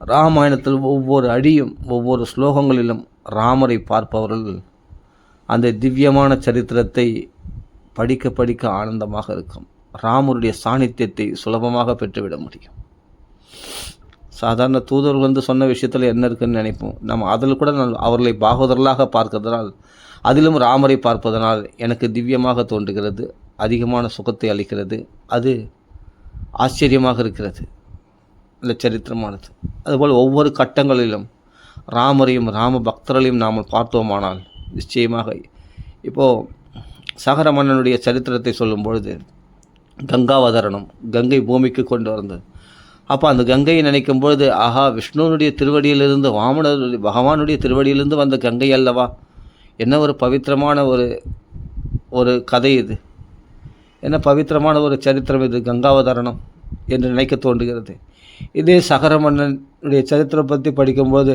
ராமாயணத்தில் ஒவ்வொரு அடியும் ஒவ்வொரு ஸ்லோகங்களிலும் ராமரை பார்ப்பவர்கள் அந்த திவ்யமான சரித்திரத்தை படிக்க படிக்க ஆனந்தமாக இருக்கும். ராமருடைய சாநித்தியத்தை சுலபமாக பெற்றுவிட முடியும். சாதாரண தூதர்கள் சொன்ன விஷயத்தில் என்ன இருக்குன்னு நினைப்போம். நம்ம அதில் கூட அவர்களை பாகவதர்களாக பார்க்கிறதுனால், அதிலும் ராமரை பார்ப்பதனால் எனக்கு திவ்யமாக தோன்றுகிறது, அதிகமான சுகத்தை அளிக்கிறது. அது ஆச்சரியமாக இருக்கிறது இந்த சரித்திரமானது. அதுபோல் ஒவ்வொரு கட்டங்களிலும் ராமரையும் ராம பக்தர்களையும் நாம் பார்த்தோமானால் நிச்சயமாக இப்போது சகர மன்னனுடைய சரித்திரத்தை சொல்லும் பொழுது கங்காவதரணம், கங்கை பூமிக்கு கொண்டு வந்தது. அப்போ அந்த கங்கையை நினைக்கும் பொழுது ஆஹா, விஷ்ணுனுடைய திருவடியிலிருந்து பகவானுடைய திருவடியிலிருந்து வந்த கங்கை அல்லவா, என்ன ஒரு பவித்திரமான ஒரு கதை இது, என்ன பவித்திரமான ஒரு சரித்திரம் இது கங்காவதரணம் என்று நினைக்க தோன்றுகிறது. இதே சகர மன்னனுடைய சரித்திரம் பற்றி படிக்கும்போது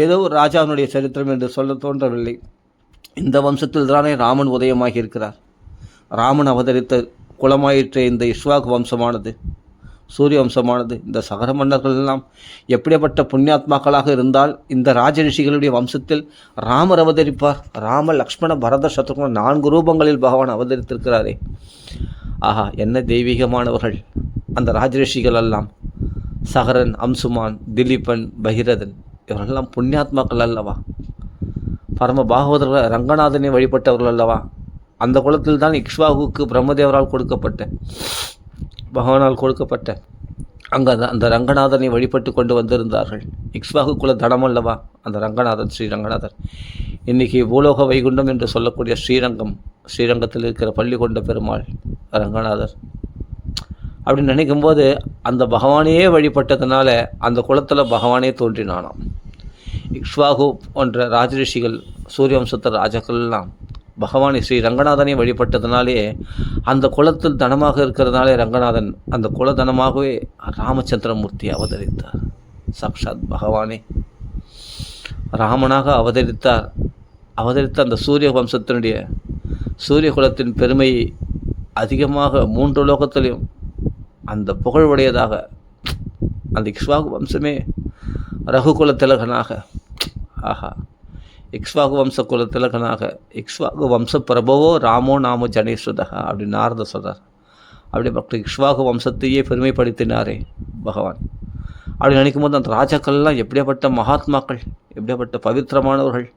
ஏதோ ஒரு ராஜாவினுடைய சரித்திரம் என்று சொல்ல தோன்றவில்லை. இந்த வம்சத்தில் தானே ராமன் உதயமாகி இருக்கிறார். ராமன் அவதரித்த குலமாயிற்ற இந்த இஷ்வாக் வம்சமானது, சூரிய வம்சமானது, இந்த சகர மன்னர்கள் எல்லாம் எப்படிப்பட்ட புண்ணியாத்மாக்களாக இருந்தால் இந்த ராஜரிஷிகளுடைய வம்சத்தில் ராமர் அவதரிப்பார். ராம லக்ஷ்மண பரத சத்ருக்ன 4 ரூபங்களில் பகவான் அவதரித்திருக்கிறாரே. ஆஹா, என்ன தெய்வீகமானவர்கள் அந்த ராஜரிஷிகள் எல்லாம். சகரன், அம்சுமான், திலீபன், பகிரதன் இவர்களெல்லாம் புண்ணியாத்மாக்கள் அல்லவா, பரம பாகவதர்கள், ரங்கநாதனை வழிபட்டவர்கள் அல்லவா. அந்த குலத்தில் தான் இக்ஷ்வாகுக்கு பிரம்மதேவரால் கொடுக்கப்பட்ட, பகவானால் கொடுக்கப்பட்ட அங்கே அந்த ரங்கநாதனை வழிபட்டு கொண்டு வந்திருந்தார்கள். இக்ஷ்வாகு குல தனம் அல்லவா அந்த ரங்கநாதன், ஸ்ரீ ரங்கநாதர். இன்றைக்கி பூலோக வைகுண்டம் என்று சொல்லக்கூடிய ஸ்ரீரங்கத்தில் இருக்கிற பள்ளி கொண்ட பெருமாள் ரங்கநாதர். அப்படின்னு நினைக்கும்போது அந்த பகவானையே வழிபட்டதுனால அந்த குலத்தில் பகவானே தோன்றினானாம். இக்ஷ்வாகு போன்ற ராஜரிஷிகள், சூரிய வம்சத்த ராஜாக்கள் எல்லாம் பகவானை ஸ்ரீ ரங்கநாதனை வழிபட்டதுனாலே அந்த குலத்தில் தனமாக இருக்கிறதுனாலே ரங்கநாதன் அந்த குல தனமாகவே ராமச்சந்திரமூர்த்தி அவதரித்தார். சாக்ஷாத் பகவானே ராமனாக அவதரித்த அந்த சூரிய வம்சத்தினுடைய சூரிய குலத்தின் பெருமை அதிகமாக 3 லோகத்திலையும் அந்த புகழ்வுடையதாக அந்த இக்ஷ்வாகு வம்சமே ரகுகுல திலகனாக, ஆஹா, இக்ஷ்வாகு வம்ச குல திலகனாக, இக்ஷ்வாகு வம்ச பிரபவோ ராமோ நாமோ ஜனேஸ்வதா அப்படின்னு நாரத சொல்கிறார். அப்படி பக்த இக்ஷ்வாகு வம்சத்தையே பெருமைப்படுத்தினாரே பகவான். அப்படி நினைக்கும் போது அந்த ராஜாக்கள்லாம் எப்படியாப்பட்ட மகாத்மாக்கள், எப்படியாப்பட்ட பவித்திரமானவர்கள்,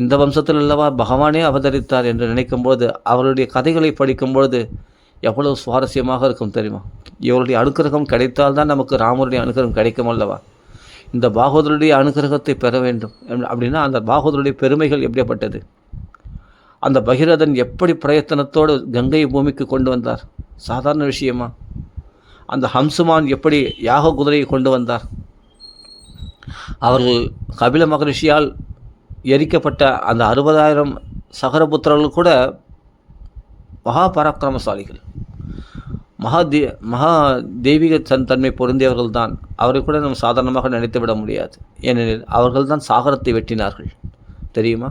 இந்த வம்சத்தில் அல்லவா பகவானே அவதரித்தார் என்று நினைக்கும்போது அவருடைய கதைகளை படிக்கும்பொழுது எவ்வளவு சுவாரஸ்யமாக இருக்கும் தெரியுமா. இவருடைய அனுக்கிரகம் கிடைத்தால்தான் நமக்கு ராமருடைய அனுக்கிரகம் கிடைக்கும் அல்லவா. இந்த பாகவதருடைய அனுக்கிரகத்தை பெற வேண்டும் அப்படின்னா அந்த பாகவதருடைய பெருமைகள் எப்படிப்பட்டது. அந்த பகிரதன் எப்படி பிரயத்தனத்தோடு கங்கையை பூமிக்கு கொண்டு வந்தார், சாதாரண விஷயமா. அந்த ஹம்சுமான் எப்படி யாக குதிரையை கொண்டு வந்தார். அவர்கள் கபில மகரிஷியால் எரிக்கப்பட்ட அந்த 60,000 சகரபுத்திரர்கள் கூட மகா பராக்கிரமசாலிகள், மகா தெய்வீக தன்மை பொருந்தியவர்கள் தான். அவரை கூட நம்ம சாதாரணமாக நினைத்து விட முடியாது. ஏனெனில் அவர்கள் தான் சாகரத்தை வெட்டினார்கள் தெரியுமா.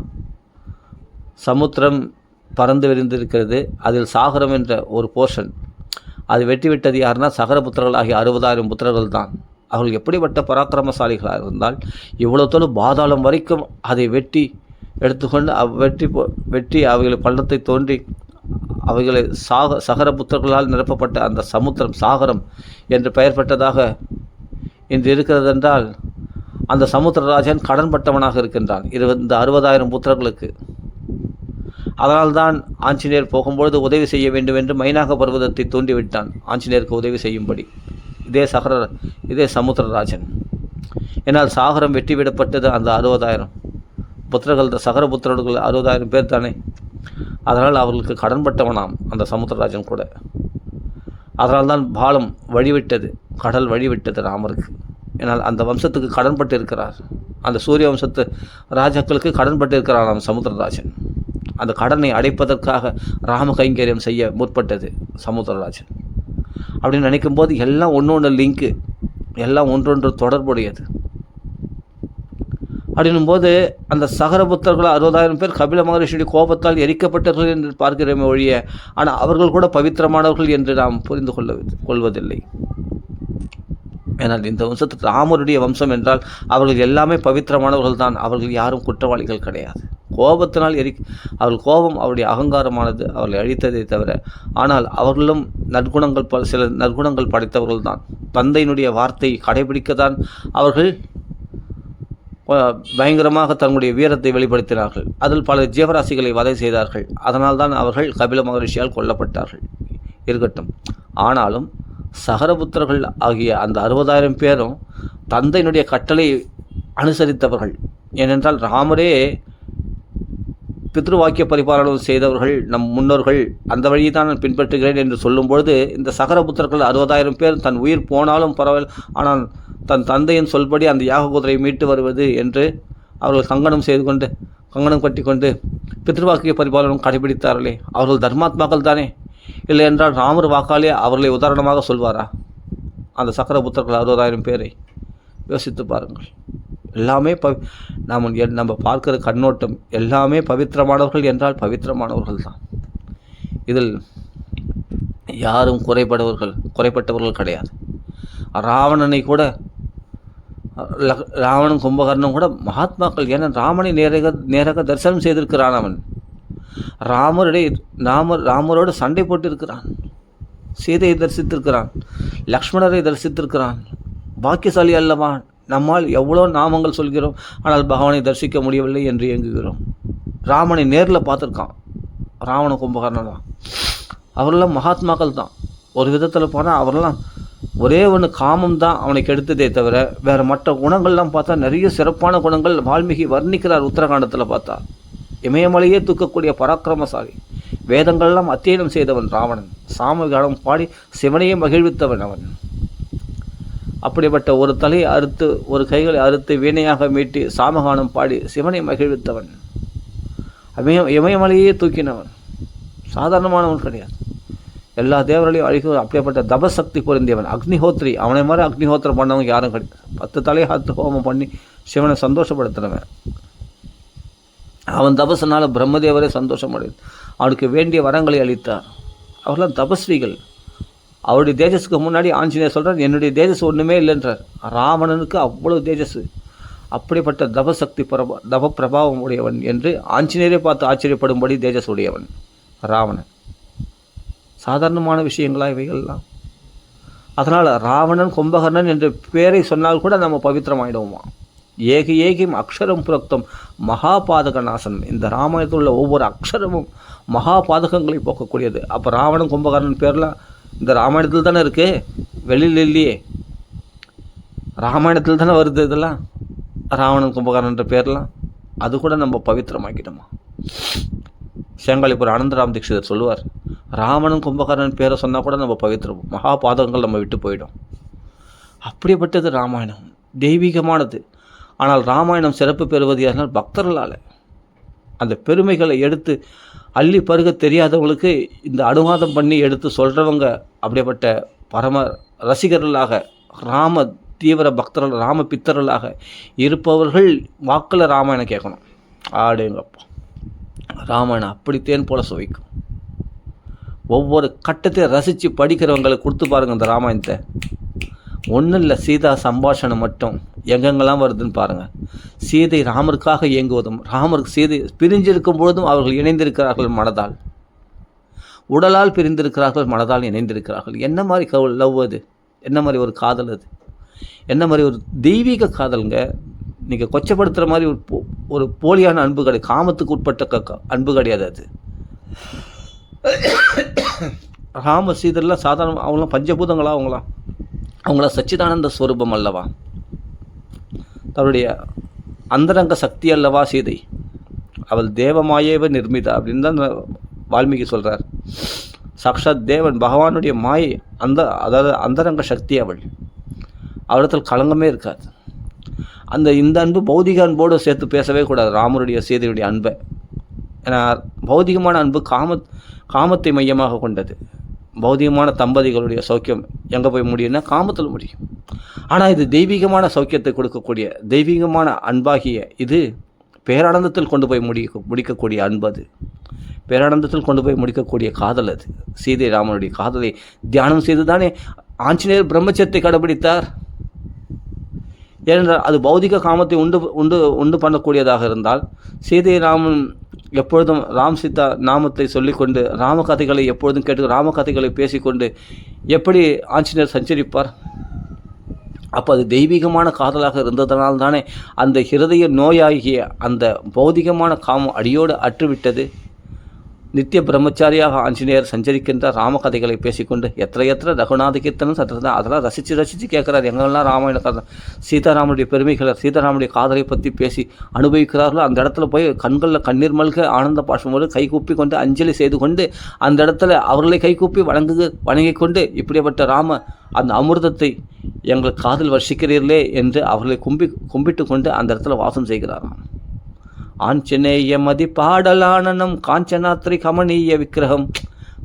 சமுத்திரம் பறந்து விரிந்திருக்கிறது, அதில் சாகரம் என்ற ஒரு போர்ஷன், அது வெட்டிவிட்டது யாருன்னா சகரபுத்திரர்கள் ஆகிய 60,000 புத்திரர்கள் தான். அவர்கள் எப்படிப்பட்ட பராக்கிரமசாலிகளாக இருந்தால் இவ்வளோத்தோடு பாதாளம் வரைக்கும் அதை வெட்டி எடுத்துக்கொண்டு வெட்டி அவைகளை பள்ளத்தை தோன்றி அவைகளை சகரபுத்திரர்களால் நிரப்பப்பட்ட அந்த சமுத்திரம் சாகரம் என்று பெயர் பெற்றதாக இன்று இருக்கிறது என்றால் அந்த சமுத்திரராஜன் கடன்பட்டவனாக இருக்கின்றான் இந்த 60,000 புத்திரர்களுக்கு. அதனால்தான் ஆஞ்சநேயர் போகும்பொழுது உதவி செய்ய வேண்டும் என்று மைனாக பர்வதத்தை தூண்டிவிட்டான் ஆஞ்சநேயருக்கு உதவி செய்யும்படி. இதே சமுத்திரராஜன். ஏன்னால் சாகரம் வெட்டிவிடப்பட்டது அந்த 60,000 புத்திரர்கள், சகரபுத்திரர்கள் 60,000 பேர் தானே. அதனால் அவர்களுக்கு கடன்பட்டவனாம் அந்த சமுத்திரராஜன் கூட. அதனால்தான் பாலம் வழிவிட்டது, கடல் வழிவிட்டது ராமருக்கு. ஏன்னால் அந்த வம்சத்துக்கு கடன்பட்டு இருக்கிறார், அந்த சூரிய வம்சத்து ராஜாக்களுக்கு கடன்பட்டு இருக்கிறார் அந்த சமுத்திரராஜன். அந்த கடனை அடைப்பதற்காக ராம கைங்கரியம் செய்ய முற்பட்டது சமுத்திரராஜன். அப்படின்னு நினைக்கும்போது எல்லாம் ஒன்று லிங்க்கு, எல்லாம் ஒன்றொன்று தொடர்புடையது. அப்படின்னும்போது அந்த சகரபுத்தர்கள் 60,000 பேர் கபில மகரிஷியுடைய கோபத்தால் எரிக்கப்பட்டவர்கள் என்று பார்க்கிறோமே ஒழிய, ஆனால் அவர்கள் கூட பவித்திரமானவர்கள் என்று நாம் புரிந்து கொள்வதில்லை. ஏனால் இந்த வம்சத்துக்கு ராமருடைய வம்சம் என்றால் அவர்கள் எல்லாமே பவித்திரமானவர்கள் தான். அவர்கள் யாரும் குற்றவாளிகள் கிடையாது. கோபத்தினால் அவர்கள் கோபம் அவருடைய அகங்காரமானது அவர்களை அழித்ததை தவிர, ஆனால் அவர்களும் சில நற்குணங்கள் படைத்தவர்கள் தான். தந்தையினுடைய வார்த்தை கடைபிடிக்கத்தான் அவர்கள் பயங்கரமாக தன்னுடைய வீரத்தை வெளிப்படுத்தினார்கள். அதில் பல ஜீவராசிகளை வதை செய்தார்கள். அதனால் தான் அவர்கள் கபில மகரிஷியால் கொல்லப்பட்டார்கள். இருக்கட்டும், ஆனாலும் சகரபுத்திரர்கள் ஆகிய அந்த 60,000 பேரும் தந்தையினுடைய கட்டளை அனுசரித்தவர்கள். ஏனென்றால் ராமரே பித்ருவாக்கிய பரிபாலனம் செய்தவர்கள் நம் முன்னோர்கள். அந்த வழியை தான் நான் பின்பற்றுகிறேன் என்று சொல்லும்பொழுது, இந்த சகரபுத்திரர்கள் 60,000 பேர் தன் உயிர் போனாலும் பரவாயில்லை, ஆனால் தன் தந்தையின் சொல்படி அந்த யாக குதிரையை மீட்டு வருவது என்று அவர்கள் கங்கணம் கட்டி கொண்டு பித்ருவாக்கிய பரிபாலனம் கடைபிடித்தார்களே, அவர்கள் தர்மாத்மாக்கள் தானே. இல்லை என்றால் ராமர் வாக்காலே அவர்களை உதாரணமாக சொல்வாரா? அந்த சக்கரபுத்திரர்கள் 60,000 பேரை யோசித்து பாருங்கள். எல்லாமே நம்ம பார்க்கிற கண்ணோட்டம் எல்லாமே பவித்திரமானவர்கள் என்றால் பவித்திரமானவர்கள் தான். இதில் யாரும் குறைப்பட்டவர்கள் கிடையாது. ராவணனை கூட, ராவணன் கும்பகர்ணன் கூட மகாத்மாக்கள். ஏன்னா ராமனை நேராக தரிசனம் செய்திருக்கிறான். அவன் ராமரோடு சண்டை போட்டிருக்கிறான். சீதையை தரிசித்திருக்கிறான். லக்ஷ்மணரை தரிசித்திருக்கிறான். பாக்கியசாலி அல்லவா? நம்மால் எவ்வளோ நாமங்கள் சொல்கிறோம், ஆனால் பகவானை தரிசிக்க முடியவில்லை என்று இயங்குகிறோம். ராமனை நேரில் பார்த்துருக்கான் ராவண கும்பகர்ணன் தான். அவரெல்லாம் மகாத்மாக்கள் தான். ஒரு விதத்தில் போனால் அவரெல்லாம் ஒரே ஒன்று காமம் தான் அவனை கெடுத்ததே தவிர வேறு மற்ற குணங்கள்லாம் பார்த்தா நிறைய சிறப்பான குணங்கள் வால்மீகி வர்ணிக்கிறார். உத்தரகாண்டத்தில் பார்த்தா இமயமலையே தூக்கக்கூடிய பராக்கிரமசாலி, வேதங்கள்லாம் அத்தியனம் செய்தவன் ராவணன். சாமகானம் பாடி சிவனையே மகிழ்வித்தவன் அவன். அப்படிப்பட்ட ஒரு தலையை அறுத்து ஒரு கைகளை அறுத்து வீணையாக மீட்டி சாமகானம் பாடி சிவனை மகிழ்வித்தவன். இமயமலையே தூக்கினவன். சாதாரணமானவன் கிடையாது. எல்லா தேவர்களையும் அழிக்க அப்படிப்பட்ட தபசக்தி பொருந்தியவன். அக்னிஹோத்ரி, அவனை மாதிரி அக்னிஹோத்திரம் பண்ணவங்க யாரும் கிடையாது. 10 தலையை ஹோமம் பண்ணி சிவனை சந்தோஷப்படுத்தினவன். அவன் தபசனால் பிரம்மதேவரே சந்தோஷம் அடைந்து அவனுக்கு வேண்டிய வரங்களை அளித்தார். அவர்களாம் தபஸ்விகள். அவருடைய தேஜஸுக்கு முன்னாடி ஆஞ்சநேயர் சொல்கிறார், என்னுடைய தேஜஸ் ஒன்றுமே இல்லைன்றார். ராவணனுக்கு அவ்வளவு தேஜஸ். அப்படிப்பட்ட தப பிரபாவம் உடையவன் என்று ஆஞ்சநேயரை பார்த்து ஆச்சரியப்படும்படி தேஜஸ் உடையவன் ராவணன். சாதாரணமான விஷயங்களா இவைகள்லாம்? அதனால் ராவணன் கும்பகர்ணன் என்ற பேரை சொன்னால் கூட நம்ம பவித்திரமாயிடுவோமா? ஏகிம் அக்ஷரம் புரக்தம் மகாபாதக நாசனம். இந்த ராமாயணத்தில் உள்ள ஒவ்வொரு அக்ஷரமும் மகாபாதகங்களை போக்கக்கூடியது. அப்போ ராவணன் கும்பகர்ணன் பேர்லாம் இந்த ராமாயணத்தில் தானே இருக்குது, வெளியில் இல்லையே. ராமாயணத்தில் தானே வருது இதெல்லாம், ராவணன் கும்பகர்ணன்ற பேர்லாம். அது கூட நம்ம பவித்திரமாக்கிட்டோமா? சேங்காலிபுரம் அனந்தராம் தீட்சிதர் சொல்லுவார், ராவணன் கும்பகர்ணன் பேரை சொன்னால் கூட நம்ம பவித்திரம், மகாபாதகங்கள் நம்ம விட்டு போயிடும். அப்படிப்பட்டது ராமாயணம், தெய்வீகமானது. ஆனால் ராமாயணம் சிறப்பு பெறுவது யாருனால் பக்தர்களால். அந்த பெருமைகளை எடுத்து அள்ளி பருக தெரியாதவங்களுக்கு இந்த அனுவாதம் பண்ணி எடுத்து சொல்கிறவங்க அப்படிப்பட்ட பரம ரசிகர்களாக, ராம தீவிர பக்தர்கள், ராம பித்தர்களாக இருப்பவர்கள் வாக்கில் ராமாயணம் கேட்கணும். ஆடுங்கப்பா, ராமாயணம் அப்படி தேன் போல சுவைக்கும். ஒவ்வொரு கட்டத்தையும் ரசித்து படிக்கிறவங்களுக்கு கொடுத்து பாருங்கள் இந்த ராமாயணத்தை. ஒன்றும் இல்லை, சீதா சம்பாஷணம் மட்டும் எங்கெங்கெல்லாம் வருதுன்னு பாருங்கள். சீதை ராமருக்காக இயங்குவதும், ராமருக்கு சீதை பிரிஞ்சிருக்கும் பொழுதும் அவர்கள் இணைந்திருக்கிறார்கள் மனதால். உடலால் பிரிந்திருக்கிறார்கள், மனதால் இணைந்திருக்கிறார்கள். என்ன மாதிரி லவ் அது? என்ன மாதிரி ஒரு காதல் அது? என்ன மாதிரி ஒரு தெய்வீக காதலுங்க? நீங்கள் கொச்சப்படுத்துகிற மாதிரி ஒரு போலியான அன்பு கிடையாது. காமத்துக்கு உட்பட்ட அன்பு கிடையாது அது. ராம சீதெல்லாம் சாதாரண, அவங்களாம் பஞ்சபூதங்களா? அவங்களாம் சச்சிதானந்த ஸ்வரூபம் அல்லவா? தன்னுடைய அந்தரங்க சக்தி அல்லவா சீதை? அவள் தேவமாயேவ நிர்மிதா அப்படின்னு தான் வால்மீகி சொல்கிறார். சாக்ஷாத் தேவன் பகவானுடைய மாயை, அதாவது அந்தரங்க சக்தி அவள். அவரிடத்தில் களங்கமே இருக்காது. இந்த அன்பு பௌதிக அன்போடு சேர்த்து பேசவே கூடாது. ராமருடைய சீதையுடைய அன்பை, ஏன்னா பௌதிகமான அன்பு காமத்தை மையமாக கொண்டது. பௌதிகமான தம்பதிகளுடைய சௌக்கியம் எங்கே போய் முடியும்னா காமத்தில் முடியும். ஆனால் இது தெய்வீகமான சௌக்கியத்தை கொடுக்கக்கூடிய தெய்வீகமான அன்பாகிய இது பேரானந்தத்தில் கொண்டு போய் முடிக்கக்கூடிய அன்பு. அது பேரானந்தத்தில் கொண்டு போய் முடிக்கக்கூடிய காதல். அது சீதை ராமனுடைய காதலை தியானம் செய்து தானே ஆஞ்சநேயர் பிரம்மச்சரியத்தை கடைபிடித்தார். ஏனென்றால் அது பௌதிக காமத்தை உண்டு பண்ணக்கூடியதாக இருந்தால் சீதை ராமன் எப்பொழுதும் ராம் சீதா நாமத்தை சொல்லிக்கொண்டு ராமகதைகளை எப்பொழுதும் கேட்டு ராமகதைகளை பேசிக்கொண்டு எப்படி ஆஞ்சநேயர் சஞ்சரிப்பார்? அப்போ அது தெய்வீகமான காதலாக இருந்ததனால் தானே அந்த ஹிருதய நோயாகிய அந்த பௌதிகமான காமம் அடியோடு அற்றுவிட்டது. நித்திய பிரம்மச்சாரியாக ஆஞ்சநேயர் சஞ்சரிக்கின்ற ராமகதைகளை பேசிக்கொண்டு எத்த ரகுநாத கீர்த்தனம் சற்றதான் அதெல்லாம் ரசித்து கேட்குறாரு. எங்கெல்லாம் ராமாயண கதை சீதாராமனுடைய பெருமைகளை சீதாராமனுடைய காதலை பற்றி பேசி அனுபவிக்கிறார்களோ அந்த இடத்துல போய் கண்களில் கண்ணீர் மல்க ஆனந்த பாஷமோடு கைகூப்பி கொண்டு அஞ்சலி செய்து கொண்டு அந்த இடத்துல அவர்களை கைகூப்பி வணங்கி கொண்டு இப்படிப்பட்ட ராம அந்த அமிர்தத்தை எங்கள் காதில் வர்ஷிக்கிறீர்களே என்று அவர்களை கும்பிட்டு கொண்டு அந்த இடத்துல வாசம் செய்கிறாராம். ஆஞ்சநேய மதி பாடலானனம் காஞ்சனாத்ரி கமனீய விக்கிரகம்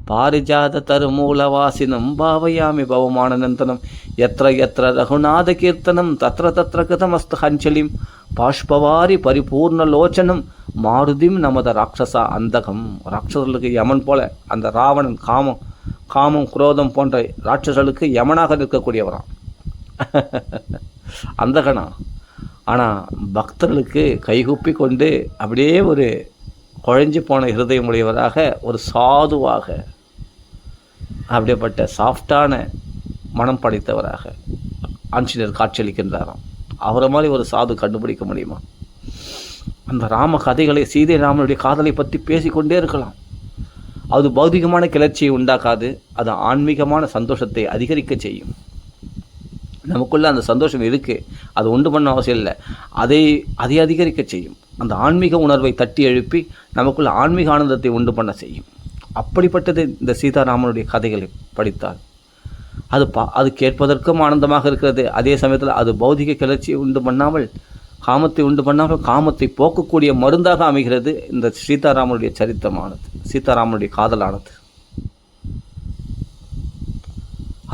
பாரிஜாத தருமூலவாசினம் பாவயாமி பவமானநந்தனம் எத்திர ரகுநாத கீர்த்தனம் தத்திர கிருதமஸ்து ஹஞ்சலிம் பாஷ்பவாரி பரிபூர்ணலோச்சனம் மாருதிம் நமத ராட்சசா அந்தகம். ராட்சசர்களுக்கு யமன் போல அந்த ராவணன் காமம் குரோதம் போன்ற ராட்சசர்களுக்கு யமனாக நிற்கக்கூடியவரான் அந்தகனா. ஆனால் பக்தர்களுக்கு கைகூப்பி கொண்டு அப்படியே ஒரு குழஞ்சி போன இருதயம் உடையவராக ஒரு சாதுவாக அப்படியேப்பட்ட சாஃப்டான மனம் படைத்தவராக ஆஞ்சநேயர் காட்சியளிக்கின்றாராம். அவரை மாதிரி ஒரு சாது கண்டுபிடிக்க முடியுமா? அந்த ராம கதைகளை சீதை ராமனுடைய காதலை பற்றி பேசிக்கொண்டே இருக்கலாம். அது பௌதிகமான கிளர்ச்சியை உண்டாக்காது, அது ஆன்மீகமான சந்தோஷத்தை அதிகரிக்க செய்யும். நமக்குள்ளே அந்த சந்தோஷம் இருக்குது, அது உண்டு பண்ண அவசியம் இல்லை, அதை அதிகரிக்க செய்யும். அந்த ஆன்மீக உணர்வை தட்டி எழுப்பி நமக்குள்ள ஆன்மீக ஆனந்தத்தை உண்டு பண்ண செய்யும். அப்படிப்பட்டது இந்த சீதாராமனுடைய கதைகளை படித்தால் அது கேட்பதற்கும் ஆனந்தமாக இருக்கிறது. அதே சமயத்தில் அது பௌதிக கிளர்ச்சியை உண்டு பண்ணாமல் காமத்தை உண்டு பண்ணாமல் காமத்தை போக்கக்கூடிய மருந்தாக அமைகிறது இந்த சீதாராமனுடைய சரித்திரமானது, சீதாராமனுடைய காதலானது.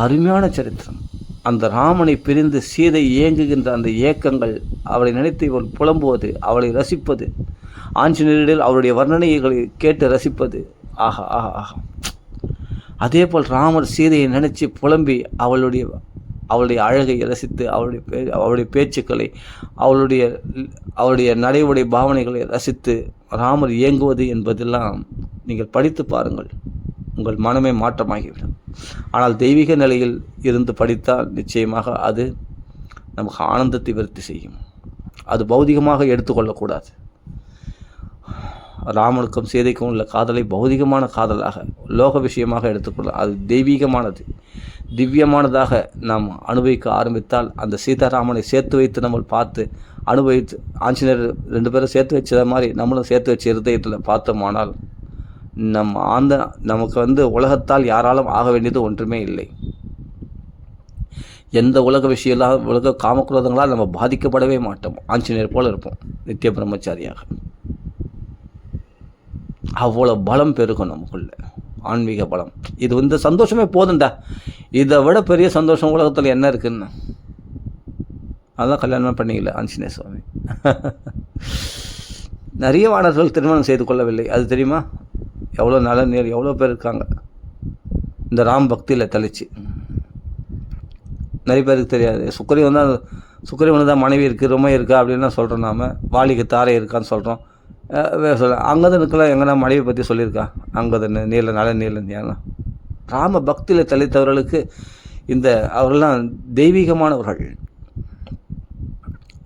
அருமையான சரித்திரம். அந்த ராமனை பிரிந்து சீதை ஏங்குகின்ற அந்த ஏக்கங்கள், அவளை நினைத்து இவள் புலம்புவது, அவளை ரசிப்பது, ஆஞ்சநேயரில் அவருடைய வர்ணனைகளை கேட்டு ரசிப்பது, ஆஹா ஆஹா ஆஹா. அதே போல் ராமர் சீதையை நினைச்சு புலம்பி அவளுடைய அழகை ரசித்து அவளுடைய பேச்சுக்களை அவளுடைய நடைமுறை பாவனைகளை ரசித்து ராமர் இயங்குவது என்பதெல்லாம் நீங்கள் படித்து பாருங்கள், உங்கள் மனமே மாற்றமாகிவிடும். ஆனால் தெய்வீக நிலையில் இருந்து படித்தால் நிச்சயமாக அது நமக்கு ஆனந்தத்தை விருத்தி செய்யும். அது பௌதிகமாக எடுத்துக்கொள்ளக்கூடாது. ராமனுக்கும் சீதைக்கும் உள்ள காதலை பௌதிகமான காதலாக லோக விஷயமாக எடுத்துக்கொள்ள, அது தெய்வீகமானது திவ்யமானதாக நாம் அனுபவிக்க ஆரம்பித்தால் அந்த சீதாராமனை சேர்த்து வைத்து நம்ம பார்த்து அனுபவித்து ஆஞ்சநேயர் 2 பேரும் சேர்த்து வச்சத மாதிரி நம்மளும் சேர்த்து வச்ச இருதயத்தில் பார்த்தோமானால் நமக்கு உலகத்தால் யாராலும் ஆக வேண்டியது ஒன்றுமே இல்லை. எந்த உலக விஷயம் உலக காமக்குரோதங்களால் நம்ம பாதிக்கப்படவே மாட்டோம். ஆஞ்சநேயர் போல இருப்போம் நித்திய பிரம்மச்சாரியாக. அவ்வளோ பலம் பெருகும் நமக்குள்ள, ஆன்மீக பலம். இது சந்தோஷமே போதுண்டா, இதை விட பெரிய சந்தோஷம் உலகத்தில் என்ன இருக்குன்னு. அதுதான் கல்யாணம் பண்ணிக்கல ஆஞ்சநேய சுவாமி. நிறைய வானர்கள் திருமணம் செய்து கொள்ளவில்லை, அது தெரியுமா? எவ்வளோ நல்ல நேர் எவ்வளோ பேர் இருக்காங்க இந்த ராம் பக்தியில் தெளிச்சு. நிறைய பேருக்கு தெரியாது. சுக்கிரீவன் தான் மனைவி இருக்குது, ரொம்ப இருக்கா அப்படின்னா சொல்கிறோம். நாம் வாலிக்கு தாரை இருக்கான்னு சொல்கிறோம். அங்கதனுக்கெல்லாம் எங்கன்னா மனைவி பற்றி சொல்லியிருக்கா? அங்கதன் நீலன் ஏன்னா ராம பக்தியில் தெளித்தவர்களுக்கு அவர்களெல்லாம் தெய்வீகமானவர்கள்.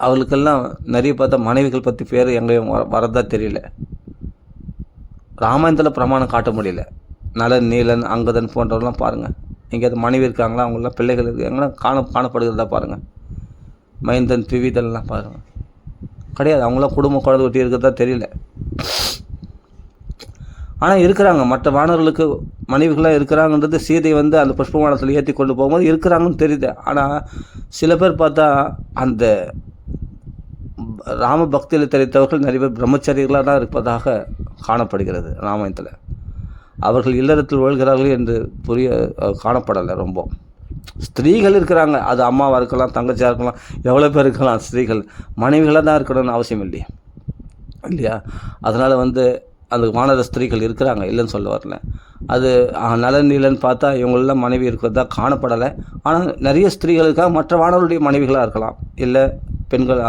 அவர்களுக்கெல்லாம் நிறைய பார்த்தா மனைவிகள் பற்றி பேர் எங்கேயும் வரதா தெரியல. ராமாயணத்தில் பிரமாணம் காட்ட முடியல. நலன் நீலன் அங்கதன் போன்றவர்கள்லாம் பாருங்கள், எங்கேயாவது மனைவி இருக்காங்களா, அவங்களாம் பிள்ளைகள் இருக்கு எங்கன்னா காணப்படுகிறதா பாருங்கள். மைந்தன் திவிதல்லாம் பாருங்கள், கிடையாது. அவங்களாம் குடும்பம் குழந்தை ஒட்டி இருக்கிறதா தெரியல. ஆனால் இருக்கிறாங்க, மற்ற வானவர்களுக்கு மனைவிகளாக இருக்கிறாங்கன்றது சீதை அந்த புஷ்பவானத்தில் ஏற்றி கொண்டு போகும்போது இருக்கிறாங்கன்னு தெரியுது. ஆனால் சில பேர் பார்த்தா அந்த ராம பக்தியில் தெரிவித்தவர்கள் நிறைய பேர் பிரம்மச்சாரிகளாக தான் இருப்பதாக காணப்படுகிறது ராமாயணத்தில். அவர்கள் இல்லறத்தில் வாழ்கிறார்கள் என்று காணப்படலை. ரொம்ப ஸ்திரீகள் இருக்கிறாங்க, அது அம்மாவாக இருக்கலாம், தங்கச்சியாக இருக்கலாம், எவ்வளோ பேர் இருக்கலாம். ஸ்திரீகள் மனைவிகளாக தான் இருக்கணும்னு அவசியம் இல்லையா? அதனால் அந்த வானர ஸ்திரீகள் இருக்கிறாங்க, இல்லைன்னு சொல்ல வரல. அது நலன் நீலன்னு பார்த்தா இவங்களெல்லாம் மனைவி இருக்கிறதா காணப்படலை. ஆனால் நிறைய ஸ்திரீகளுக்காக மற்ற வானவருடைய மனைவிகளாக இருக்கலாம், இல்லை பெண்கள்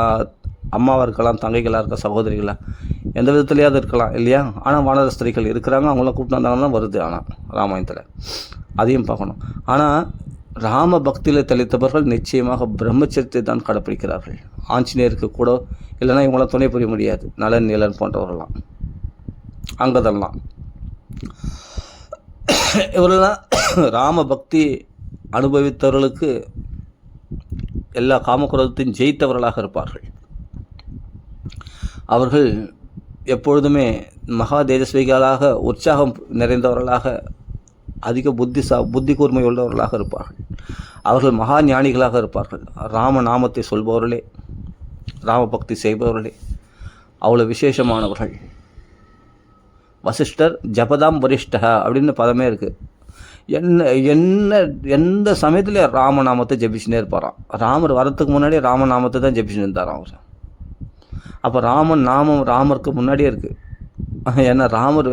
அம்மாவாக இருக்கலாம், தங்கைகளாக இருக்க, சகோதரிகளாக, எந்த விதத்துலையாவது இருக்கலாம் இல்லையா. ஆனால் வானர ஸ்திரீகள் இருக்கிறாங்க, அவங்களாம் கூப்பிட்டு வந்தாங்கன்னா வருது. ஆனால் ராமாயணத்தில் அதையும் பார்க்கணும். ஆனால் ராம பக்தியில் தெளித்தவர்கள் நிச்சயமாக பிரம்மச்சரியத்தை தான் கடைப்பிடிக்கிறார்கள். ஆஞ்சநேயருக்கு கூட இல்லைன்னா இவங்களாம் துணை புரிய முடியாது. நலன் நீலன் போன்றவர்கள்லாம், அங்கதெல்லாம் இவரெல்லாம் ராம பக்தி அனுபவித்தவர்களுக்கு எல்லா காமக்குரத்தையும் ஜெயித்தவர்களாக இருப்பார்கள். அவர்கள் எப்பொழுதுமே மகா தேஜஸ்விகளாக, உற்சாகம் நிறைந்தவர்களாக, அதிக புத்தி கூர்மை உள்ளவர்களாக இருப்பார்கள். அவர்கள் மகா ஞானிகளாக இருப்பார்கள். ராம நாமத்தை சொல்பவர்களே, ராம பக்தி செய்பவர்களே அவ்வளோ விசேஷமானவர்கள். வசிஷ்டர் ஜபதாம் வரிஷ்டா அப்படின்னு பதமே இருக்குது. எந்த சமயத்தில் ராமநாமத்தை ஜபிச்சுனே இருப்பாராம். ராமர் வரத்துக்கு முன்னாடியே ராமநாமத்தை தான் ஜபிச்சுன்னு இருந்தாராம் அவர். அப்போ ராமன் நாமம் ராமருக்கு முன்னாடியே இருக்குது. ஏன்னா ராமர்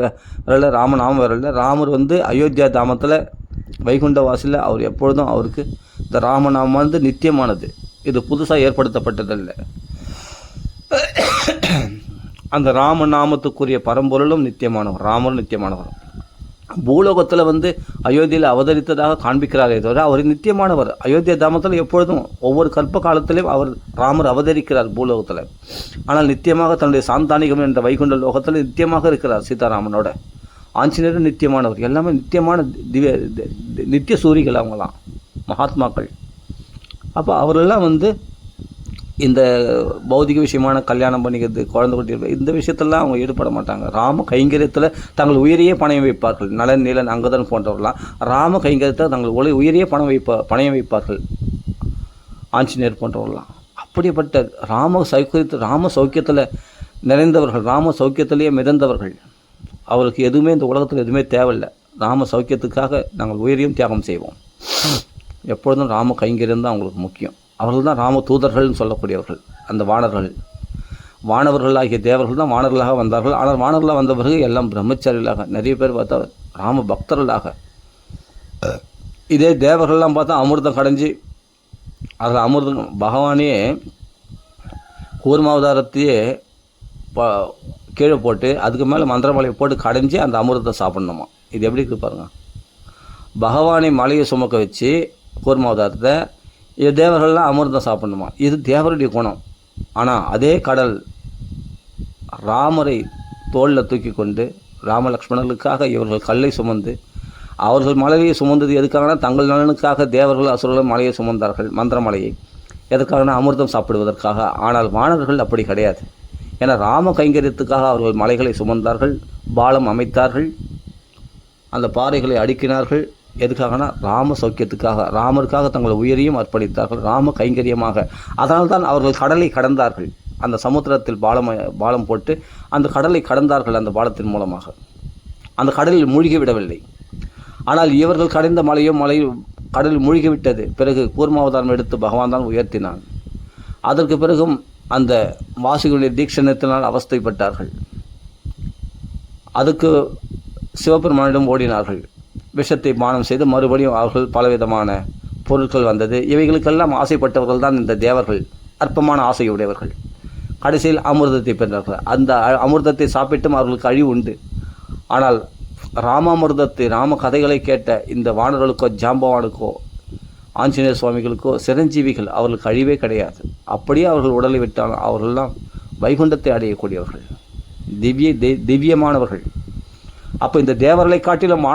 வரல, ராமநாமம் வரல. ராமர் அயோத்தியா தாமத்தில் வைகுண்ட வாசலில் அவர் எப்பொழுதும் அவருக்கு இந்த ராமநாமம் நித்தியமானது. இது புதுசாக ஏற்படுத்தப்பட்டதில்லை. அந்த ராமநாமத்துக்குரிய பரம்பொருளும் நித்தியமானவர், ராமரும் நித்தியமானவர். பூலோகத்தில் அயோத்தியில் அவதரித்ததாக காண்பிக்கிறாரே தவிர அவர் நித்தியமானவர். அயோத்தியா தாமத்தில் எப்பொழுதும் ஒவ்வொரு கல்ப காலத்திலையும் ராமர் அவதரிக்கிறார் பூலோகத்தில். ஆனால் நித்தியமாக தன்னுடைய சாந்தானிகம் என்ற வைகுண்ட லோகத்தில் நித்தியமாக இருக்கிறார் சீதாராமனோட. ஆஞ்சநேயரும் நித்தியமானவர். எல்லாமே நித்தியமான நித்திய சூரிகள் அவங்களாம், மகாத்மாக்கள். அப்போ அவரெல்லாம் இந்த பௌதிக விஷயமான கல்யாணம் பண்ணிக்கிறது, குழந்தை குட்டி, இந்த விஷயத்தெல்லாம் அவங்க ஈடுபட மாட்டாங்க. ராம கைங்கரியத்தில் தங்கள் உயிரையே பணயம் வைப்பார்கள். நலன் நீலன் அங்கதன் போன்றவர்களாம் ராம கைங்கரியத்தில் தங்கள் உயிரையே பணயம் வைப்பார்கள். ஆஞ்சநேயர் போன்றவர்களாம் அப்படிப்பட்ட ராம சௌக்கியத்தில் நிறைந்தவர்கள், ராம சௌக்கியத்திலேயே மிதந்தவர்கள். அவருக்கு எதுவுமே இந்த உலகத்தில் எதுவுமே தேவையில்லை. ராம சௌக்கியத்துக்காக நாங்கள் உயிரையும் தியாகம் செய்வோம். எப்பொழுதும் ராம கைங்கரியம் தான் அவங்களுக்கு முக்கியம். அவர்கள் தான் ராம தூதர்கள்னு சொல்லக்கூடியவர்கள். அந்த வானவர்களாகிய தேவர்கள் தான் வானர்களாக வந்தார்கள். ஆனால் வானர்களாக வந்த பிறகு எல்லாம் பிரம்மச்சாரிகளாக, நிறைய பேர் பார்த்தா ராம பக்தர்களாக. இதே தேவர்கள்லாம் பார்த்தா அமிர்தம் கடைஞ்சி, அதில் அமிர்தம் பகவானே கூர்மாவதாரத்தையே கீழே போட்டு அதுக்கு மேலே மந்திரமலையை போட்டு கடைஞ்சி அந்த அமிர்தத்தை சாப்பிட்ணுமா. இது எப்படி இருக்கு பாருங்க. பகவானை மலையை சுமக்க வச்சு கூர்மாவதாரத்தை, இது தேவர்கள்லாம் அமிர்தம் சாப்பிடணுமா. இது தேவருடைய குணம். ஆனால் அதே கடல் ராமரை தோளில் தூக்கி கொண்டு ராமலக்ஷ்மணர்களுக்காக இவர்கள் கல்லை சுமந்து, அவர்கள் மலையை சுமந்தது எதுக்காகனா தங்கள் நலனுக்காக. தேவர்கள் அசுரர்கள் மலையை சுமந்தார்கள், மந்திரமலையை. எதற்காகனா அமிர்தம் சாப்பிடுவதற்காக. ஆனால் வானர்கள் அப்படி கிடையாது. ஏன்னா ராம கைங்கரியத்துக்காக அவர்கள் மலைகளை சுமந்தார்கள், பாலம் அமைத்தார்கள், அந்த பாறைகளை அடுக்கினார்கள். எதுக்காகனா ராம சௌக்கியத்துக்காக, ராமருக்காக தங்கள் உயிரையும் அர்ப்பணித்தார்கள், ராம கைங்கரியமாக. அதனால்தான் அவர்கள் கடலை கடந்தார்கள். அந்த சமுத்திரத்தில் பாலம் போட்டு அந்த கடலை கடந்தார்கள். அந்த பாலத்தின் மூலமாக அந்த கடலில் மூழ்கிவிடவில்லை. ஆனால் இவர்கள் கடைந்த மலையும் கடலில் மூழ்கிவிட்டது. பிறகு கூர்மாவதாரம் எடுத்து பகவான் தான் உயர்த்தினான். அதற்கு பிறகும் அந்த வாசிகளுடைய தீட்சணத்தினால் அவஸ்தைப்பட்டார்கள். அதுக்கு சிவபெருமானிடம் ஓடினார்கள். விஷத்தை பானம் செய்து மறுபடியும் அவர்கள் பலவிதமான பொருட்கள் வந்தது. இவைகளுக்கெல்லாம் ஆசைப்பட்டவர்கள் தான் இந்த தேவர்கள், அற்பமான ஆசையுடையவர்கள். கடைசியில் அமிர்தத்தை பெற்றார்கள். அந்த அமிர்தத்தை சாப்பிட்டும் அவர்களுக்கு அழிவு உண்டு. ஆனால் ராமாமிர்தத்தை, ராம கதைகளை கேட்ட இந்த வானர்களுக்கோ, ஜாம்பவானுக்கோ, ஆஞ்சநேய சுவாமிகளுக்கோ சிரஞ்சீவிகள், அவர்களுக்கு அழிவே கிடையாது. அப்படியே அவர்கள் உடலை விட்டால் அவர்களெல்லாம் வைகுண்டத்தை அடையக்கூடியவர்கள், திவ்யமானவர்கள். அப்போ இந்த தேவர்களை காட்டிலும்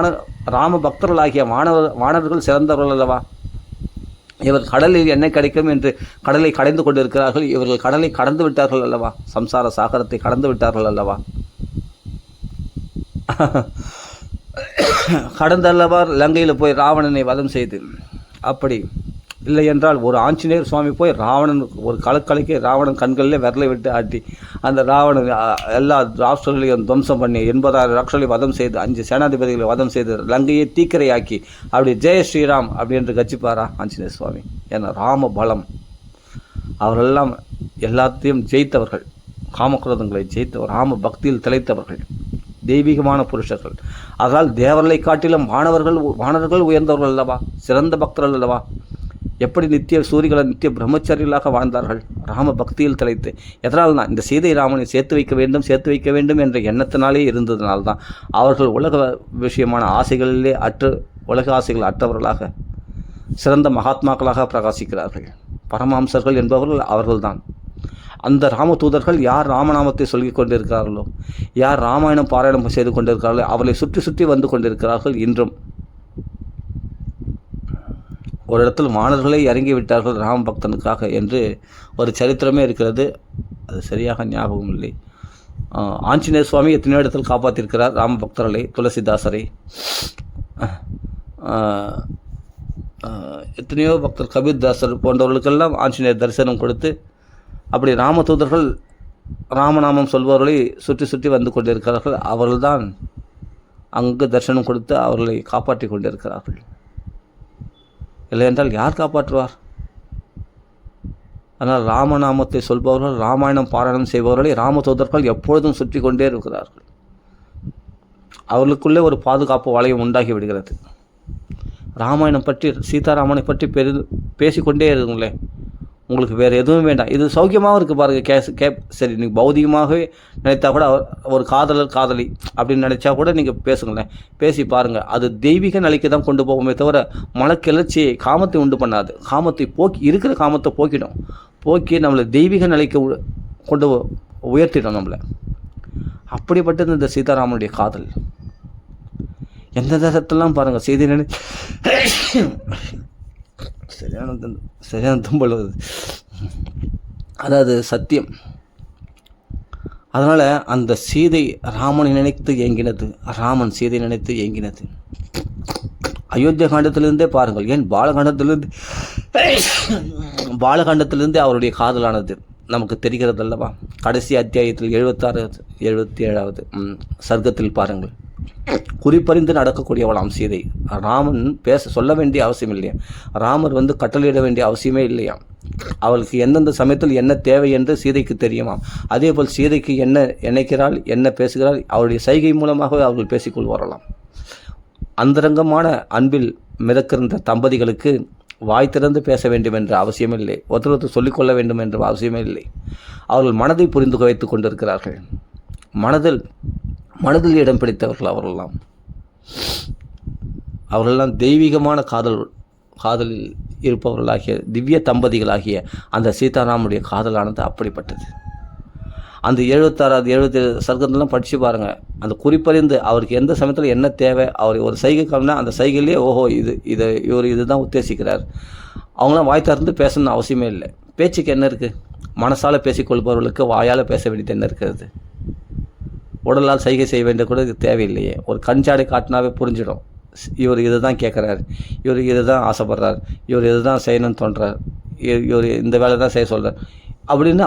ராம பக்தர்களாகிய வானவர்கள் சிறந்தவர்கள் அல்லவா. இவர் கடலில் என்ன கிடைக்கும் என்று கடலை கடைந்து கொண்டிருக்கிறார்கள். இவர்கள் கடலை கடந்து விட்டார்கள் அல்லவா, சம்சார சாகரத்தை கடந்து விட்டார்கள் அல்லவா. கடந்தல்லவா லங்கையில் போய் ராவணனை வதம் செய்து. அப்படி இல்லை என்றால் ஒரு ஆஞ்சநேயர் சுவாமி போய் ராவணன் ஒரு கலக்கலைக்கு ராவணன் கண்களில் விரலை விட்டு ஆட்டி அந்த ராவணன் எல்லா ராஷ்டிரங்களையும் துவம்சம் பண்ணி 80,000 ராஷ்டிரங்களை வதம் செய்து 5 சேனாதிபதிகளை வதம் செய்து லங்கையை தீக்கிரையாக்கி அப்படி ஜெய ஸ்ரீராம் அப்படி என்று கட்சிப்பாரா ஆஞ்சநேயர் சுவாமி. ஏன்னா ராம பலம். அவரெல்லாம் எல்லாத்தையும் ஜெயித்தவர்கள், காமக்ரோதங்களை ஜெயித்தவர், ராம பக்தியில் திளைத்தவர்கள். தெய்வீகமான புருஷர்கள். அதனால் தேவர்களை காட்டிலும் வானவர்கள் உயர்ந்தவர்கள் அல்லவா, சிறந்த பக்தர்கள் அல்லவா. எப்படி நித்திய சூரிகளை நித்திய பிரம்மச்சரியர்களாக வாழ்ந்தார்கள் ராம பக்தியில் திளைத்து. எதனால் தான் இந்த சீதை ராமனை சேர்த்து வைக்க வேண்டும் என்ற எண்ணத்தினாலே இருந்ததுனால்தான் அவர்கள் உலக விஷயமான ஆசைகளிலே உலக ஆசைகள் அற்றவர்களாக சிறந்த மகாத்மாக்களாக பிரகாசிக்கிறார்கள். பரமாம்சர்கள் என்பவர்கள் அவர்கள்தான். அந்த ராமதூதர்கள் யார் ராமநாமத்தை சொல்லிக் கொண்டிருக்கிறார்களோ, யார் ராமாயணம் பாராயணம் செய்து கொண்டிருக்கிறார்களோ அவர்களை சுற்றி சுற்றி வந்து கொண்டிருக்கிறார்கள். இன்றும் ஒரு இடத்தில் மாணவர்களே இறங்கி விட்டார்கள் ராம பக்தனுக்காக என்று ஒரு சரித்திரமே இருக்கிறது. அது சரியாக ஞாபகம் இல்லை. ஆஞ்சநேய சுவாமி எத்தனையோ இடத்தில் காப்பாற்றிருக்கிறார் ராம பக்தர்களை, துளசிதாசரை, எத்தனையோ பக்தர் கபீர்தாசர் போன்றவர்களுக்கெல்லாம் ஆஞ்சநேயர் தரிசனம் கொடுத்து அப்படி ராமதூதர்கள் ராமநாமம் சொல்பவர்களை சுற்றி சுற்றி வந்து கொண்டிருக்கிறார்கள். அவர்கள்தான் அங்கு தரிசனம் கொடுத்து அவர்களை காப்பாற்றி கொண்டிருக்கிறார்கள். இல்லை என்றால் யார் காப்பாற்றுவார்? ஆனால் ராமநாமத்தை சொல்பவர்கள், ராமாயணம் பாராயணம் செய்பவர்களை ராமதூதர்கள் எப்பொழுதும் சுற்றி கொண்டே இருக்கிறார்கள். அவர்களுக்குள்ளே ஒரு பாதுகாப்பு வளையம் உண்டாகி விடுகிறது. ராமாயணம் பற்றி, சீதாராமனை பற்றி பேசிக்கொண்டே இருக்குங்களே, உங்களுக்கு வேறு எதுவும் வேண்டாம். இது சௌக்கியமாகவும் இருக்குது பாருங்கள். சரி, நீங்கள் பௌதிகமாகவே நினைத்தா கூட ஒரு காதலி அப்படின்னு நினச்சா கூட நீங்கள் பேசுங்களேன், பேசி பாருங்கள். அது தெய்வீக நிலைக்கு தான் கொண்டு போகுமே தவிர மனக்கிளர்ச்சியை, காமத்தை உண்டு பண்ணாது. காமத்தை இருக்கிற காமத்தை போக்கி நம்மளை தெய்வீக நிலைக்கு கொண்டு உயர்த்திடும் நம்மளை. அப்படிப்பட்டது இந்த சீதாராமனுடைய காதல். எந்த தேசத்திலாம் பாருங்கள், செய்தி சரியான தும்பல் வருது. அதாவது சத்தியம். அதனால் அந்த சீதை ராமனை நினைத்து ஏங்கினது, ராமன் சீதை நினைத்து ஏங்கினது. அயோத்தியா காண்டத்திலிருந்தே பாருங்கள், ஏன் பாலகாண்டத்திலிருந்தே அவருடைய காதலானது நமக்கு தெரிகிறது அல்லவா. கடைசி அத்தியாயத்தில் 77வது சர்க்கத்தில் பாருங்கள், குறிப்பறிந்து நடக்கக்கூடியவளாம் சீதை. ராமன் சொல்ல வேண்டிய அவசியம் இல்லையா, ராமர் கட்டளையிட வேண்டிய அவசியமே இல்லையா. அவளுக்கு எந்தெந்த சமயத்தில் என்ன தேவை என்று சீதைக்கு தெரியுமாம். அதே போல் சீதைக்கு என்ன நினைக்கிறாள், என்ன பேசுகிறாள், அவருடைய சைகை மூலமாகவே அவர்கள் பேசிக்கொள்வாரலாம். அந்தரங்கமான அன்பில் மிதக்கின்ற தம்பதிகளுக்கு வாய் திறந்து பேச வேண்டும் என்ற அவசியமில்லை, ஒருத்தர் சொல்லிக்கொள்ள வேண்டும் என்ற அவசியமே இல்லை. அவர்கள் மனதை புரிந்து வைத்து கொண்டிருக்கிறார்கள். மனதில் இடம் பிடித்தவர்கள் அவர்களெல்லாம் தெய்வீகமான காதலில் இருப்பவர்களாகிய திவ்ய தம்பதிகளாகிய அந்த சீதாராமனுடைய காதலானது அப்படிப்பட்டது. அந்த 76 77 சர்க்கத்தெல்லாம் படித்து பாருங்கள். அந்த குறிப்பறிந்து அவருக்கு எந்த சமயத்தில் என்ன தேவை, அவர் ஒரு சைகை காமினா அந்த சைகையிலே ஓஹோ இவர் இதுதான் உத்தேசிக்கிறார். அவங்களாம் வாய் திறந்து பேசணும்னு அவசியமே இல்லை. பேச்சுக்கு என்ன இருக்குது? மனசால் பேசிக்கொள்பவர்களுக்கு வாயால் பேச வேண்டியது என்ன இருக்கிறது? உடலால் சைகை செய்ய வேண்டிய கூட இது தேவையில்லையே. ஒரு கஞ்சாடை காட்டினாவே புரிஞ்சிடும், இவர் இதை தான் கேட்குறாரு, இவர் இதை தான் ஆசைப்படுறார், இவர் இதை தான் செய்யணும்னு தோன்றார், இவர் இந்த வேலை தான் செய்ய சொல்கிறார் அப்படின்னு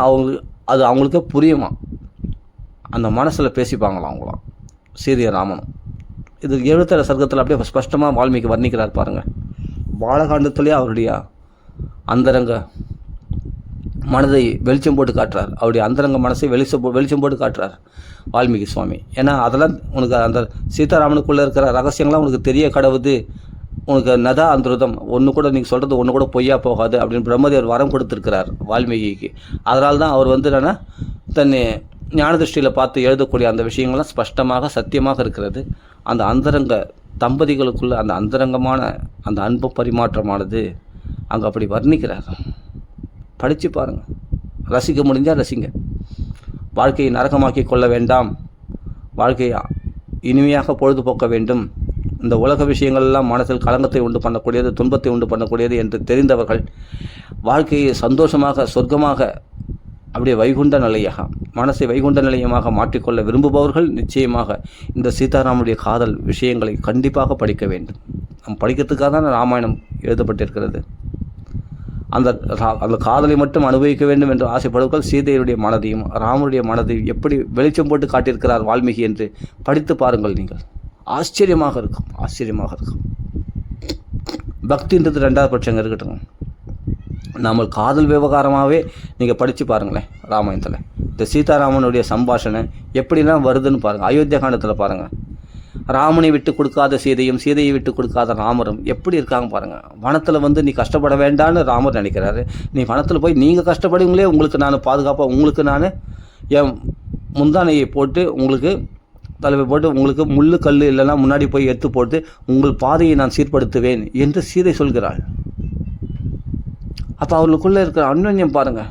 அவங்களுக்கே புரியுமா. அந்த மனசில் பேசிப்பாங்களாம் அவங்களாம் சீரிய ராமனும். இது 77 சர்க்கத்தில் அப்படியே ஸ்பஷ்டமாக வால்மீகி வர்ணிக்கிறார் பாருங்கள். பாலகாண்டத்திலே அவருடைய அந்தரங்க மனதை வெளிச்சம் போட்டு காட்டுறார், அவருடைய அந்தரங்க மனசை வெளிச்சம் போட்டு காட்டுறார் வால்மீகி சுவாமி. ஏன்னா அதெல்லாம் உனக்கு அந்த சீதாராமனுக்குள்ளே இருக்கிற ரகசியங்கள்லாம் உனக்கு தெரிய கடவுது, உனக்கு நதா அந்தருதம் ஒன்று கூட நீங்கள் சொல்கிறது ஒன்று கூட பொய்யா போகாது அப்படின்னு பிரம்மதேவர் வரம் கொடுத்துருக்கிறார் வால்மீகிக்கு. அதனால தான் அவர் என்னன்னா தன்னை ஞான திருஷ்டியில் பார்த்து எழுதக்கூடிய அந்த விஷயங்கள்லாம் ஸ்பஷ்டமாக சத்தியமாக இருக்கிறது. அந்த அந்தரங்க தம்பதிகளுக்குள்ள அந்த அந்தரங்கமான அந்த அன்பு பரிமாற்றமானது அங்கே அப்படி வர்ணிக்கிறார். படித்து பாருங்கள், ரசிக்க முடிஞ்சால் ரசிங்க. வாழ்க்கையை நரகமாக்கி கொள்ள வேண்டாம், வாழ்க்கையை இனிமையாக பொழுதுபோக்க வேண்டும். இந்த உலக விஷயங்கள்லாம் மனசில் கலங்கத்தை உண்டு பண்ணக்கூடியது, துன்பத்தை உண்டு பண்ணக்கூடியது என்று தெரிந்தவர்கள் வாழ்க்கையை சந்தோஷமாக சொர்க்கமாக அப்படியே வைகுண்ட நிலையாக மனசை வைகுண்ட நிலையமாக மாற்றிக்கொள்ள விரும்புபவர்கள் நிச்சயமாக இந்த சீதாராமனுடைய காதல் விஷயங்களை கண்டிப்பாக படிக்க வேண்டும். நம் படிக்கிறதுக்காக தான் ராமாயணம் எழுதப்பட்டிருக்கிறது. அந்த காதலை மட்டும் அனுபவிக்க வேண்டும் என்று ஆசைப்படுவர்கள் சீதையுடைய மனதையும் ராமனுடைய மனதையும் எப்படி வெளிச்சம் போட்டு காட்டியிருக்கிறார் வால்மீகி என்று படித்து பாருங்கள். நீங்கள் ஆச்சரியமாக இருக்கும். பக்தின்றது 2வது பட்சங்க இருக்கட்டும், நம்ம காதல் விவகாரமாகவே நீங்கள் படித்து பாருங்களேன் ராமாயணத்தில். இந்த சீதாராமனுடைய சம்பாஷணை எப்படிலாம் வருதுன்னு பாருங்கள். அயோத்தியா காண்டத்தில் பாருங்கள், ராமனை விட்டு கொடுக்காத சீதையும் சீதையை விட்டு கொடுக்காத ராமரும் எப்படி இருக்காங்க பாருங்கள். வனத்தில் வந்து நீ கஷ்டப்பட வேண்டான்னு ராமர் நினைக்கிறாரு. நீ வனத்தில் போய் நீங்கள் கஷ்டப்படுங்களே, உங்களுக்கு நான் பாதுகாப்பாக, உங்களுக்கு நான் என் முந்தானையை போட்டு உங்களுக்கு தலைவை போட்டு உங்களுக்கு முள்ளு கல் இல்லைன்னா முன்னாடி போய் எடுத்து போட்டு உங்கள் பாதையை நான் சீர்படுத்துவேன் என்று சீதை சொல்கிறாள். அப்போ அவர்களுக்குள்ளே இருக்கிற அன்யோன்யம் பாருங்கள்.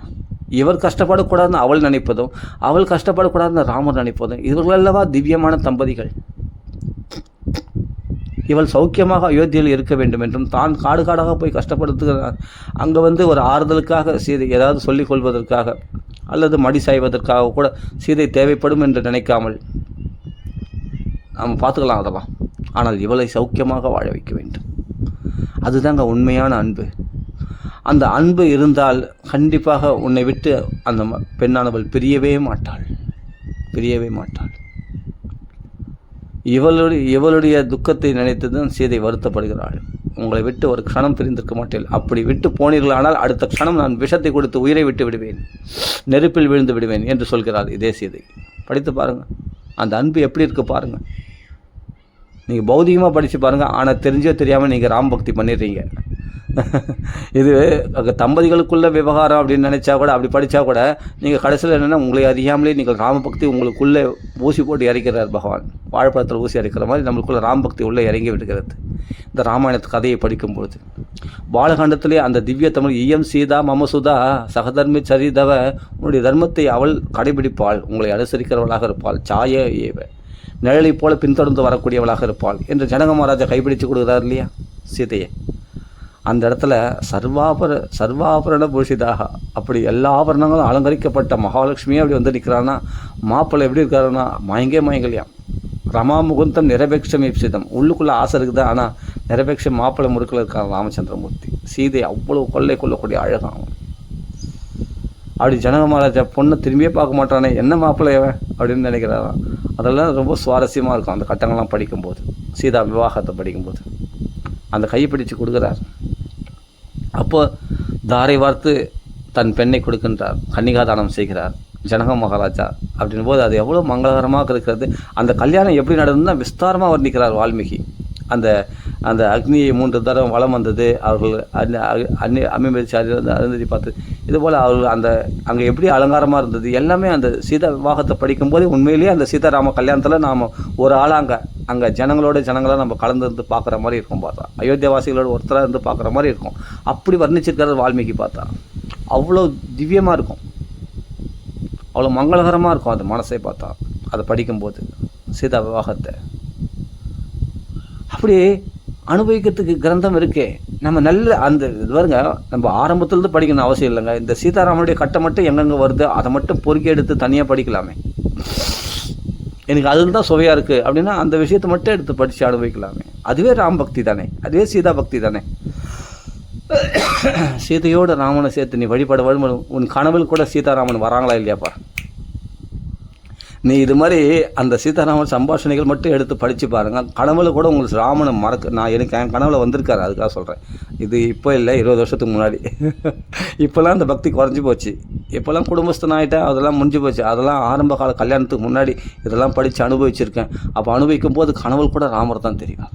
இவர் கஷ்டப்படக்கூடாதுன்னு அவள் நினைப்பதும், அவள் கஷ்டப்படக்கூடாதுன்னு ராமர் நினைப்பதும், இவர்கள் அல்லவா திவ்யமான தம்பதிகள். இவள் சௌக்கியமாக அயோத்தியில் இருக்க வேண்டும் என்றும் தான் காடு காடாக போய் கஷ்டப்படுத்துகிறார். அங்கே வந்து ஒரு ஆறுதலுக்காக சீதை ஏதாவது சொல்லிக் கொள்வதற்காக அல்லது மடி சாய்வதற்காக கூட சீதை தேவைப்படும் என்று நினைக்காமல் நாம் பார்த்துக்கலாம் அதெல்லாம். ஆனால் இவளை சௌக்கியமாக வாழ வைக்க வேண்டும். அதுதாங்க உண்மையான அன்பு. அந்த அன்பு இருந்தால் கண்டிப்பாக உன்னை விட்டு அந்த பெண்ணானவள் பிரியவே மாட்டாள். இவளுடைய துக்கத்தை நினைத்துதான் சீதை வருத்தப்படுகிறாள். உங்களை விட்டு ஒரு க்ஷணம் பிரிந்திருக்க மாட்டேன். அப்படி விட்டு போனீர்களானால் அடுத்த க்ஷணம் நான் விஷத்தை கொடுத்து உயிரை விட்டு விடுவேன், நெருப்பில் விழுந்து விடுவேன் என்று சொல்கிறாள் இதே சீதை. படித்து பாருங்கள், அந்த அன்பு எப்படி இருக்கு பாருங்கள். நீங்கள் பௌதிகமாக படித்து பாருங்கள், ஆனால் தெரிஞ்சோ தெரியாமல் நீங்கள் ராம் பக்தி பண்ணிடுறீங்க. இது தம்பதிகளுக்குள்ள விவகாரம் அப்படின்னு நினச்சா கூட, அப்படி படித்தா கூட நீங்கள் கடைசியில் என்னென்னா உங்களை அறியாமலே நீங்கள் ராமபக்தி உங்களுக்குள்ளே ஊசி போட்டு இறக்கிறார் பகவான். வாழைப்பழத்தில் ஊசி இறக்கிற மாதிரி நம்மளுக்குள்ள ராமபக்தி உள்ளே இறங்கி விடுகிறது. இந்த ராமாயணத்து கதையை படிக்கும்பொழுது பாலகாண்டத்திலே அந்த திவ்ய தமிழ் இயம் சீதா மமசுதா சகதர்மி சரிதவ, உன்னுடைய தர்மத்தை அவள் கடைபிடிப்பாள், உங்களை அனுசரிக்கிறவளாக இருப்பாள், சாய ஏவ நிழலை போல பின்தொடர்ந்து வரக்கூடியவளாக இருப்பாள் என்று ஜனக மகாராஜா கைப்பிடிச்சு கொடுக்குறார் இல்லையா சீதையை. அந்த இடத்துல சர்வாபரண பூஷிதாக, அப்படி எல்லா ஆபரணங்களும் அலங்கரிக்கப்பட்ட மகாலட்சுமியே அப்படி வந்து நிற்கிறான்னா, மாப்பிள்ளை எப்படி இருக்காருன்னா மயங்கலையாம். ரமா முகுந்தம் நிரபேட்சம் ஈப்சிதம், உள்ளுக்குள்ளே ஆசை இருக்குது, ஆனால் நிரபேட்சம் மாப்பிள்ளை முறுக்கில் இருக்காங்க ராமச்சந்திரமூர்த்தி. சீதை அவ்வளோ கொள்ளக்கூடிய அழகாகும். அப்படி ஜனக மகாராஜா பொண்ணை திரும்பியே பார்க்க மாட்டானே, என்ன மாப்பிள்ளையவன் அப்படின்னு நினைக்கிறாராம். அதெல்லாம் ரொம்ப சுவாரஸ்யமாக இருக்கும் அந்த கட்டங்கள்லாம் படிக்கும்போது, சீதா விவாகத்தை படிக்கும்போது அந்த கையை பிடிச்சு கொடுக்குறார். அப்போ தாரை வார்த்து தன் பெண்ணை கொடுக்கின்றார், கன்னிகாதானம் செய்கிறார் ஜனக மகாராஜா. அப்படின் போது அது எவ்வளோ மங்களகரமாக இருக்கிறது. அந்த கல்யாணம் எப்படி நடந்ததுன்னா விஸ்தாரமாக வர்ணிக்கிறார் வால்மீகி. அந்த அந்த அக்னியை 3 தரம் வளம் வந்தது, அவர்கள் அம்மிச்சாரி வந்து அருந்ததி பார்த்து, இதுபோல் அவர்கள் அந்த அங்கே எப்படி அலங்காரமாக இருந்தது எல்லாமே அந்த சீதா விவாகத்தை படிக்கும்போது உண்மையிலேயே அந்த சீதாராம கல்யாணத்தில் நாம் ஒரு ஆளாக அங்கே ஜனங்களாக நம்ம கலந்துருந்து பார்க்குற மாதிரி இருக்கும். பார்த்தா அயோத்தியாவாசிகளோட ஒருத்தராக இருந்து பார்க்குற மாதிரி இருக்கும். அப்படி வர்ணிச்சிருக்கிறது வால்மீகி. பார்த்தா அவ்வளோ திவ்யமாக இருக்கும், அவ்வளோ மங்களகரமாக இருக்கும் அந்த மனசை பார்த்தா அதை படிக்கும்போது சீதா விவாகத்தை. அப்படி அனுபவிக்கிறதுக்கு கிரந்தம் இருக்கே. நம்ம நல்ல அந்த இது பாருங்க, நம்ம ஆரம்பத்துலேருந்து படிக்கணும் அவசியம் இல்லைங்க. இந்த சீதாராமனுடைய கட்டை மட்டும் எங்கெங்கே வருது அதை மட்டும் பொறுக்கி எடுத்து தனியாக படிக்கலாமே. எனக்கு அதில் தான் சுவையாக இருக்குது அப்படின்னா அந்த விஷயத்தை மட்டும் எடுத்து படித்து அனுபவிக்கலாமே. அதுவே ராம் பக்தி தானே, அதுவே சீதா பக்தி தானே. சீதையோட ராமனை சேர்த்து நீ வழிபட உன் கனவில் கூட சீதாராமன் வராங்களா இல்லையாப்பா? நீ இது மாதிரி அந்த சீதாராமன் சம்பாஷணைகள் மட்டும் எடுத்து படித்து பாருங்கள். கனவுல கூட உங்களுக்கு ராமனை நான் எனக்கு என் கனவுல வந்திருக்காரு, அதுக்காக சொல்கிறேன். இது இப்போ இல்லை, 20 வருஷத்துக்கு முன்னாடி. இப்போல்லாம் அந்த பக்தி குறைஞ்சி போச்சு. இப்போல்லாம் குடும்பஸ்தன் ஆகிட்டேன், அதெல்லாம் முடிஞ்சு போச்சு. அதெல்லாம் ஆரம்ப கால கல்யாணத்துக்கு முன்னாடி இதெல்லாம் படித்து அனுபவிச்சிருக்கேன். அப்போ அனுபவிக்கும் போது கனவுல கூட ராமர் தான் தெரியும்.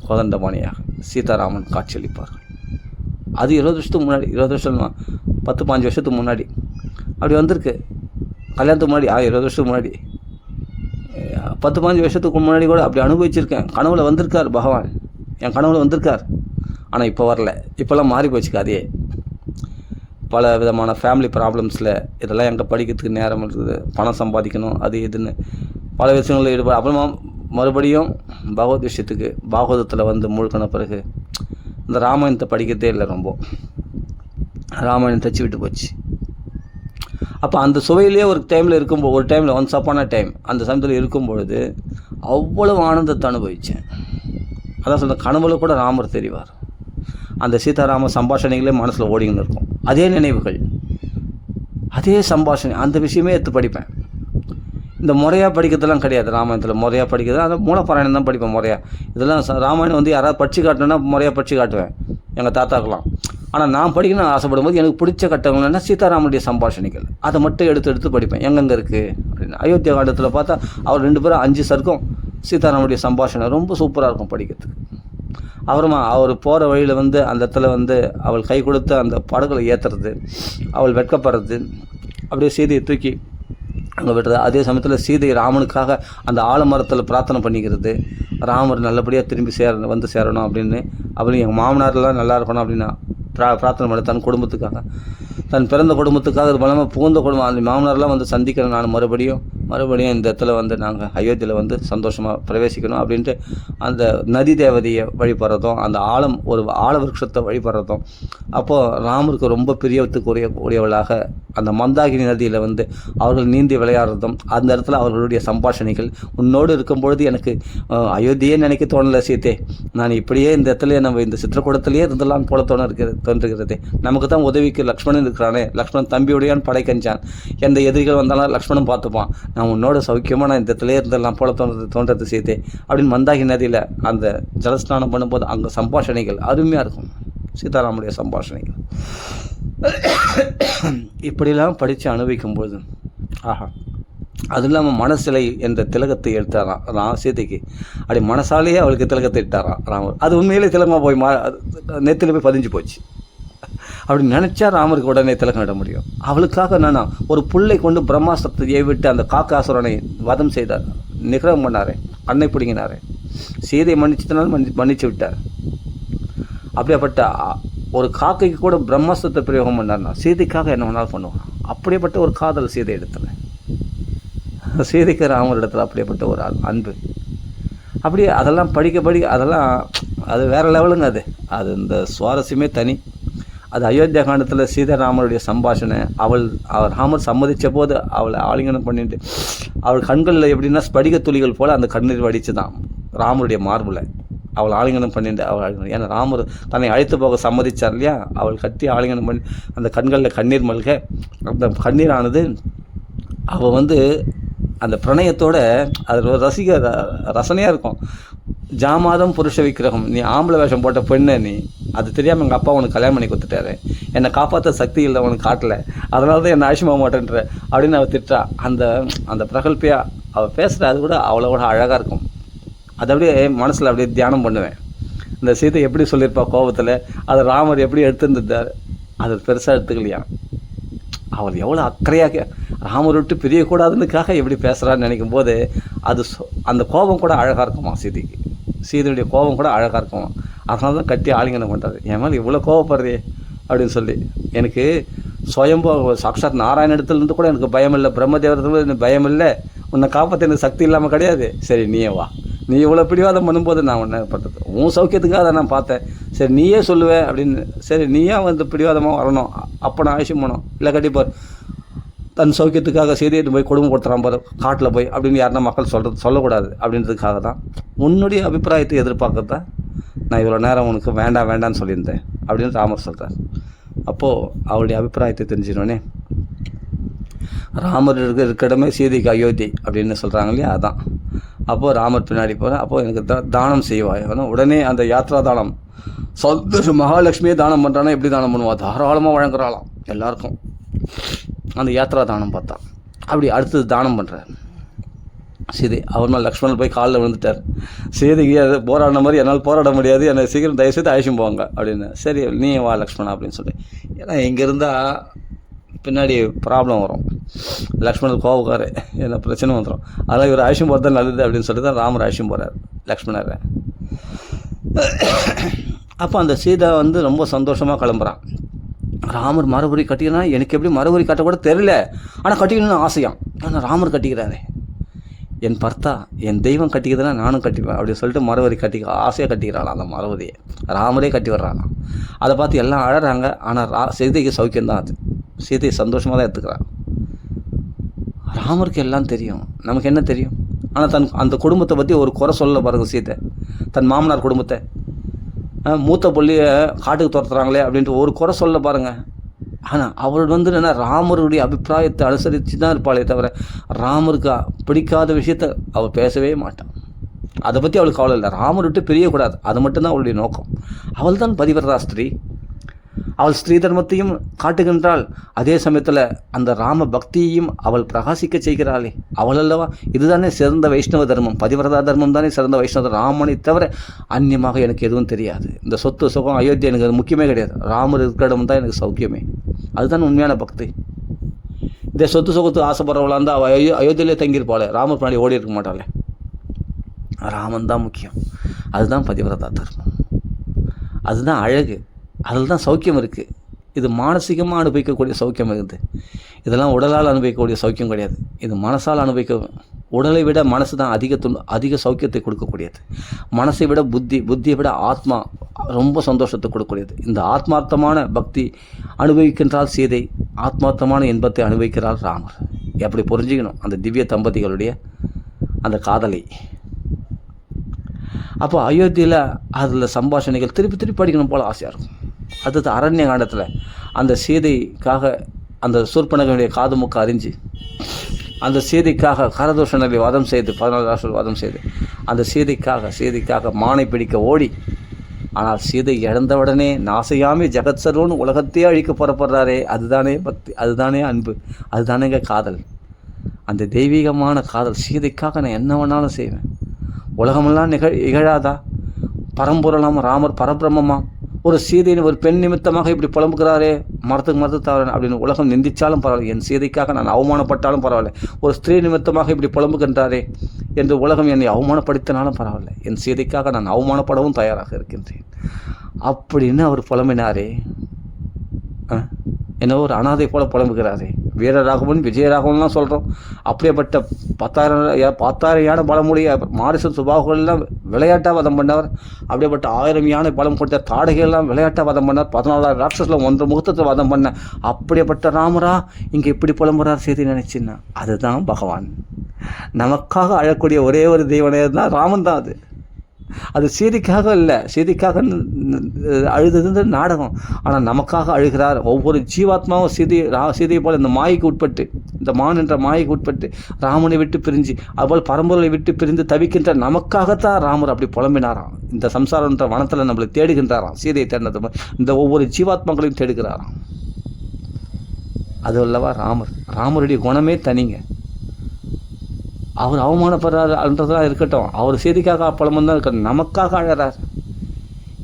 கோதண்டபாணியாக சீதாராமன் காட்சியளிப்பார்கள். அது 20 வருஷத்துக்கு முன்னாடி, 20 வருஷம் 10-15 வருஷத்துக்கு முன்னாடி அப்படி வந்திருக்கு. கல்யாணத்துக்கு முன்னாடி 20 வருஷத்துக்கு முன்னாடி 10-15 வருஷத்துக்கு முன்னாடி கூட அப்படி அனுபவிச்சிருக்கேன். கனவுல வந்திருக்கார் பகவான், என் கனவுல வந்திருக்கார். ஆனால் இப்போ வரல. இப்போல்லாம் மாறி போச்சுக்க. அதே பல விதமான ஃபேமிலி ப்ராப்ளம்ஸில் இதெல்லாம் எங்கே படிக்கிறதுக்கு நேரம் இருக்குது, பணம் சம்பாதிக்கணும், அது இதுன்னு பல விஷயங்களில் ஈடுபாடு. அப்புறமா மறுபடியும் பகவத் விஷயத்துக்கு பாகவதத்தில் வந்து முழுக்கின பிறகு இந்த ராமாயணத்தை படிக்கிறதே இல்லை. ரொம்ப ராமாயணம் தச்சு விட்டு போச்சு. அப்போ அந்த சுவையிலே ஒரு டைமில் ஒன்ஸ் அப்பான டைம் அந்த சமயத்தில் இருக்கும்பொழுது அவ்வளவு ஆனந்தத்தை அனுபவித்தேன். அதான் சொல்ல, கனவுல கூட ராமர் தெரிவார். அந்த சீதாராம சம்பாஷணைகளே மனசில் ஓடிங்கன்னு இருக்கும். அதே நினைவுகள், அதே சம்பாஷணை, அந்த விஷயமே எடுத்து படிப்பேன். இந்த முறையாக படிக்கிறதுலாம் கிடையாது. ராமாயணத்தில் முறையாக படிக்கிறது அந்த மூலப்பாராயணம் தான் படிப்பேன் முறையாக. இதெல்லாம் ராமாயணம் வந்து யாராவது படித்து காட்டணுன்னா முறையாக படித்து காட்டுவேன். எங்கள் தாத்தாக்கெல்லாம் ஆனால் நான் படிக்கணும்னு ஆசைப்படும் போது எனக்கு பிடிச்ச கட்டங்கள்னா சீதாராமனுடைய சம்பாஷணைகள், அதை மட்டும் எடுத்து படிப்பேன். எங்கெங்கே இருக்குது அப்படின்னு அயோத்தியா காண்டத்தில் பார்த்தா அவர் 2 பேரும் 5 சர்க்கம் சீதாராமனுடைய சம்பாஷணை ரொம்ப சூப்பராக இருக்கும் படிக்கிறதுக்கு. அப்புறமா அவர் போகிற வழியில் அந்த இடத்துல அவள் கை கொடுத்து அந்த படகுகளை ஏற்றுறது, அவள் வெட்கப்படுறது, அப்படியே சீதையை தூக்கி அங்கே விட்டுறது. அதே சமயத்தில் சீதை ராமனுக்காக அந்த ஆலமரத்தில் பிரார்த்தனை பண்ணிக்கிறது, ராமர் நல்லபடியாக திரும்பி சேரணும் அப்படின்னு. அவளும் எங்கள் மாமனாரெலாம் நல்லா இருக்கணும் அப்படின்னு பிரார்த்தனை பண்ண தன் குடும்பத்துக்காக, தன் பிறந்த குடும்பத்துக்காக அது பலமாக புகுந்த குடும்பம் அந்த மாமனாரெலாம் சந்திக்கிறேன் நான் மறுபடியும் இந்த இடத்துல நாங்கள் அயோத்தியில் சந்தோஷமாக பிரவேசிக்கணும் அப்படின்ட்டு அந்த நதி தேவதையை வழிபடுறதும், அந்த ஒரு ஆலவிருஷத்தை வழிபடுறதும். அப்போது ராமருக்கு ரொம்ப பிரியத்துக்குரியவளாக அந்த மந்தாகினி நதியில் அவர்கள் நீந்தி விளையாடுறதும், அந்த இடத்துல அவர்களுடைய சம்பாஷணைகள். உன்னோடு இருக்கும்பொழுது எனக்கு அயோத்தியே நினைக்க தோணலை சீத்தே, நான் இப்படியே இந்த இடத்துல நம்ம இந்த சித்திரக்கூடத்திலேயே இருந்தெல்லாம் போல தோன்றுகிறது. நமக்கு தான் உதவிக்கு லக்ஷ்மணன் இருக்கிறானே, லக்ஷ்மணன் தம்பியுடையான் படை கஞ்சான், எந்த எதிரிகள் வந்தாலும் லக்ஷ்மணன் பார்த்துப்பான், நான் உன்னோட சௌக்கியமாக நான் இந்த இடத்துல இருந்தெல்லாம் போல தோன்றது சீத்தே அப்படின்னு மந்தாகி நதியில் அந்த ஜலஸ்நானம் பண்ணும்போது அங்கே சம்பாஷணைகள் அருமையாக இருக்கும், சீதாராமுடைய சம்பாஷணைகள். இப்படிலாம் படித்து அனுபவிக்கும்போது ஆஹா. அது இல்லாமல் மனசிலை என்ற திலகத்தை எடுத்தாராம் சீதைக்கு, அப்படி மனசாலேயே அவளுக்கு திலகத்தை இட்டாராம் ராமர். அது உண்மையிலே திலகமாக போய் நெத்தியில் போய் பதிஞ்சு போச்சு. அப்படி நினச்சா ராமருக்கு உடனே திலகம் இட முடியும். அவளுக்காக ஒரு புல்லை கொண்டு பிரம்மாஸ்திரத்தை ஏவிட்டு அந்த காக்காசுரனை வதம் செய்தார், நிகரம் பண்ணாரே, அன்னை பிடிங்கினாரே, சீதை மன்னிச்சதுனால மன்னிச்சு விட்டார். அப்படியேப்பட்ட ஒரு காக்கைக்கு கூட பிரம்மாஸ்திரத்தை பிரயோகம் பண்ணார்னா சீதைக்காக என்ன வேணாலும் பண்ணுவான். அப்படியேப்பட்ட ஒரு காதல் சீதை இடத்துல, சீதைக்கு ராமர் இடத்துல அப்படியேப்பட்ட ஒரு அன்பு. அப்படியே அதெல்லாம் படிக்க அதெல்லாம் அது வேறு லெவலுங்க. அது இந்த சுவாரஸ்யமே தனி. அது அயோத்தியா காண்டத்தில் சீதாராமருடைய சம்பாஷணை. அவர் ராமர் சம்மதித்த போது அவளை ஆலிங்கனம் பண்ணிட்டு அவள் கண்களில் எப்படின்னா ஸ்படிக துளிகள் போல் அந்த கண்ணீர் வடித்து தான் ராமருடைய மார்பில் அவள் ஆலிங்கனம் பண்ணிட்டு அவள், ஏன்னா ராமர் தன்னை அழைத்து போக சம்மதிச்சார் இல்லையா, அவள் கட்டி ஆலிங்கனம் பண்ணி அந்த கண்களில் கண்ணீர் மல்க, அந்த கண்ணீரானது அவள் அந்த பிரணயத்தோட அது ரசனையாக இருக்கும். ஜாமாதம் புருஷ விக்கிரகம், நீ ஆம்பளை வேஷம் போட்ட பெண்ணு, நீ அது தெரியாமல் எங்கள் அப்பா உனக்கு கல்யாணம் பண்ணி கொடுத்துட்டாரு, என்னை காப்பாற்ற சக்தி இல்லை உனக்கு காட்டலை, அதனால தான் என்னை ஆயுஷ் போக மாட்டேன்ற அப்படின்னு அவள் திட்டா. அந்த பிரகல்பையாக அவள் பேசுகிற அது கூட அவ்வளோட அழகாக இருக்கும். அதை அப்படியே மனசில் அப்படியே தியானம் பண்ணுவேன். இந்த சீதை எப்படி சொல்லியிருப்பா கோபத்தில், அதை ராமர் எப்படி எடுத்துருந்தார், அது பெருசாக எடுத்துக்கலையா. அவள் எவ்வளோ அக்கறையாக ராமர் விட்டு பிரியக்கூடாதுன்னுக்காக எப்படி பேசுகிறான்னு நினைக்கும் போது அந்த கோபம் கூட அழகாக இருக்குமா சீதைக்கு. சீதையுடைய கோபம் கூட அழகாக இருக்குமா. அதனால தான் கட்டி ஆலிங்கனம் பண்ணுறாரு. என் மேலே இவ்வளோ கோபப்படுறே அப்படின்னு சொல்லி. எனக்கு சுயம்போ சாக்ஷாத் நாராயண இடத்துலேருந்து கூட எனக்கு பயம் இல்லை, பிரம்மதேவரத்துல எனக்கு பயம் இல்லை, உன்னை காப்பாற்ற எனக்கு சக்தி இல்லாமல் கிடையாது. சரி நீயே வா, நீ இவ்வளோ பிடிவாதம் பண்ணும்போது நான் உன்னை பண்ணுறது உன் சௌக்கியத்துக்காக அதை நான் பார்த்தேன், சரி நீயே சொல்லுவேன் அப்படின்னு. சரி நீயே பிடிவாதமாக வரணும், அப்போ நான் ஆயுஷம் போனோம், இல்லை கண்டிப்பாக தன் சௌக்கியத்துக்காக சீதையை போய் கொடுமை கொடுத்துறான் பாரு காட்டில் போய் அப்படின்னு யாருன்னா மக்கள் சொல்லக்கூடாது அப்படின்றதுக்காக தான். உன்னுடைய அபிப்பிராயத்தை எதிர்பார்க்கறது தான் நான் இவ்வளோ நேரம் உனக்கு வேண்டான்னு சொல்லியிருந்தேன் அப்படின்னு ராமர் சொல்கிறார். அப்போது அவளுடைய அபிப்பிராயத்தை தெரிஞ்சினோடனே ராமர் இருக்க இடமே சீதைக்கு அயோத்தி அப்படின்னு சொல்கிறாங்க இல்லையா, அதான். அப்போது ராமர் பின்னாடி போகிறேன். அப்போது எனக்கு தானம் செய்வாய். உடனே அந்த யாத்ரா தானம் சந்தோஷம், மகாலட்சுமியே தானம் பண்ணுறானா எப்படி தானம் பண்ணுவா, தாராளமாக வழங்குறாளாம் எல்லாருக்கும். அந்த யாத்ரா தானம் பார்த்தா அப்படி அடுத்தது தானம் பண்ணுறார் சீதை. அவர் மேலே லக்ஷ்மணன் போய் காலில் விழுந்துட்டார். சீதைக்கு அதை போராடின மாதிரி என்னால் போராட முடியாது, என்னை சீக்கிரம் தயவுசெய்து அழைச்சின்னு போவாங்க அப்படின்னு. சரி நீ வா லக்ஷ்மணா அப்படின்னு சொல்லி. ஏன்னா இங்கே இருந்தால் பின்னாடி ப்ராப்ளம் வரும், லக்ஷ்மணன் கோபக்காரு, என்ன பிரச்சனை வந்துடும், அதெல்லாம் இவர் அழைச்சின்னு போகிறது தான் நல்லது அப்படின்னு சொல்லி தான் ராமர் அழைச்சின்னு போகிறார் லக்ஷ்மணரை. அப்போ அந்த சீதா ரொம்ப சந்தோஷமாக கிளம்புறான். ராமர் மறுபடி கட்டிக்கிறனா எனக்கு எப்படி மறுபடி கட்ட கூட தெரியல, ஆனால் கட்டிக்கணும்னு ஆசையாம். ஆனால் ராமர் கட்டிக்கிறாரு, என் பர்த்தா என் தெய்வம் கட்டிக்கிறதுனா நானும் கட்டிப்பேன் அப்படின்னு சொல்லிட்டு மறுபடி ஆசையாக கட்டிக்கிறாளாம். அந்த மறுபடியை ராமரே கட்டி வர்றாளாம். அதை பார்த்து எல்லாம் அழறாங்க. ஆனால் சீதைக்கு சௌக்கியம்தான், அது சீதையை சந்தோஷமாக தான் எடுத்துக்கிறான். ராமருக்கு எல்லாம் தெரியும், நமக்கு என்ன தெரியும். ஆனால் அந்த குடும்பத்தை பற்றி ஒரு குறை சொல்ல பாருங்க சீதை, தன் மாமனார் குடும்பத்தை, மூத்த புள்ளிய காட்டுக்கு துரத்துறாங்களே அப்படின்ட்டு ஒரு குறை சொல்ல பாருங்கள். ஆனால் அவள் என்ன ராமருடைய அபிப்பிராயத்தை அனுசரித்து தான் இருப்பாளே தவிர ராமருக்கு பிடிக்காத விஷயத்தை அவள் பேசவே மாட்டான். அதை பற்றி அவளுக்கு கவலை இல்லை, ராமர் விட்டு பிரியக்கூடாது, அது மட்டும்தான் அவளுடைய நோக்கம். அவள் தான் பதிவிரதா ஸ்திரீ. அவள் ஸ்ரீ தர்மத்தையும் காட்டுகின்றாள், அதே சமயத்தில் அந்த ராம பக்தியையும் அவள் பிரகாசிக்க செய்கிறாளே, அவள் அல்லவா. இதுதானே சிறந்த வைஷ்ணவ தர்மம், பதிவிரதா தர்மம் தானே சிறந்த வைஷ்ணவ. ராமனை தவிர அந்நியமாக எனக்கு எதுவும் தெரியாது. இந்த சொத்து சுகம் அயோத்தி எனக்கு அது முக்கியமே கிடையாது. ராமர் இருக்கிற இடம் தான் எனக்கு சௌக்கியமே. அதுதான் உண்மையான பக்தி. இந்த சொத்து சுகத்துக்கு ஆசைப்படுறவளாக இருந்தால் அவள் அயோத்தியிலே தங்கியிருப்பாளே, ராமர் பின்னாடி ஓடி இருக்க மாட்டாளே. ராமன் தான் முக்கியம். அதுதான் பதிவிரதா தர்மம், அதுதான் அழகு, அதில் தான் சௌக்கியம் இருக்குது. இது மானசீகமாக அனுபவிக்கக்கூடிய சௌக்கியம் இருக்குது. இதெல்லாம் உடலால் அனுபவிக்கக்கூடிய சௌக்கியம் கிடையாது. இது மனசால் அனுபவிக்க. உடலை விட மனசு தான் அதிக சௌக்கியத்தை கொடுக்கக்கூடியது. மனசை விட புத்தியை விட ஆத்மா ரொம்ப சந்தோஷத்தை கொடுக்கக்கூடியது. இந்த ஆத்மார்த்தமான பக்தி அனுபவிக்கின்றால் சீதை, ஆத்மார்த்தமான இன்பத்தை அனுபவிக்கிறாள் ராமர். எப்படி புரிஞ்சுக்கணும் அந்த திவ்ய தம்பதிகளுடைய அந்த காதலை. அப்போ அயோத்தியில் அதில் சம்பாஷணைகள் திருப்பி படிக்கணும் போல் ஆசையாக இருக்கும். அடுத்தது அரண்ய காண்டத்தில் அந்த சீதைக்காக அந்த சூர்பனகனுடைய காது மூக்க அறிஞ்சு அந்த சீதைக்காக கரதூஷணரை வதம் செய்து 14 ராஷ்டிர வதம் செய்து அந்த சீதைக்காக மானை பிடிக்க ஓடி, ஆனால் சீதை இழந்தவுடனே நாசையாமி ஜெகத் சர்வன்னு உலகத்தையே அழிக்க புறப்படுறாரே, அதுதானே பக்தி, அதுதானே அன்பு, அதுதானேங்க காதல். அந்த தெய்வீகமான காதல். சீதைக்காக நான் என்ன வேணாலும் செய்வேன். உலகமெல்லாம் இகழாதா? பரம்பொருளாம் ராமர் பரபிரம்மமா? ஒரு சீதையின் ஒரு பெண் நிமித்தமாக இப்படி புலம்புகிறாரே, மரத்துக்கு தவறேன் அப்படின்னு உலகம் நிந்திச்சாலும் பரவாயில்ல, என் சீதைக்காக நான் அவமானப்பட்டாலும் பரவாயில்ல. ஒரு ஸ்திரீ நிமித்தமாக இப்படி புலம்புகின்றாரே என்று உலகம் என்னை அவமானப்படுத்தினாலும் பரவாயில்ல, என் சீதைக்காக நான் அவமானப்படவும் தயாராக இருக்கின்றேன் அப்படின்னு அவர் புலம்பினாரே. என்னவோ ஒரு அனாதை போல புலம்புகிறாரே. வீரராகவன் விஜயராகவன்லாம் சொல்கிறோம். அப்படியேப்பட்ட 10,000 யானை பலமுடைய மாரிசன் சுபாகுகள்லாம் விளையாட்டாக வதம் பண்ணவர். அப்படியேப்பட்ட 1000 யானை பலம் கொடுத்த தாடகையெல்லாம் விளையாட்டாக வதம் பண்ணார். 14,000 ராட்சஸில் 1 முகூர்த்தத்தில் வதம் பண்ண அப்படியேப்பட்ட ராமரா இங்கே இப்படி புலம்புறார் செய்தி நினைச்சின்னா, அதுதான் பகவான். நமக்காக அழக்கூடிய ஒரே ஒரு தெய்வனே தான் ராமன் தான். அது சீதைக்காக இல்லை, சீதைக்காக அழுதுன்ற நாடகம். ஆனால் நமக்காக அழுகிறார். ஒவ்வொரு ஜீவாத்மாவும் சீதையை போல் இந்த மாய்க்கு உட்பட்டு, இந்த மான் என்ற மாய்க்கு உட்பட்டு ராமனை விட்டு பிரிஞ்சு அவள் பரம்பொருளை விட்டு பிரிந்து தவிக்கின்ற நமக்காகத்தான் ராமர் அப்படி புலம்பினாராம். இந்த சம்சாரன்ற வனத்தில் நம்மளை தேடுகின்றாராம். சீதையை தேடினது இந்த ஒவ்வொரு ஜீவாத்மாக்களையும் தேடுகிறாராம். அது அல்லவா ராமர். ராமருடைய குணமே தனிங்க. அவர் அவமானப்படுறாருன்றதா இருக்கட்டும், அவர் செய்திக்காக அப்பளமும் தான் இருக்கட்டும், நமக்காக அழறார்.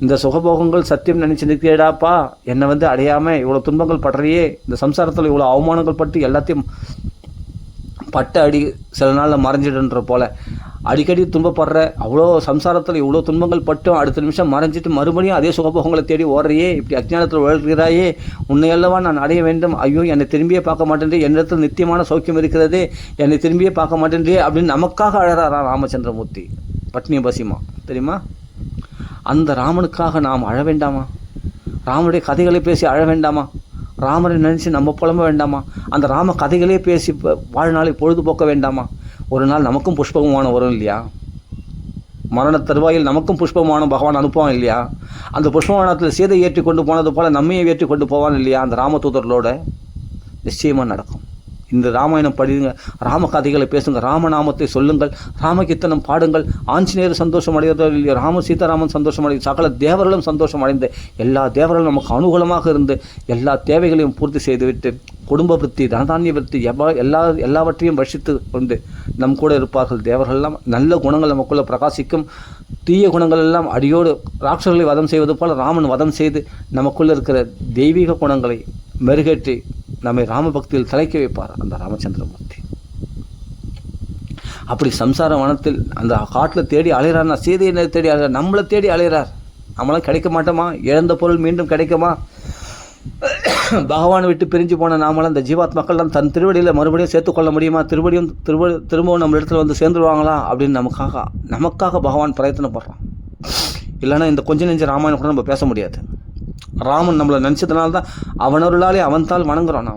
இந்த சுகபோகங்கள் சத்தியம் நினச்சி நிற்கிறடாப்பா, என்னை அடையாமல் இவ்வளோ துன்பங்கள் படுறையே, இந்த சம்சாரத்தில் இவ்வளோ அவமானங்கள் பட்டு எல்லாத்தையும் பட்ட அடி சில நாளில் மறைஞ்சிடுன்ற போல் அடிக்கடி துன்பப்படுற அவ்வளோ சம்சாரத்தில் இவ்வளோ துன்பங்கள் பட்டும் அடுத்த நிமிஷம் மறைஞ்சிட்டு மறுபடியும் அதே சுகபோகங்களை தேடி ஓடுறையே, இப்படி அஜ்ஞானத்தில் உழல்கிறாயே, உன்னையல்லவா நான் அடைய வேண்டும், ஐயோ என்னை திரும்பியே பார்க்க மாட்டேன்றே, என்னிடத்தில் நித்தியமான சௌக்கியம் இருக்கிறதே, என்னை திரும்பியே பார்க்க மாட்டேன்றே அப்படின்னு நமக்காக அழறாராம் ராமச்சந்திரமூர்த்தி. பட்னி பசிமா தெரியுமா? அந்த ராமனுக்காக நாம் அழ வேண்டாமா? ராமனுடைய கதைகளை பேசி அழ வேண்டாமா? ராமரை நினச்சி நம்ம புலம்ப வேண்டாமா? அந்த ராம கதைகளே பேசி வாழ்நாளை பொழுதுபோக்க வேண்டாமா? ஒரு நாள் நமக்கும் புஷ்பகமானம் வரும் இல்லையா? மரண தருவாயில் நமக்கும் புஷ்பகமானம் பகவான் அனுப்புவான் இல்லையா? அந்த புஷ்பமானத்தில் சீதை ஏற்றி கொண்டு போனது போல் நம்மையும் ஏற்றி கொண்டு போவான் இல்லையா? அந்த ராமதூதர்களோட நிச்சயமாக நடக்கும். இந்த ராமாயணம் படிங்க, ராம கதைகளை பேசுங்க, ராமநாமத்தை சொல்லுங்கள், ராமகீர்த்தனம் பாடுங்கள். ஆஞ்சநேயர் சந்தோஷம் அடைவதோ இல்லையோ, ராமன் சந்தோஷம் அடைந்து சகல தேவர்களும் சந்தோஷம் அடைந்து எல்லா தேவர்களும் நமக்கு அனுகூலமாக இருந்து எல்லா தேவைகளையும் பூர்த்தி செய்துவிட்டு குடும்ப விருத்தி, தனதானிய விருத்தி எல்லாவற்றையும் வர்ஷித்து கொண்டு நம் கூட இருப்பார்கள். தேவர்கள்லாம் நல்ல குணங்கள் நமக்குள்ளே பிரகாசிக்கும். தீய குணங்கள் எல்லாம் அடியோடு ராட்சர்களை வதம் செய்வது போல் ராமன் வதம் செய்து நமக்குள்ளே இருக்கிற தெய்வீக குணங்களை மெருகேற்றி நம்மை ராமபக்தியில் தலைக்க வைப்பார் அந்த ராமச்சந்திரமூர்த்தி. அப்படி சம்சார வனத்தில் அந்த காட்டில் தேடி அலைகிறார்னா, சீதையை தேடி அலைகிறார், நம்மளை தேடி அலைகிறார். நம்மளாம் கிடைக்க மாட்டோமா? இழந்த பொருள் மீண்டும் கிடைக்குமா? பகவானை விட்டு பிரிஞ்சு போன நாமளாம் இந்த ஜீவாத்மாக்கள்லாம் தன் திருவடியில் மறுபடியும் சேர்த்துக்கொள்ள முடியுமா? திரும்பவும் நம்ம இடத்துல சேர்ந்துருவாங்களா அப்படின்னு நமக்காக பகவான் பிரயத்தனப்படுறான். இல்லைன்னா இந்த கொஞ்ச நெஞ்ச ராமாயணம் கூட நம்ம பேச முடியாது. ராமன் நம்மளை நினச்சதுனால்தான் அவனொருளாலே அவன்தால் வணங்குறோம்.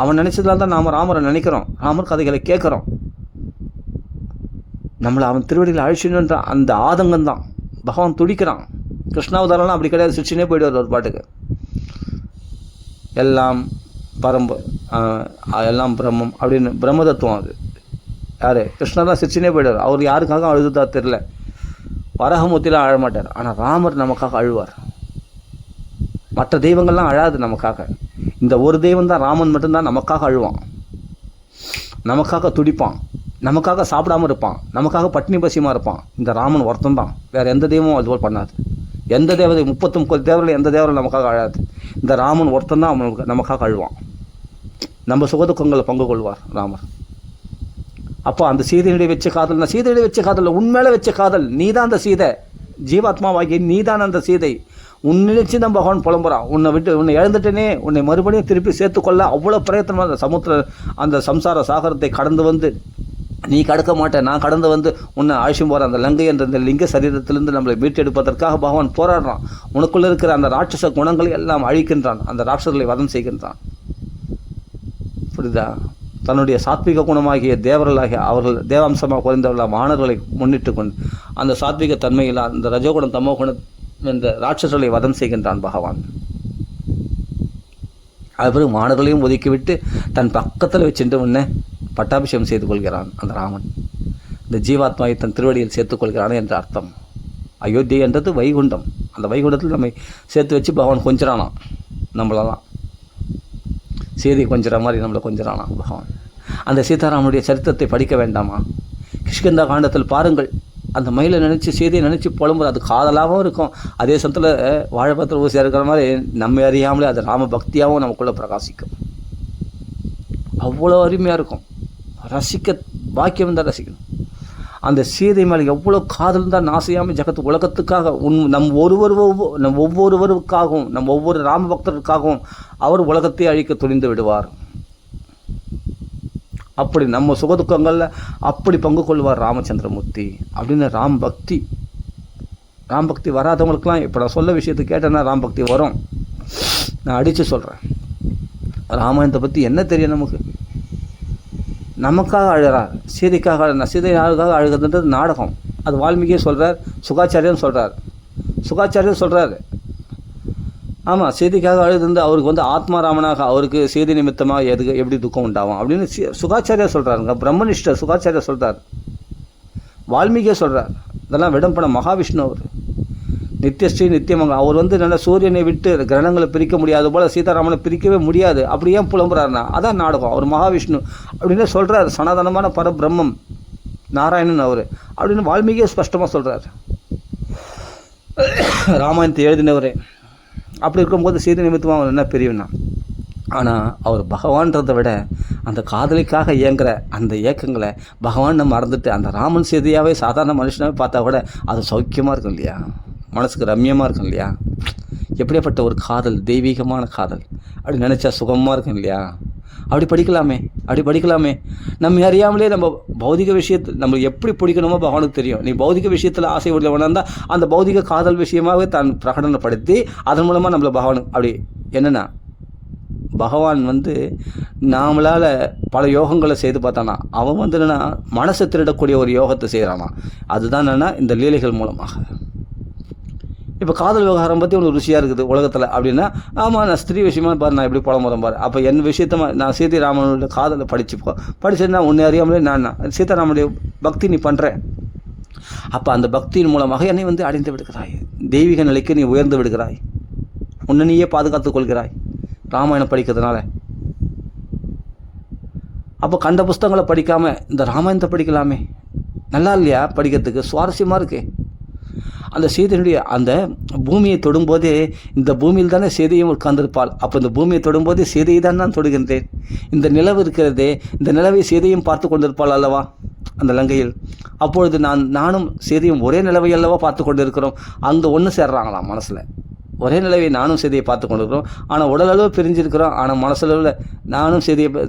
அவன் நினச்சதுனால்தான் நாம் ராமரை நினைக்கிறோம், ராமர் கதைகளை கேட்குறோம். நம்மளை அவன் திருவடியில் அழிச்சுன்ற அந்த ஆதங்கம்தான் பகவான் துடிக்கிறான். கிருஷ்ணாவதாரம்லாம் அப்படி கிடையாது, சிரிச்சுனே போயிடுவார் ஒரு பாட்டுக்கு. எல்லாம் எல்லாம் பிரம்மம் அப்படின்னு பிரம்ம தத்துவம். அது யார்? கிருஷ்ணர் தான் சிரிச்சுனே போயிடுவார். அவர் யாருக்காக அழுதுதா தெரில, வரகமூர்த்திலாம் அழமாட்டார். ஆனால் ராமர் நமக்காக அழுவார். மற்ற தெய்வங்கள்லாம் அழாது நமக்காக. இந்த ஒரு தெய்வம் தான், ராமன் மட்டும்தான் நமக்காக அழுவான், நமக்காக துடிப்பான், நமக்காக சாப்பிடாமல் இருப்பான், நமக்காக பட்டினி பசியமாக இருப்பான். இந்த ராமன் ஒருத்தன் தான், வேறு எந்த தெய்வமும் அதுபோல் பண்ணாது. எந்த தேவதை 30 தேவர்கள் எந்த தேவர்கள் நமக்காக அழாது. இந்த ராமன் ஒருத்தன் தான் நமக்காக அழுவான். நம்ம சுகதுக்கங்களை பங்கு கொள்வார் ராமர். அப்போ அந்த சீதையுடைய வச்ச காதல், நான் சீதையுடைய வச்ச காதல், உண்மையில வச்ச காதல். நீ தான் அந்த சீதை, ஜீவாத்மாவாகி நீ தான் அந்த சீதை. உன் நினைச்சு தான் பகவான் புலம்புறான். உன்னை இழந்துட்டேனே, உன்னை மறுபடியும் திருப்பி சேர்த்துக்கொள்ள அவ்வளோ பிரயத்தனமாக அந்த அந்த சம்சார சாகரத்தை கடந்து வந்து, நீ கடக்க மாட்டேன், நான் கடந்து வந்து உன்னை அழைச்சும் போகிறேன். அந்த லங்கை என்ற இந்த லிங்க சரீரத்திலிருந்து நம்மளை மீட்டெடுப்பதற்காக பகவான் போராடுறான். உனக்குள்ளே இருக்கிற அந்த ராட்சச குணங்களை எல்லாம் அழிக்கின்றான், அந்த ராட்சசர்களை வதம் செய்கின்றான். புரியுதா? தன்னுடைய சாத்விக குணமாகிய தேவர்களாகிய அவர்கள் தேவாம்சமாக குறைந்தவர்களாக வானர்களை முன்னிட்டு கொண்டு அந்த சாத்விக தன்மையில் அந்த ரஜோகுணம் தமோகுணம் என்ற ராட்சசர்களை வதம் செய்கின்றான் பகவான். அதுபோல் வானர்களையும் ஒதுக்கிவிட்டு தன் பக்கத்தில் வச்சுட்டு உன்னை பட்டாபிஷேகம் செய்து கொள்கிறான் அந்த ராமன். இந்த ஜீவாத்மாவை தன் திருவடியில் சேர்த்துக்கொள்கிறான் என்ற அர்த்தம். அயோத்தி என்றது வைகுண்டம். அந்த வைகுண்டத்தில் நம்மை சேர்த்து வச்சு பகவான் கொஞ்சிறானான். நம்மளெல்லாம் சீதை கொஞ்சிற மாதிரி நம்மளை கொஞ்சிறானான் பகவான். அந்த சீதாராமனுடைய சரித்திரத்தை படிக்க வேண்டாமா? கிஷ்கிந்தா காண்டத்தில் பாருங்கள், அந்த மயிலை நினச்சி சீதையை நினச்சி புலம்புற, அது காதலாகவும் இருக்கும், அதே சமயத்தில் வாழைப்பத்திர ஊசியாக இருக்கிற மாதிரி நம்ம அறியாமலே அது ராம பக்தியாகவும் நமக்குள்ளே பிரகாசிக்கும். அவ்வளோ அருமையாக இருக்கும். ரசிக்க பாக்கியம் தான் ரசிக்கணும். அந்த சீதை மேலே எவ்வளோ காதல் தான் நாசையாமல் ஜகத்து உலகத்துக்காக நம் ஒவ்வொருவருக்காகவும் நம் ஒவ்வொரு ராம பக்தருக்காகவும் அவர் உலகத்தை அழிக்க துணிந்து விடுவார். அப்படி நம்ம சுகதுக்கங்களில் அப்படி பங்கு கொள்வார் ராமச்சந்திரமூர்த்தி அப்படின்னு. ராம் பக்தி வராதவங்களுக்கெல்லாம் இப்போ நான் சொல்ல விஷயத்தை கேட்டேன்னா ராம் பக்தி வரும். நான் அடித்து சொல்கிறேன். ராமாயணத்தை பற்றி என்ன தெரியும் நமக்கு? நமக்காக அழுகிறார், சீதைக்காக சீதைக்காக அழுகிறதுன்றது நாடகம். அது வால்மீகியே சொல்கிறார், சுகாச்சாரியன் சொல்கிறார். ஆமாம், சீதைக்காக அழுது அவருக்கு வந்து ஆத்மாராமனாக அவருக்கு சீதை நிமித்தமாக எப்படி துக்கம் உண்டாகும் அப்படின்னு சுகாச்சாரியா சொல்கிறாருங்க. பிரம்மனிஷ்டர் சுகாச்சாரியா சொல்கிறார், வால்மீகியே சொல்கிறார். இதெல்லாம் விடம்பன மகாவிஷ்ணு அவர், நித்தியஸ்ரீ நித்தியமங்க. அவர் வந்து நல்ல சூரியனை விட்டு கிரகணங்களை பிரிக்க முடியாது போல் சீதாராமனை பிரிக்கவே முடியாது. அப்படி ஏன் புலம்புறாருனா அதான் நாடகம். அவர் மகாவிஷ்ணு அப்படின்னு சொல்கிறார், சனாதனமான பரபிரம்மம் நாராயணன் அவர் அப்படின்னு வால்மீகியே ஸ்பஷ்டமாக சொல்கிறார், ராமாயணத்தை எழுதினவரே. அப்படி இருக்கும்போது சீதை நிமித்தமாக அவர் என்ன பெரியவனா? ஆனால் அவர் பகவான்றதை விட அந்த காதலிக்காக இயங்குகிற அந்த இயக்கங்களை பகவான் மறந்துட்டு அந்த ராமன் சீதையாகவே சாதாரண மனுஷனாகவே பார்த்தா கூட அது சௌக்கியமாக இருக்கும் இல்லையா? மனசுக்கு ரம்யமாக இருக்கும் இல்லையா? எப்படியாப்பட்ட ஒரு காதல், தெய்வீகமான காதல். அப்படி நினச்சா சுகமாக இருக்கும் இல்லையா? அப்படி படிக்கலாமே. நம்ம அறியாமலே நம்ம பௌதிக விஷயத்தில் நம்ம எப்படி பிடிக்கணுமோ பகவானுக்கு தெரியும். நீ பௌதிக விஷயத்தில் ஆசை உள்ளவனாக இருந்தால் அந்த பௌதிக காதல் விஷயமாகவே தான் பிரகடனப்படுத்தி அதன் மூலமாக நம்மளை பகவானுக்கு அப்படி என்னென்னா பகவான் வந்து நாமளால் பல யோகங்களை செய்து பார்த்தானா, அவன் வந்து என்னென்னா மனசை திருடக்கூடிய ஒரு யோகத்தை செய்கிறானா. அதுதான் என்னென்னா இந்த லீலைகள் மூலமாக. இப்போ காதல் விவகாரம் பற்றி ஒன்று ருசியாக இருக்குது உலகத்தில் அப்படின்னா, ஆமாம் நான் ஸ்திரீ விஷயமா பாரு, நான் எப்படி புலம்புறேன் பாரு. அப்போ என் விஷயத்த நான் சீதாராமனுடைய காதலை படிச்சுன்னா உன்னை அறியாமலே நான் சீதாராமனுடைய பக்தி நீ பண்ணுறேன். அப்போ அந்த பக்தியின் மூலமாக என்னை வந்து அடைந்து விடுகிறாய், தெய்வீக நிலைக்கு நீ உயர்ந்து விடுகிறாய், உன்னை நீயே பாதுகாத்து கொள்கிறாய் ராமாயணம் படிக்கிறதுனால. அப்போ கண்ட புஸ்தகங்களை படிக்காமல் இந்த ராமாயணத்தை படிக்கலாமே, நல்லா இல்லையா? படிக்கிறதுக்கு சுவாரஸ்யமாக இருக்கு. அந்த சீதையினுடைய அந்த பூமியை தொடும்போதே இந்த பூமியில் தானே சீதையும் உட்கார்ந்திருப்பாள். அப்போ இந்த பூமியை தொடும்போதே சீதையை தான் நான் தொடுகின்றேன். இந்த நிலவு இருக்கிறதே, இந்த நிலவை சீதையும் பார்த்து கொண்டிருப்பாள் அல்லவா அந்த லங்கையில். அப்பொழுது நானும் சீதையும் ஒரே நிலவை அல்லவா பார்த்து கொண்டு இருக்கிறோம். அங்கே ஒன்று சேர்றாங்களாம் மனசில். ஒரே நிலவை நானும் சீதையை பார்த்து கொண்டு இருக்கிறோம், ஆனால் உடலளவு பிரிஞ்சிருக்கிறோம். ஆனால் மனசளவில்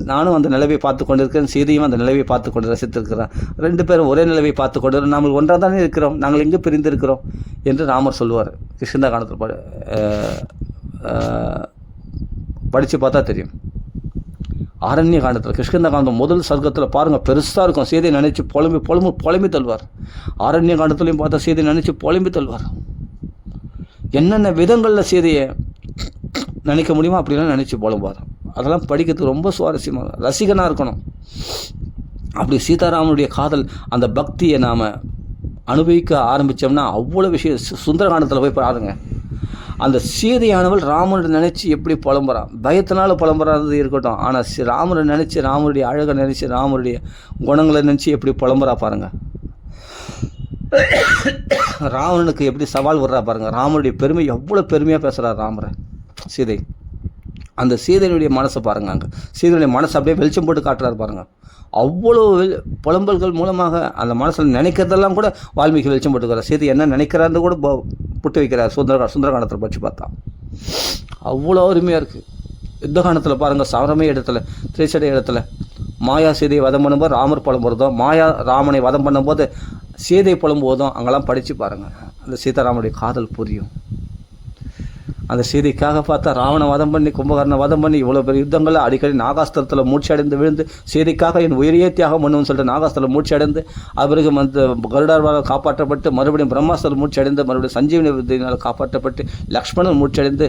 நானும் அந்த நிலவை பார்த்து கொண்டு இருக்கிறேன், சீதையும் அந்த நிலவை பார்த்து கொண்டு ரசித்திருக்கிறேன். ரெண்டு பேரும் ஒரே நிலவை பார்த்து கொண்டு நாங்கள் ஒன்றாக தானே இருக்கிறோம், நாங்கள் எங்கே பிரிந்திருக்கிறோம் என்று ராமர் சொல்லுவார். கிருஷ்ணா காலத்தில் படித்து பார்த்தா தெரியும். ஆரண்ய காண்டத்தில் கிருஷ்ண காண்டம் முதல் சர்க்கத்தில் பாருங்கள், பெருசாக இருக்கும். சீதையை நினச்சி புலம்பி தள்ளுவார். ஆரண்ய காண்டத்துலையும் பார்த்தா சீதையை நினச்சி புலம்பி தள்ளுவார். என்னென்ன விதங்களில் சீதையை நினைக்க முடியுமோ அப்படிலாம் நினச்சி புலம்புவார். அதெல்லாம் படிக்கிறதுக்கு ரொம்ப சுவாரஸ்யமாக, ரசிகனாக இருக்கணும். அப்படி சீதாராமனுடைய காதல் அந்த பக்தியை நாம் அனுபவிக்க ஆரம்பித்தோம்னா அவ்வளோ விஷயம். சுந்தரகாண்டத்தில் போய் பாருங்க, அந்த சீதையானவள் ராமனை நினச்சி எப்படி புலம்புறான், பயத்தினால புலம்புறாது இருக்கட்டும், ஆனால் ராமரை நினச்சி, ராமருடைய அழகை நினச்சி, ராமருடைய குணங்களை நினச்சி எப்படி புலம்புறா பாருங்கள். ராவணனுக்கு எப்படி சவால் விடுறா பாருங்கள். ராமனுடைய பெருமை எவ்வளோ பெருமையாக பேசுகிறார் ராமரை சீதை. அந்த சீதையினுடைய மனசை பாருங்கள், அங்கே சீதையுடைய மனசை அப்படியே வெளிச்சம் போட்டு காட்டுறாரு பாருங்கள். அவ்வளோ புலம்பல்கள் மூலமாக அந்த மனசில் நினைக்கிறதெல்லாம் கூட வால்மீகி வெளிச்சம் போட்டுக்கிறார். சீதை என்ன நினைக்கிறான்னு கூட புட்டு வைக்கிறார். சுந்தரகாண்டத்தில் படித்து பார்த்தா அவ்வளோ அருமையாக இருக்குது. யுத்தகாண்டத்தில் பாருங்கள், சவரமே இடத்துல, திரைச்சடை இடத்துல மாயா சீதையை வதம் பண்ணும்போது ராமர் புலம்புறதும், மாயா ராமனை வதம் பண்ணும்போது சீதை புலம்புவதும் அங்கெல்லாம் படித்து பாருங்கள். அந்த சீதாராமனுடைய காதல் புரியும். அந்த சீதைக்காக பார்த்தா ராவண வதம் பண்ணி, கும்பகர்ண வதம் பண்ணி, இவ்வளோ பெரிய யுத்தங்களில் அடிக்கடி நாகாஸ்திரத்தில் மூச்சு அடைந்து விழுந்து, சீதைக்காக என் உயிரையே தியாகம் பண்ணுன்னு சொல்லிட்டு நாகாஸ்திரத்தில் மூச்சு அடைந்து, அவருக்கு கருடார்வால் காப்பாற்றப்பட்டு, மறுபடியும் பிரம்மாஸ்திரம் மூச்சு அடைந்து, மறுபடியும் சஞ்சீவனி வித்தியினால் காப்பாற்றப்பட்டு, லக்ஷ்மணன் மூச்சடைந்து,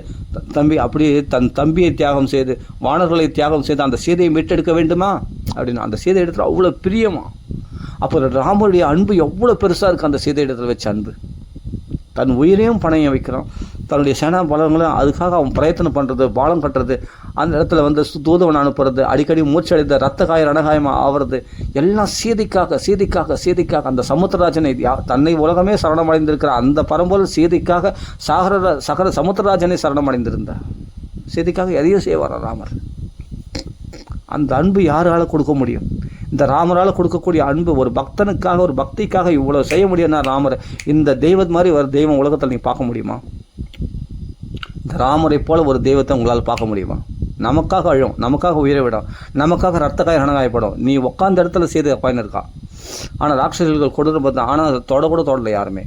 தம்பி அப்படியே தன் தம்பியை தியாகம் செய்து, வானர்களை தியாகம் செய்து அந்த சீதையை மீட்டெடுக்க வேண்டுமா அப்படின்னு அந்த சீதை இடத்துல அவ்வளோ பிரியமா. அப்போ ராமருடைய அன்பு எவ்வளோ பெருசாக இருக்குது. அந்த சீதை இடத்துல வச்ச அன்பு, தன் உயிரையும் பணையம் வைக்கிறான். தன்னுடைய சேனா பலங்களும் அதுக்காக அவன் பிரயத்தனம் பண்ணுறது, பாலம் கட்டுறது, அந்த இடத்துல தூதவன் அனுப்புறது, அடிக்கடி மூச்சடைந்த ரத்த காய ரணகாயமாக ஆகிறது, எல்லாம் சீதைக்காக சீதைக்காக சீதைக்காக. அந்த சமுத்திரராஜனை, தன்னை உலகமே சரணமடைந்திருக்கிற அந்த பரம்பொருள் சீதைக்காக சகர சமுத்திரராஜனை சரணமடைந்திருந்தார். சீதைக்காக எதையும் செய்வார் ராமர். அந்த அன்பு யாரால் கொடுக்க முடியும்? இந்த ராமரால் கொடுக்கக்கூடிய அன்பு, ஒரு பக்தனுக்காக, ஒரு பக்திக்காக இவ்வளோ செய்ய முடியும்னா ராமர். இந்த தெய்வம் மாதிரி ஒரு தெய்வம் உலகத்தில் நீங்கள் பார்க்க முடியுமா? இந்த ராமரை போல் ஒரு தெய்வத்தை உங்களால் பார்க்க முடியுமா? நமக்காக அழும், நமக்காக உயிரை விடும், நமக்காக ரத்தக்காய ரணகாயப்படும். நீ உட்காந்த இடத்துல செய்து உட்காந்து இருக்கா. ஆனால் ராட்சசர்கள் கொடுத்து பார்த்தா, ஆனால் அதை கூட தொடலை யாருமே.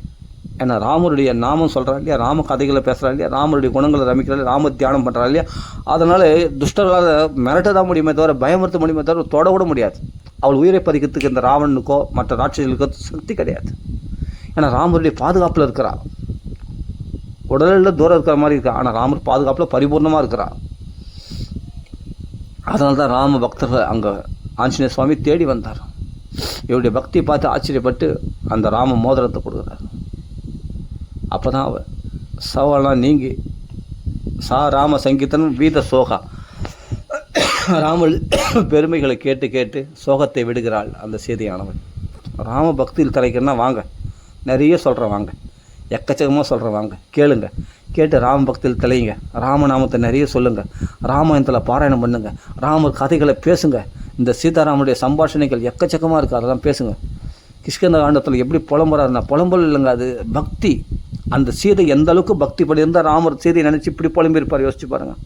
ஏன்னா ராமருடைய நாமம் சொல்கிறா இல்லையா, ராம கதைகளை பேசுகிறா இல்லையா, ராமருடைய குணங்களை ரமிக்கிறா இல்லையா, ராம தியானம் பண்ணுறா இல்லையா. அதனால் துஷ்டர்களால் மிரட்ட தான் முடியுமே தவிர, பயமுறுத்த முடியுமே தவிர கூட முடியாது. அவள் உயிரை பறிக்கிறதுக்கு இந்த ராவணனுக்கோ மற்ற ராட்சசர்களுக்கோ சக்தி கிடையாது. ஏன்னா ராமருடைய பாதுகாப்பில் இருக்கிறா. உடலில் தூரம் இருக்கிற மாதிரி இருக்கா, ஆனால் ராமர் பாதுகாப்பில் பரிபூர்ணமாக இருக்கிறா. அதனால தான் ராம பக்தர்கள் அங்கே ஆஞ்சநேய சுவாமி தேடி வந்தார். இவருடைய பக்தியை பார்த்து ஆச்சரியப்பட்டு அந்த ராம மோதிரத்தை கொடுக்குறார். அப்போ தான் சவாலாம் நீங்கி ராம சங்கீதன் வீத சோகா, ராம பெருமைகளை கேட்டு கேட்டு சோகத்தை விடுகிறாள் அந்த சீதையானவள். ராம பக்தியில் தலைக்கிறனா வாங்க, நிறைய சொல்கிறேன் வாங்க, எக்கச்சக்கமாக சொல்கிறேன் வாங்க, கேளுங்க. கேட்டு ராம பக்தியில் தலையுங்க, ராமநாமத்தை நிறைய சொல்லுங்கள், ராமாயணத்தில் பாராயணம் பண்ணுங்க, ராமர் கதைகளை பேசுங்க. இந்த சீதாராமனுடைய சம்பாஷணைகள் எக்கச்சக்கமாக இருக்குது, அதெல்லாம் பேசுங்க. கிஷ்கிந்த காண்டத்தில் எப்படி புலம்புறாருன்னா, புலம்பல் இல்லைங்க, அது பக்தி. அந்த சீதை எந்த அளவுக்கு பக்தி பண்ணியிருந்தால் ராமர் சீதையை நினச்சி இப்படி புலம்பியிருப்பார், யோசிச்சு பாருங்கள்.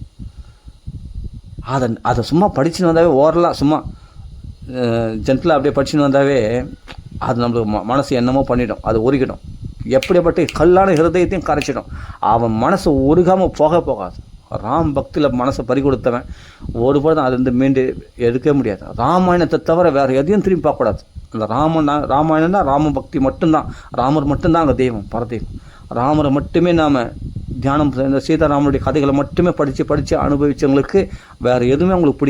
அதை சும்மா படிச்சுன்னு வந்தாவே, ஓரலாக சும்மா ஜென்டலாக அப்படியே படிச்சுன்னு வந்தாவே அது நம்மளுக்கு மனசு என்னமோ பண்ணிடும், அது உருகிடும். எப்படிப்பட்ட கல்லான ஹிருதயத்தையும் கரைச்சிடும். அவன் மனசு உருகாமல் போகாது. ராம் பக்தியில் மனசை பறி கொடுத்தவன் ஒருபோதும் அது மீண்டு எடுக்கவே முடியாது. ராமாயணத்தை தவிர வேறு எதையும் திரும்பி பார்க்கக்கூடாது. அந்த ராமாயணம்னா ராம பக்தி மட்டும்தான், ராமர் மட்டும்தான் அங்கே தெய்வம், பரதெய்வம். ராமரை மட்டுமே நாம் தியானம், இந்த சீதாராமனுடைய கதைகளை மட்டுமே படித்து அனுபவித்தவங்களுக்கு வேறு எதுவுமே அவங்களுக்கு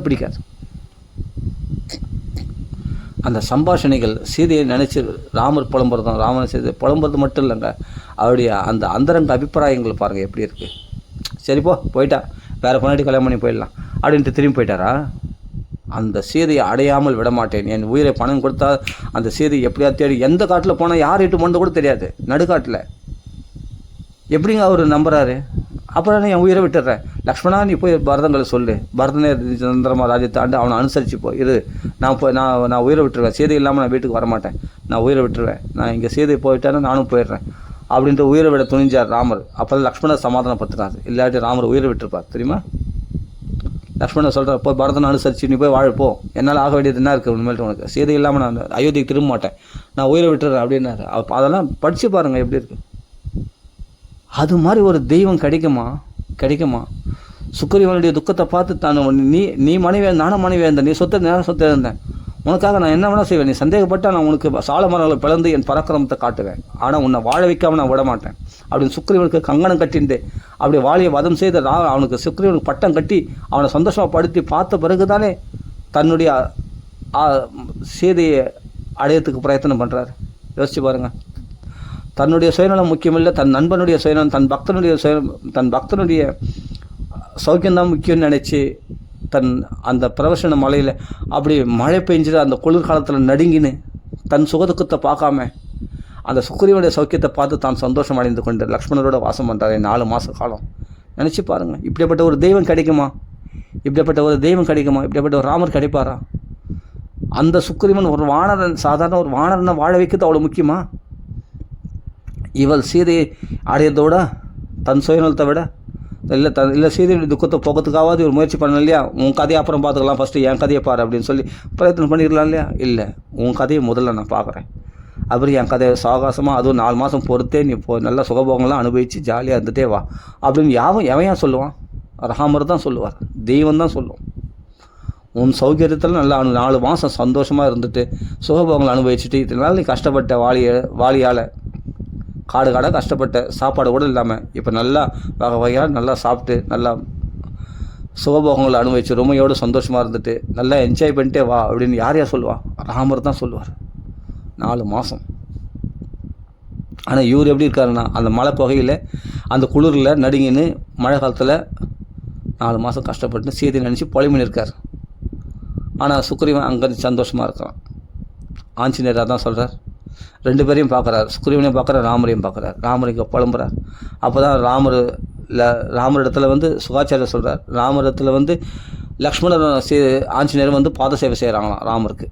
பிடிக்காது. அந்த சம்பாஷணைகள் சீதையை நினச்சி ராமர் புலம்புறதும், ராமனை செய்து புலம்புறது மட்டும் இல்லைங்க, அவருடைய அந்த அந்தரங்க அபிப்பிராயங்கள் பாருங்கள் எப்படி இருக்குது. சரிப்போ போயிட்டா, வேறு பொண்ணாடி கல்யாணம் பண்ணி போயிடலாம் அப்படின்ட்டு திரும்பி போயிட்டாரா? அந்த சீதையை அடையாமல் விடமாட்டேன், என் உயிரை பணம் கொடுத்தா அந்த சீதை எப்படியா தேடி, எந்த காட்டில் போனால் யார் இட்டு மண்டு கூட தெரியாது, நடுக்காட்டில் எப்படிங்க அவர் நம்புறாரு? அப்புறம் என் உயிரை விட்டுறேன், லக்ஷ்மணா நீ போய் பரதங்களை சொல்லு, பரதனே சந்திரமா ராஜ்யத்தை ஆண்டு அவனை அனுசரித்து போய் இரு, நான் உயிரை விட்டுருவேன், சீதை இல்லாமல் நான் வீட்டுக்கு வரமாட்டேன், நான் உயிரை விட்டுருவேன், நான் இங்கே சீதை போயிட்டேன்னா நானும் போயிடுறேன் அப்படின்ட்டு உயிரை விட துணிஞ்சார் ராமர். அப்போ தான் லக்ஷ்மணர் சமாதானப்படுத்துறாரு, இல்லாட்டி ராமர் உயிரை விட்டுருப்பார் தெரியுமா. லக்ஷ்மணன் சொல்கிறார், போய் பரதனை அனுசரித்து நீ போய் வாழப்போ, என்னால் ஆக வேண்டியது என்ன இருக்குது உண்மையில்ட்டு, உனக்கு சீதை இல்லாமல் நான் அயோத்திக்கு திரும்ப மாட்டேன், நான் உயிரை விட்டுறேன் அப்படின்னாரு. அதெல்லாம் படித்து பாருங்கள் எப்படி இருக்குது. அது மாதிரி ஒரு தெய்வம் கிடைக்குமா? சுக்கிரீவனுடைய துக்கத்தை பார்த்து நீ மனைவி, நானும் மனைவி இருந்தேன், நீ நானும் சொத்தை இருந்தேன், உனக்காக நான் என்ன வேணால் செய்வேன், நீ சந்தேகப்பட்டால் நான் உனக்கு சால மரங்களை பிளந்து என் பராக்கிரமத்தை காட்டுவேன், ஆனால் உன்னை வாழ வைக்காமல் நான் விட மாட்டேன் அப்படின்னு சுக்கிரீவனுக்கு கங்கணம் கட்டிண்டு அப்படி வாழியை வதம் செய்த அவனுக்கு சுக்கிரீவனுக்கு பட்டம் கட்டி அவனை சந்தோஷப்படுத்தி பார்த்த பிறகு தானே தன்னுடைய சீதையை அடையத்துக்கு பிரயத்தனம் பண்ணுறாரு. யோசிச்சு பாருங்கள். தன்னுடைய சுயநலம் முக்கியமில்லை, தன் நண்பனுடைய சுயநலம், தன் பக்தனுடைய சௌக்கியம்தான் முக்கியம்னு நினச்சி அந்த பிரவசன மலையில் அப்படி மழை பெஞ்சிட்டு அந்த குளிர்காலத்தில் நடுங்கின்னு தன் சுகதுக்கத்தை பார்க்காம அந்த சுக்ரீவனுடைய சௌக்கியத்தை பார்த்து தான் சந்தோஷம் அடைந்து கொண்டு லக்ஷ்மணரோட வாசம் பண்ணுறாரு 4 மாத காலம். நினச்சி பாருங்கள், இப்படிப்பட்ட ஒரு தெய்வம் கிடைக்குமா? இப்படிப்பட்ட ஒரு ராமர் கிடைப்பாரா? அந்த சுக்ரீவன் ஒரு வானரன், சாதாரண ஒரு வானரனை வாழ வைக்கிறது அவ்வளோ முக்கியமா? இவள் சீதையை அடையதோட தன் சுயநலத்தை விட இல்லை சீதையுடைய துக்கத்தை போக்கிறதுக்காவது ஒரு முயற்சி பண்ணல இல்லையா? உன் கதையை அப்புறம் பார்த்துக்கலாம், ஃபஸ்ட்டு என் கதையை பாரு அப்படின்னு சொல்லி பிரயத்தனம் பண்ணிடலாம் இல்லையா? இல்லை, உன் கதையை முதல்ல நான் பார்க்குறேன், அப்புறம் என் கதையை சாகாசமாக அதுவும் 4 மாதம் பொறுத்தே நீ நல்ல சுகபோகங்கள்லாம் அனுபவித்து ஜாலியாக இருந்துகிட்டே வா அப்படின்னு எவன் சொல்லுவான்? ராமர் தான் சொல்லுவார், தெய்வம் தான் சொல்லுவோம். உன் சௌகரியத்தில் நல்லா 4 மாதம் சந்தோஷமாக இருந்துட்டு சுகபோகங்களை அனுபவிச்சுட்டு இதனால் நீ கஷ்டப்பட்ட வாலியால் காடாக கஷ்டப்பட்ட சாப்பாடு கூட இல்லாமல் இப்போ நல்லா வகையாக நல்லா சாப்பிட்டு நல்லா சுகபோகங்களை அனுபவிச்சு ரொமையோடு சந்தோஷமாக இருந்துட்டு நல்லா என்ஜாய் பண்ணிட்டே வா அப்படின்னு யார் சொல்லுவா? ராமர் தான் சொல்லுவார். 4 மாதம். ஆனால் இவர் எப்படி இருக்காருன்னா அந்த மழை புகையில் அந்த குளிரில் நடுங்கின்னு மழை காலத்தில் 4 மாதம் கஷ்டப்பட்டு சீதை நினச்சி பொலிமின்னு இருக்கார். ஆனால் சுக்ரீவன் அங்கே சந்தோஷமாக இருக்கான். ஆஞ்சநேயராக தான் சொல்கிறார், 2 பேரையும் பார்க்குறார், சுக்ரீவனையும் பார்க்குறார், ராமரையும் பார்க்குறார். ராமர் இங்கே புலம்புறார். அப்போ தான் ராமரிடத்தில் சுகாச்சாரியர் சொல்கிறார், ராமரிடத்தில் லக்ஷ்மணர் ஆஞ்சநேயர் பாத சேவை செய்கிறாங்களாம் ராமருக்கு.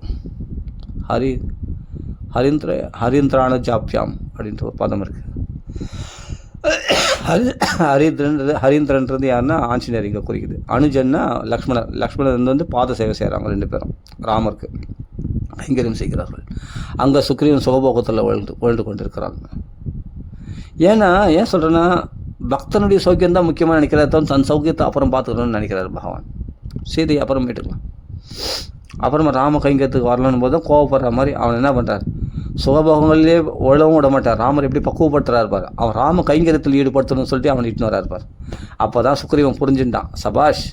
ஹரிந்திரான ஜாப்யாம் அப்படின்ற ஒரு பதம் இருக்குது. ஹரிந்திரன்றது யாருன்னா ஆஞ்சநேயர் இங்கே குறிக்குது. அனுஜன்னா லக்ஷ்மணர் பாத சேவை செய்கிறாங்க 2 பேரும் ராமருக்கு கைங்கரியம் செய்கிறார்கள். அங்கே சுக்ரீவன் சுகபோகத்தில் உழந்து கொண்டிருக்கிறாங்க. ஏன் சொல்கிறேன்னா பக்தனுடைய சௌக்கியம் தான் முக்கியமாக நினைக்கிறார், தன் சௌக்கியத்தை அப்புறம் பார்த்துக்கணும்னு நினைக்கிறார் பகவான். சீதையை அப்புறம் மீட்டுக்கலாம், அப்புறமா ராம கைங்கத்துக்கு வரலன்னு போது தான் கோவப்படுற மாதிரி அவன் என்ன பண்ணுறார்? சுகபோகங்களிலே உழவும் விட மாட்டார். ராமர் எப்படி பக்குவப்படுத்துறாரு பார், அவன் ராம கைங்கரியத்தில் ஈடுபடுத்தணும்னு சொல்லிட்டு அவன் இட்டுன்னு வரார் பார். அப்போ தான் சுக்ரீவன் புரிஞ்சுட்டான், சபாஷ்,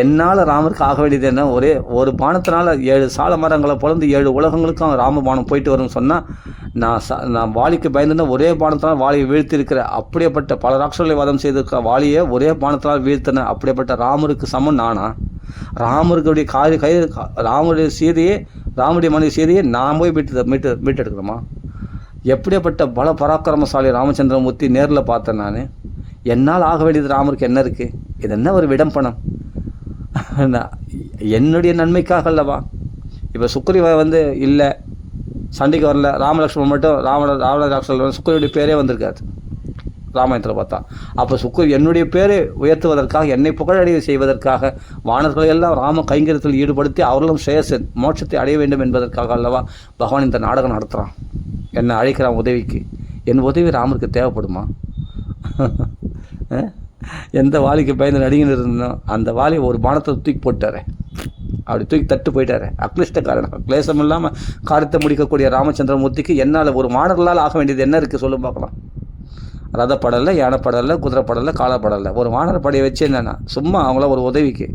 என்னால் ராமருக்கு ஆக வேண்டியது என்ன? ஒரு பானத்தினால 7 சால மரங்களை பிறந்து 7 உலகங்களுக்கும் அவன் ராம பானம் போயிட்டு வரும்னு சொன்னால் நான் வாலிக்கு பயந்துன்னா ஒரே பானத்தினால் வாலியை வீழ்த்திருக்கிற அப்படியேப்பட்ட பல ராட்சர்களை வதம் செய்திருக்க வாலியை ஒரே பானத்தினால் வீழ்த்தின அப்படியேப்பட்ட ராமருக்கு சமம் நானா? ராமருக்குடைய ராமருடைய மனைவி சீதையை நான் போய் மீட்டெடுக்கிறோமா? எப்படிப்பட்ட பல பராக்கிரமசாலி ராமச்சந்திரமூர்த்தி நேரில் பார்த்தேன் நான். என்னால் ஆக வேண்டியது ராமருக்கு என்ன இருக்குது? இது என்ன ஒரு விடம்பணம்? என்னுடைய நன்மைக்காக அல்லவா? இப்போ சுக்ரீவ இல்லை சண்டைக்கு வரல, ராமலக்ஷ்மணன் மட்டும் ராவணராட்சர்கள் சுக்ரீவனுடைய பேரே வந்திருக்காது ராமாயணத்தில் பார்த்தா. அப்போ என்னுடைய பேரை உயர்த்துவதற்காக, என்னை புகழடைய செய்வதற்காக வானர்களை எல்லாம் ராம கைங்கரியத்தில் ஈடுபடுத்தி அவர்களும் ஸ்ரேயஸ் மோட்சத்தை அடைய வேண்டும் என்பதற்காக அல்லவா பகவான் இந்த நாடகம் நடத்துகிறான், என்னை அழைக்கிறான் உதவிக்கு. என் உதவி ராமருக்கு தேவைப்படுமா? எந்த வாலிக்கு பயந்து நடிகன்னு இருந்தோம் அந்த வாலி ஒரு பானத்தை தூக்கி போட்டார், அப்படி தூக்கி தட்டு போயிட்டார். அக்லிஷ்டக்காரன், கிளேசம் இல்லாமல் காரியத்தை முடிக்கக்கூடிய ராமச்சந்திரமூர்த்திக்கு என்னால் ஒரு மாணவர்களால் ஆக வேண்டியது என்ன இருக்குது சொல்லும் பார்க்கலாம். ரதப்படலை, யானைப்படலை, குதிரைப்படலை, காலப்படலை, ஒரு வானர படையை வச்சு என்னென்னா சும்மா அவங்கள ஒரு உதவிக்கு.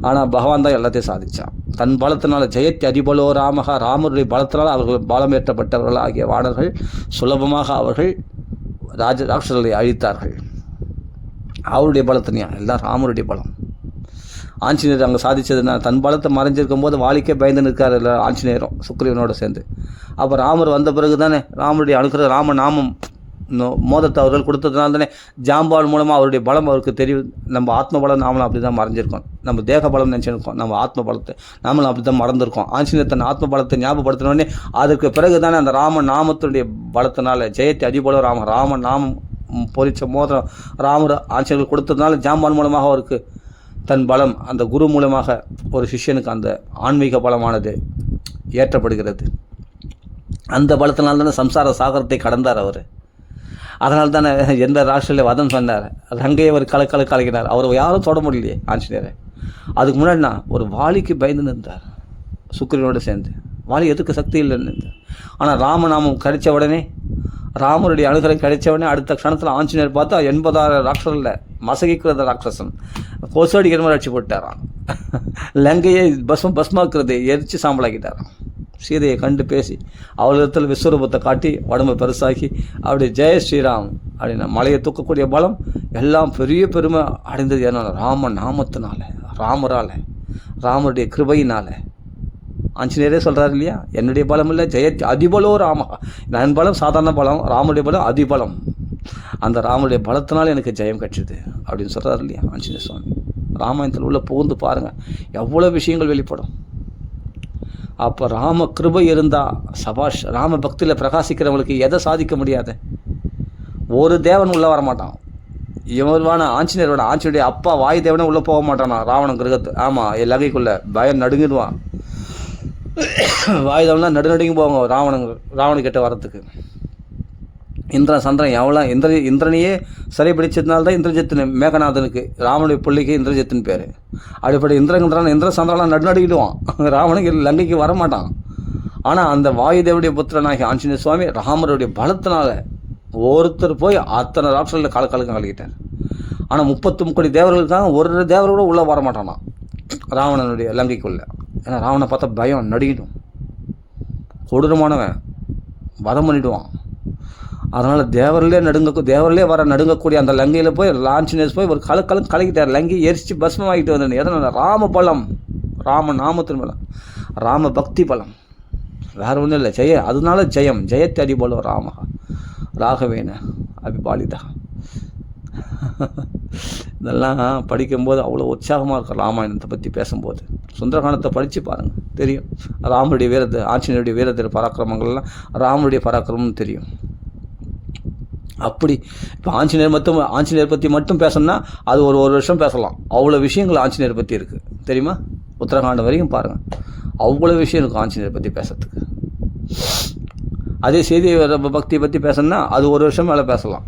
ஆனால் பகவான் தான் எல்லாத்தையும் சாதித்தான். தன் பலத்தினால் ஜெயத்தி அதிபலோ ராமகா, ராமருடைய பலத்தினால் அவர்கள் பலமேற்றப்பட்டவர்கள் ஆகிய வானர்கள் சுலபமாக அவர்கள் ராட்சசர்களை அழித்தார்கள். அவருடைய பலத்தினையா? எல்லாம் ராமருடைய பலம். ஆஞ்சநேயர் அங்கே சாதித்ததுன்னா தன் பலத்தை மறைஞ்சிருக்கும் போது வாலிக்கே பயந்து நிற்கார் இல்லை ஆஞ்சநேயரும் சுக்ரீவனோட சேர்ந்து. அப்போ ராமர் வந்த பிறகு தானே ராமருடைய அனுக்கிற ராம நாமம் மோதத்தை அவர்கள் கொடுத்ததுனால தானே ஜாம்பால் மூலமாக அவருடைய பலம் அவருக்கு தெரியும். நம்ம ஆத்ம பலம் நாமளும் அப்படி தான் மறைஞ்சிருக்கோம், நம்ம தேக பலம் நினச்சிருக்கோம், நம்ம ஆத்ம பலத்தை நாமளும் அப்படி தான் மறந்துருக்கோம். ஆஞ்சநேயர் தன் ஆத்ம பலத்தை ஞாபகப்படுத்தினோடனே அதுக்கு பிறகு தானே அந்த ராம நாமத்தினுடைய பலத்தினால ஜெயத்தி அதிபோல ராம நாமம் பொறிச்ச மோதிரம் ராமர் ஆஞ்சநேயர்கள் கொடுத்ததுனால ஜாம்பான் மூலமாக அவருக்கு தன் பலம் அந்த குரு மூலமாக ஒரு சிஷ்யனுக்கு அந்த ஆன்மீக பலமானது ஏற்றப்படுகிறது. அந்த பலத்தினால்தானே சம்சார சாகரத்தை கடந்தார் அவர். அதனால தானே எந்த ராஷ்டிரில் வதம் சொன்னார், ரங்கையை அவர் கலக்கினார். அவர் யாரும் தொட முடியலையே ஆஞ்சநேயரை. அதுக்கு முன்னாடி நான் ஒரு வாலிக்கு பயந்து நின்றார் சுக்கிரனோடு சேர்ந்து. வாலி எதுக்கு சக்தி இல்லைன்னு இருந்தார். ஆனால் ராமநாமம் கிடைச்ச உடனே, ராமருடைய அனுகிரகம் கிடைச்ச உடனே அடுத்த க்ஷணத்தில் ஆஞ்சநேயர் பார்த்தா 80,000 ராட்சசரில் மசகிக்கிறத ராட்சசன் கொசடிக்கிற மாதிரி அடிச்சு போட்டாரான். லங்கையை பஸ்மாக்குறது எரிச்சு சாம்பலாக்கிட்டாரான். சீதையை கண்டு பேசி அவளிடத்தில் விஸ்வரூபத்தை காட்டி உடம்பை பெருசாக்கி அப்படி ஜெய ஸ்ரீராம் அப்படின்னா மலையை தூக்கக்கூடிய பலம் எல்லாம் பெரிய பெருமை அடைந்தது. ஏன்னா ராம நாமத்தினால, ராமரால், ராமருடைய கிருபையினால். ஆஞ்சநேயரே சொல்கிறார் இல்லையா, என்னுடைய பலம் இல்லை ஜெயத் அதிபலோ ராம, என் பலம் சாதாரண பலம், ராமருடைய பலம் அதிபலம், அந்த ராமருடைய பலத்தினால எனக்கு ஜெயம் கட்சிது அப்படின்னு சொல்கிறார் இல்லையா ஆஞ்சநேய சுவாமி. ராமாயணத்தில் உள்ள புகுந்து பாருங்கள், எவ்வளோ விஷயங்கள் வெளிப்படும். அப்போ ராம கிருபை இருந்தால் சபாஷ். ராம பக்தியில் பிரகாசிக்கிறவங்களுக்கு எதை சாதிக்க முடியாது. ஒரு தேவன் உள்ளே வரமாட்டான். இவருவான ஆஞ்சநேயருடைய அப்பா வாயு தேவனே உள்ளே போக மாட்டானா ராவணன் கிரகத்து. ஆமாம், லங்கைக்குள்ளே பயம் நடுங்கிடுவான். வாயு தேவனா நடுநடுங்கி போவாங்க ராவணக்கிட்ட வரத்துக்கு. இந்திரன் சந்திரன் எவ்வளோ இந்திரனையே சிறை பிடிச்சதுனால்தான் இந்திரஜித்தின் மேகநாதனுக்கு, ராவனுடைய பிள்ளைக்கு இந்திரஜித்தின் பேர். அப்படிப்பட்ட இந்திர சந்திரன்லாம் நடுநடுக்கிடுவான். ராவனுக்கு லங்கைக்கு வரமாட்டான். ஆனால் அந்த வாயுதேவனுடைய புத்திரனாகி ஆஞ்சநேய சுவாமி ராமருடைய பலத்தினால ஒருத்தர் போய் அத்தனை ராட்சங்களில் காலக்காலுக்கு கலக்கிட்டார். ஆனால் 33 தேவர்களுக்காக ஒரு தேவரோட உள்ளே வரமாட்டானா ராவணனுடைய லங்கைக்குள்ளே. ஏன்னா ராவனை பார்த்தா பயம் நடுங்கிடும், கொடூரமானவன், வதம் பண்ணிவிடுவான். அதனால் தேவரிலே வர நடுங்கக்கூடிய அந்த லங்கையில் போய் ஆஞ்சநேயர் போய் ஒரு கலக்கிட்டார். லங்கை எரிச்சு பஸ்மமாகிட்டு வந்தது. எதனால்? ராம பலம், ராம நாமத்தின் பலம், ராம பக்தி பலம், வேறு ஒன்றும் இல்லை. அதனால ஜெயம் ஜெயத்தை அடிபோல ராம ராகவேன அபிபாலிதா. இதெல்லாம் படிக்கும்போது அவ்வளோ உற்சாகமாக இருக்கும். ராமாயணத்தை பற்றி பேசும்போது சுந்தரகாண்டத்தை படித்து பாருங்கள், தெரியும் ராமனுடைய வீரத்தை, ஆஞ்சநேயருடைய வீரத்தின் பராக்கிரமங்கள்லாம் ராமனுடைய பராக்கிரமம்னு தெரியும். அப்படி இப்போ ஆஞ்சநேயர் பற்றி மட்டும் பேசணும்னா அது ஒரு வருஷம் பேசலாம். அவ்வளோ விஷயங்கள் ஆஞ்சநேயர் பற்றி இருக்குது தெரியுமா. உத்தரகாண்டம் வரைக்கும் பாருங்கள், அவ்வளோ விஷயம் இருக்கும் ஆஞ்சநேயர் பற்றி பேசுறதுக்கு. அதே செய்தி பக்தியை பற்றி பேசணும்னா அது ஒரு வருஷம் மேலே பேசலாம்.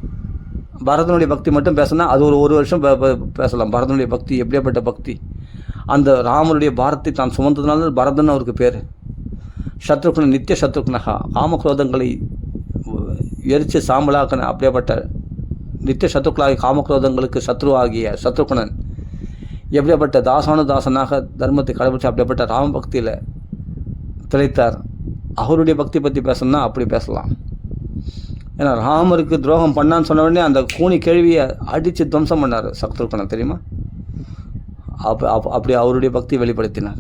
பரதனுடைய பக்தி மட்டும் பேசணும்னா அது ஒரு வருஷம் பேசலாம். பரதனுடைய பக்தி எப்படியாப்பட்ட பக்தி, அந்த ராமனுடைய பாரத்தை தான் சுமந்ததுனால பரதன் அவருக்கு பேர். சத்ருக்ன நித்திய சத்ருக்னகா, காமக்ரோதங்களை எரிச்சு சாம்பலாக்கன அப்படியேப்பட்ட நித்திய சத்ருக்களாகி காமக்ரோதங்களுக்கு சத்ருவாகிய சத்ருகுணன் எப்படியாப்பட்ட தாசனாக தர்மத்தை கடைபிடிச்சு அப்படியேப்பட்ட ராம பக்தியில் திளைத்தார். அவருடைய பக்தி பற்றி பேசணும்னா அப்படி பேசலாம். ஏன்னா ராமருக்கு துரோகம் பண்ணான்னு சொன்ன உடனே அந்த கூனி கேள்வியை அடித்து துவம்சம் பண்ணார் சத்ருகுணன், தெரியுமா. அப்படி அவருடைய பக்தி வெளிப்படுத்தினார்.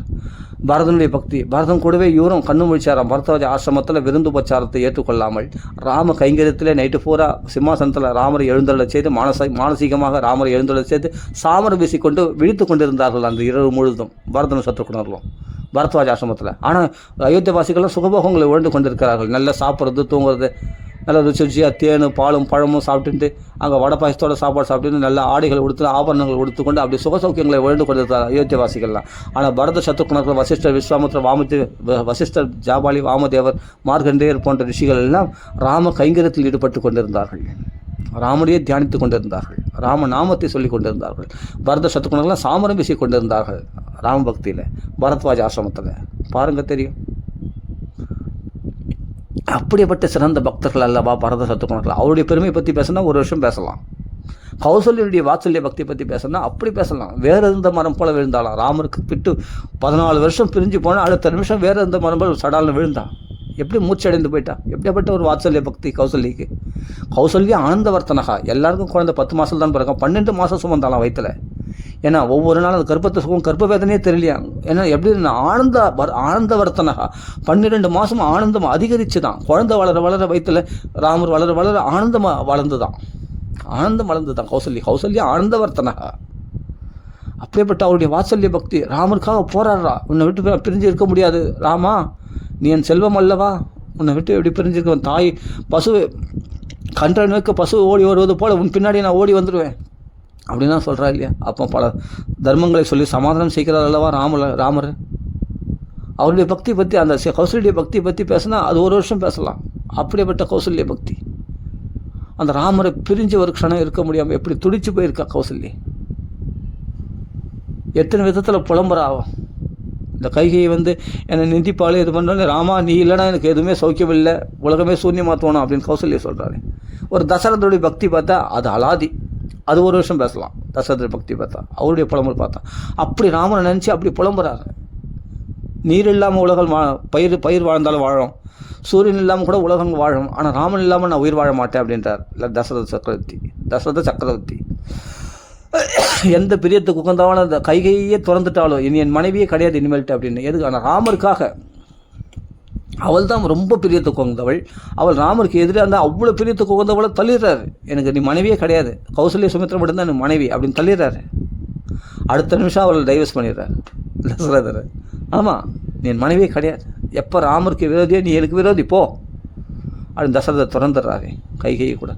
பரதனுடைய பக்தி, பரதன் கூடவே இவரும் கண்ணு முழிச்சாராம். பரதராஜ ஆசிரமத்தில் விருந்து உபச்சாரத்தை ஏற்றுக்கொள்ளாமல் ராம கைங்கரியத்திலே நைட்டு பூரா சிம்மாசனத்தில் ராமரை எழுந்தருள செய்து மானசீகமாக ராமரை எழுந்தருள செய்து சாமரை வீசிக்கொண்டு விழித்து கொண்டிருந்தார்கள் அந்த இரவு முழுதும் பரதனும் சத்ருகுணர்களும் பரத்வாஜ ஆசிரமத்தில். ஆனால் அயோத்தியவாசிகளும் சுகபோகங்களை உழந்து கொண்டிருக்கிறார்கள். நல்லா சாப்பிட்றது, தூங்குறது, நல்லா ருச்சியாக தேன் பாலும் பழமும் சாப்பிட்டுட்டு அங்கே வடை பாயசத்தோட சாப்பாடு சாப்பிட்டு நல்ல ஆடைகள் உடுத்து ஆபரணங்கள் உடுத்துக்கொண்டு அப்படி சுகசௌக்கியங்களை உழந்து கொண்டிருக்கிறார் அயோத்தியவாசிகள்லாம். ஆனால் பரத சத்ருகுணர்கள், வசிஷ்டர், விஸ்வாமித்திர, வசிஷ்டர், ஜாபாலி, வாமதேவர், மார்கண்டேயர் போன்ற ரிஷிகள் எல்லாம் ராம கைங்கரியத்தில் ஈடுபட்டு கொண்டிருந்தார்கள். ராமனையே தியானித்து கொண்டிருந்தார்கள், ராம நாமத்தை சொல்லி கொண்டிருந்தார்கள். பரத சத்ருகுணர்கள்லாம் சாமரம் வீசி கொண்டிருந்தார்கள் ராம பக்தியில் பரத்வாஜ ஆசிரமத்தில். பாருங்கள், தெரியும். அப்படிப்பட்ட சிறந்த பக்தர்கள் அல்லவா பரத சத்ருகுணர்கள். அவருடைய பெருமையை பற்றி பேசினா ஒரு வருஷம் பேசலாம். கௌசல்யனுடைய வாத்சல்ய பக்தி பற்றி பேசணும்னா அப்படி பேசலாம். வேறு இருந்த மரம் போல் விழுந்தாலாம். ராமருக்கு பிட்டு 14 வருஷம் பிரிஞ்சு போனால் அடுத்த நிமிஷம் வேறு இருந்த மரம் போல் சடால்னு விழுந்தான். எப்படி மூச்சடைந்து போயிட்டா. எப்படிப்பட்ட ஒரு வாத்சல்ய பக்தி கௌசல்யக்கு. கௌசல்யா ஆனந்தவர்த்தனகா. எல்லாருக்கும் குழந்தை 10 மாதம் தான் பிறக்கும். 12 மாதம் சுமந்தாலாம் வயிற்றில். ஏன்னா ஒவ்வொரு நாளும் அது கர்ப்பத்தை சுகம், கர்ப்ப வேதனையே தெரியலையா. ஏன்னா எப்படி ஆனந்தவர்த்தனகா 12 மாதம் ஆனந்தம் அதிகரித்து தான் குழந்தை வளர வயிற்றில் ராமர் வளர ஆனந்தமாக வளர்ந்து தான் கௌசல்யா ஆனந்தவர்த்தனகா. அப்படிப்பட்ட அவருடைய வாத்சல்ய பக்தி. ராமருக்காக போராடுறா. உன்னை விட்டு பிரிஞ்சு இருக்க முடியாது ராமா, நீ என் செல்வம் அல்லவா, உன்னை விட்டு எப்படி பிரிஞ்சிருக்கவன். தாய் பசு கன்றன் வைக்க பசு ஓடி வருவது போல் உன் பின்னாடி நான் ஓடி வந்துடுவேன் அப்படின்னா சொல்கிறா இல்லையா. அப்போ பல தர்மங்களை சொல்லி சமாதானம் செய்கிறார் அல்லவா ராமர். அவருடைய பக்தி பற்றி, அந்த கௌசல்ய பக்தி பற்றி பேசினா அது ஒரு வருஷம் பேசலாம். அப்படிப்பட்ட கௌசல்ய பக்தி. அந்த ராமரை பிரிஞ்சு ஒரு க்ஷணம் இருக்க முடியாமல் எப்படி துடிச்சு போயிருக்கா கௌசல்யா. எத்தனை விதத்தில் புலம்புறாவும். இந்த கைகையை என்னை நிந்திப்பாலே இது பண்ணோன்னே, ராமா நீ இல்லைனா எனக்கு எதுவுமே சௌக்கியம் இல்லை, உலகமே சூன்யமாக தோணும் அப்படின்னு கௌசல்யா சொல்கிறாரு. ஒரு தசரதனுடைய பக்தி பார்த்தா அது அலாதி, அது ஒரு வருஷம் பேசலாம். தசரத பக்தி பார்த்தா அவருடைய புலம்பல் பார்த்தா அப்படி ராமனை நினச்சி அப்படி புலம்புறாரு. நீர் இல்லாமல் உலகம் பயிர் வாழ்ந்தாலும் வாழும், சூரியன் இல்லாமல் கூட உலகம் வாழும், ஆனால் ராமன் இல்லாமல் நான் உயிர் வாழ மாட்டேன் அப்படின்றார் இல்லை தசரத சக்கரவர்த்தி. எந்த பிரியத்துக்கு உகந்தவன அந்த கைகையே திறந்துட்டாலும் இனி என் மனைவியே கிடையாது இனிமேல்ட்டு அப்படின்னு. எதுக்கு? ஆனால் ராமருக்காக. அவள் தான் ரொம்ப பிரியத்துக்கு உகந்தவள். அவள் ராமருக்கு எதிராக இருந்தால் அவ்வளோ பிரியத்துக்கு உகந்தவளை தள்ளிடுறாரு. எனக்கு நீ மனைவியே கிடையாது, கௌசல்யா சுமித்ரா மட்டும்தான் எனக்கு மனைவி அப்படின்னு தள்ளிடுறாரு. அடுத்த நிமிஷம் அவளை டைவர்ஸ் பண்ணிடுறாரு தசரதர். ஆமாம், நீ என் மனைவியே கிடையாது, எப்போ ராமருக்கு விரோதியோ நீ எனக்கு விரோதி போ அப்படின்னு தசரதர் திறந்துடுறாரு கைகையை கூட.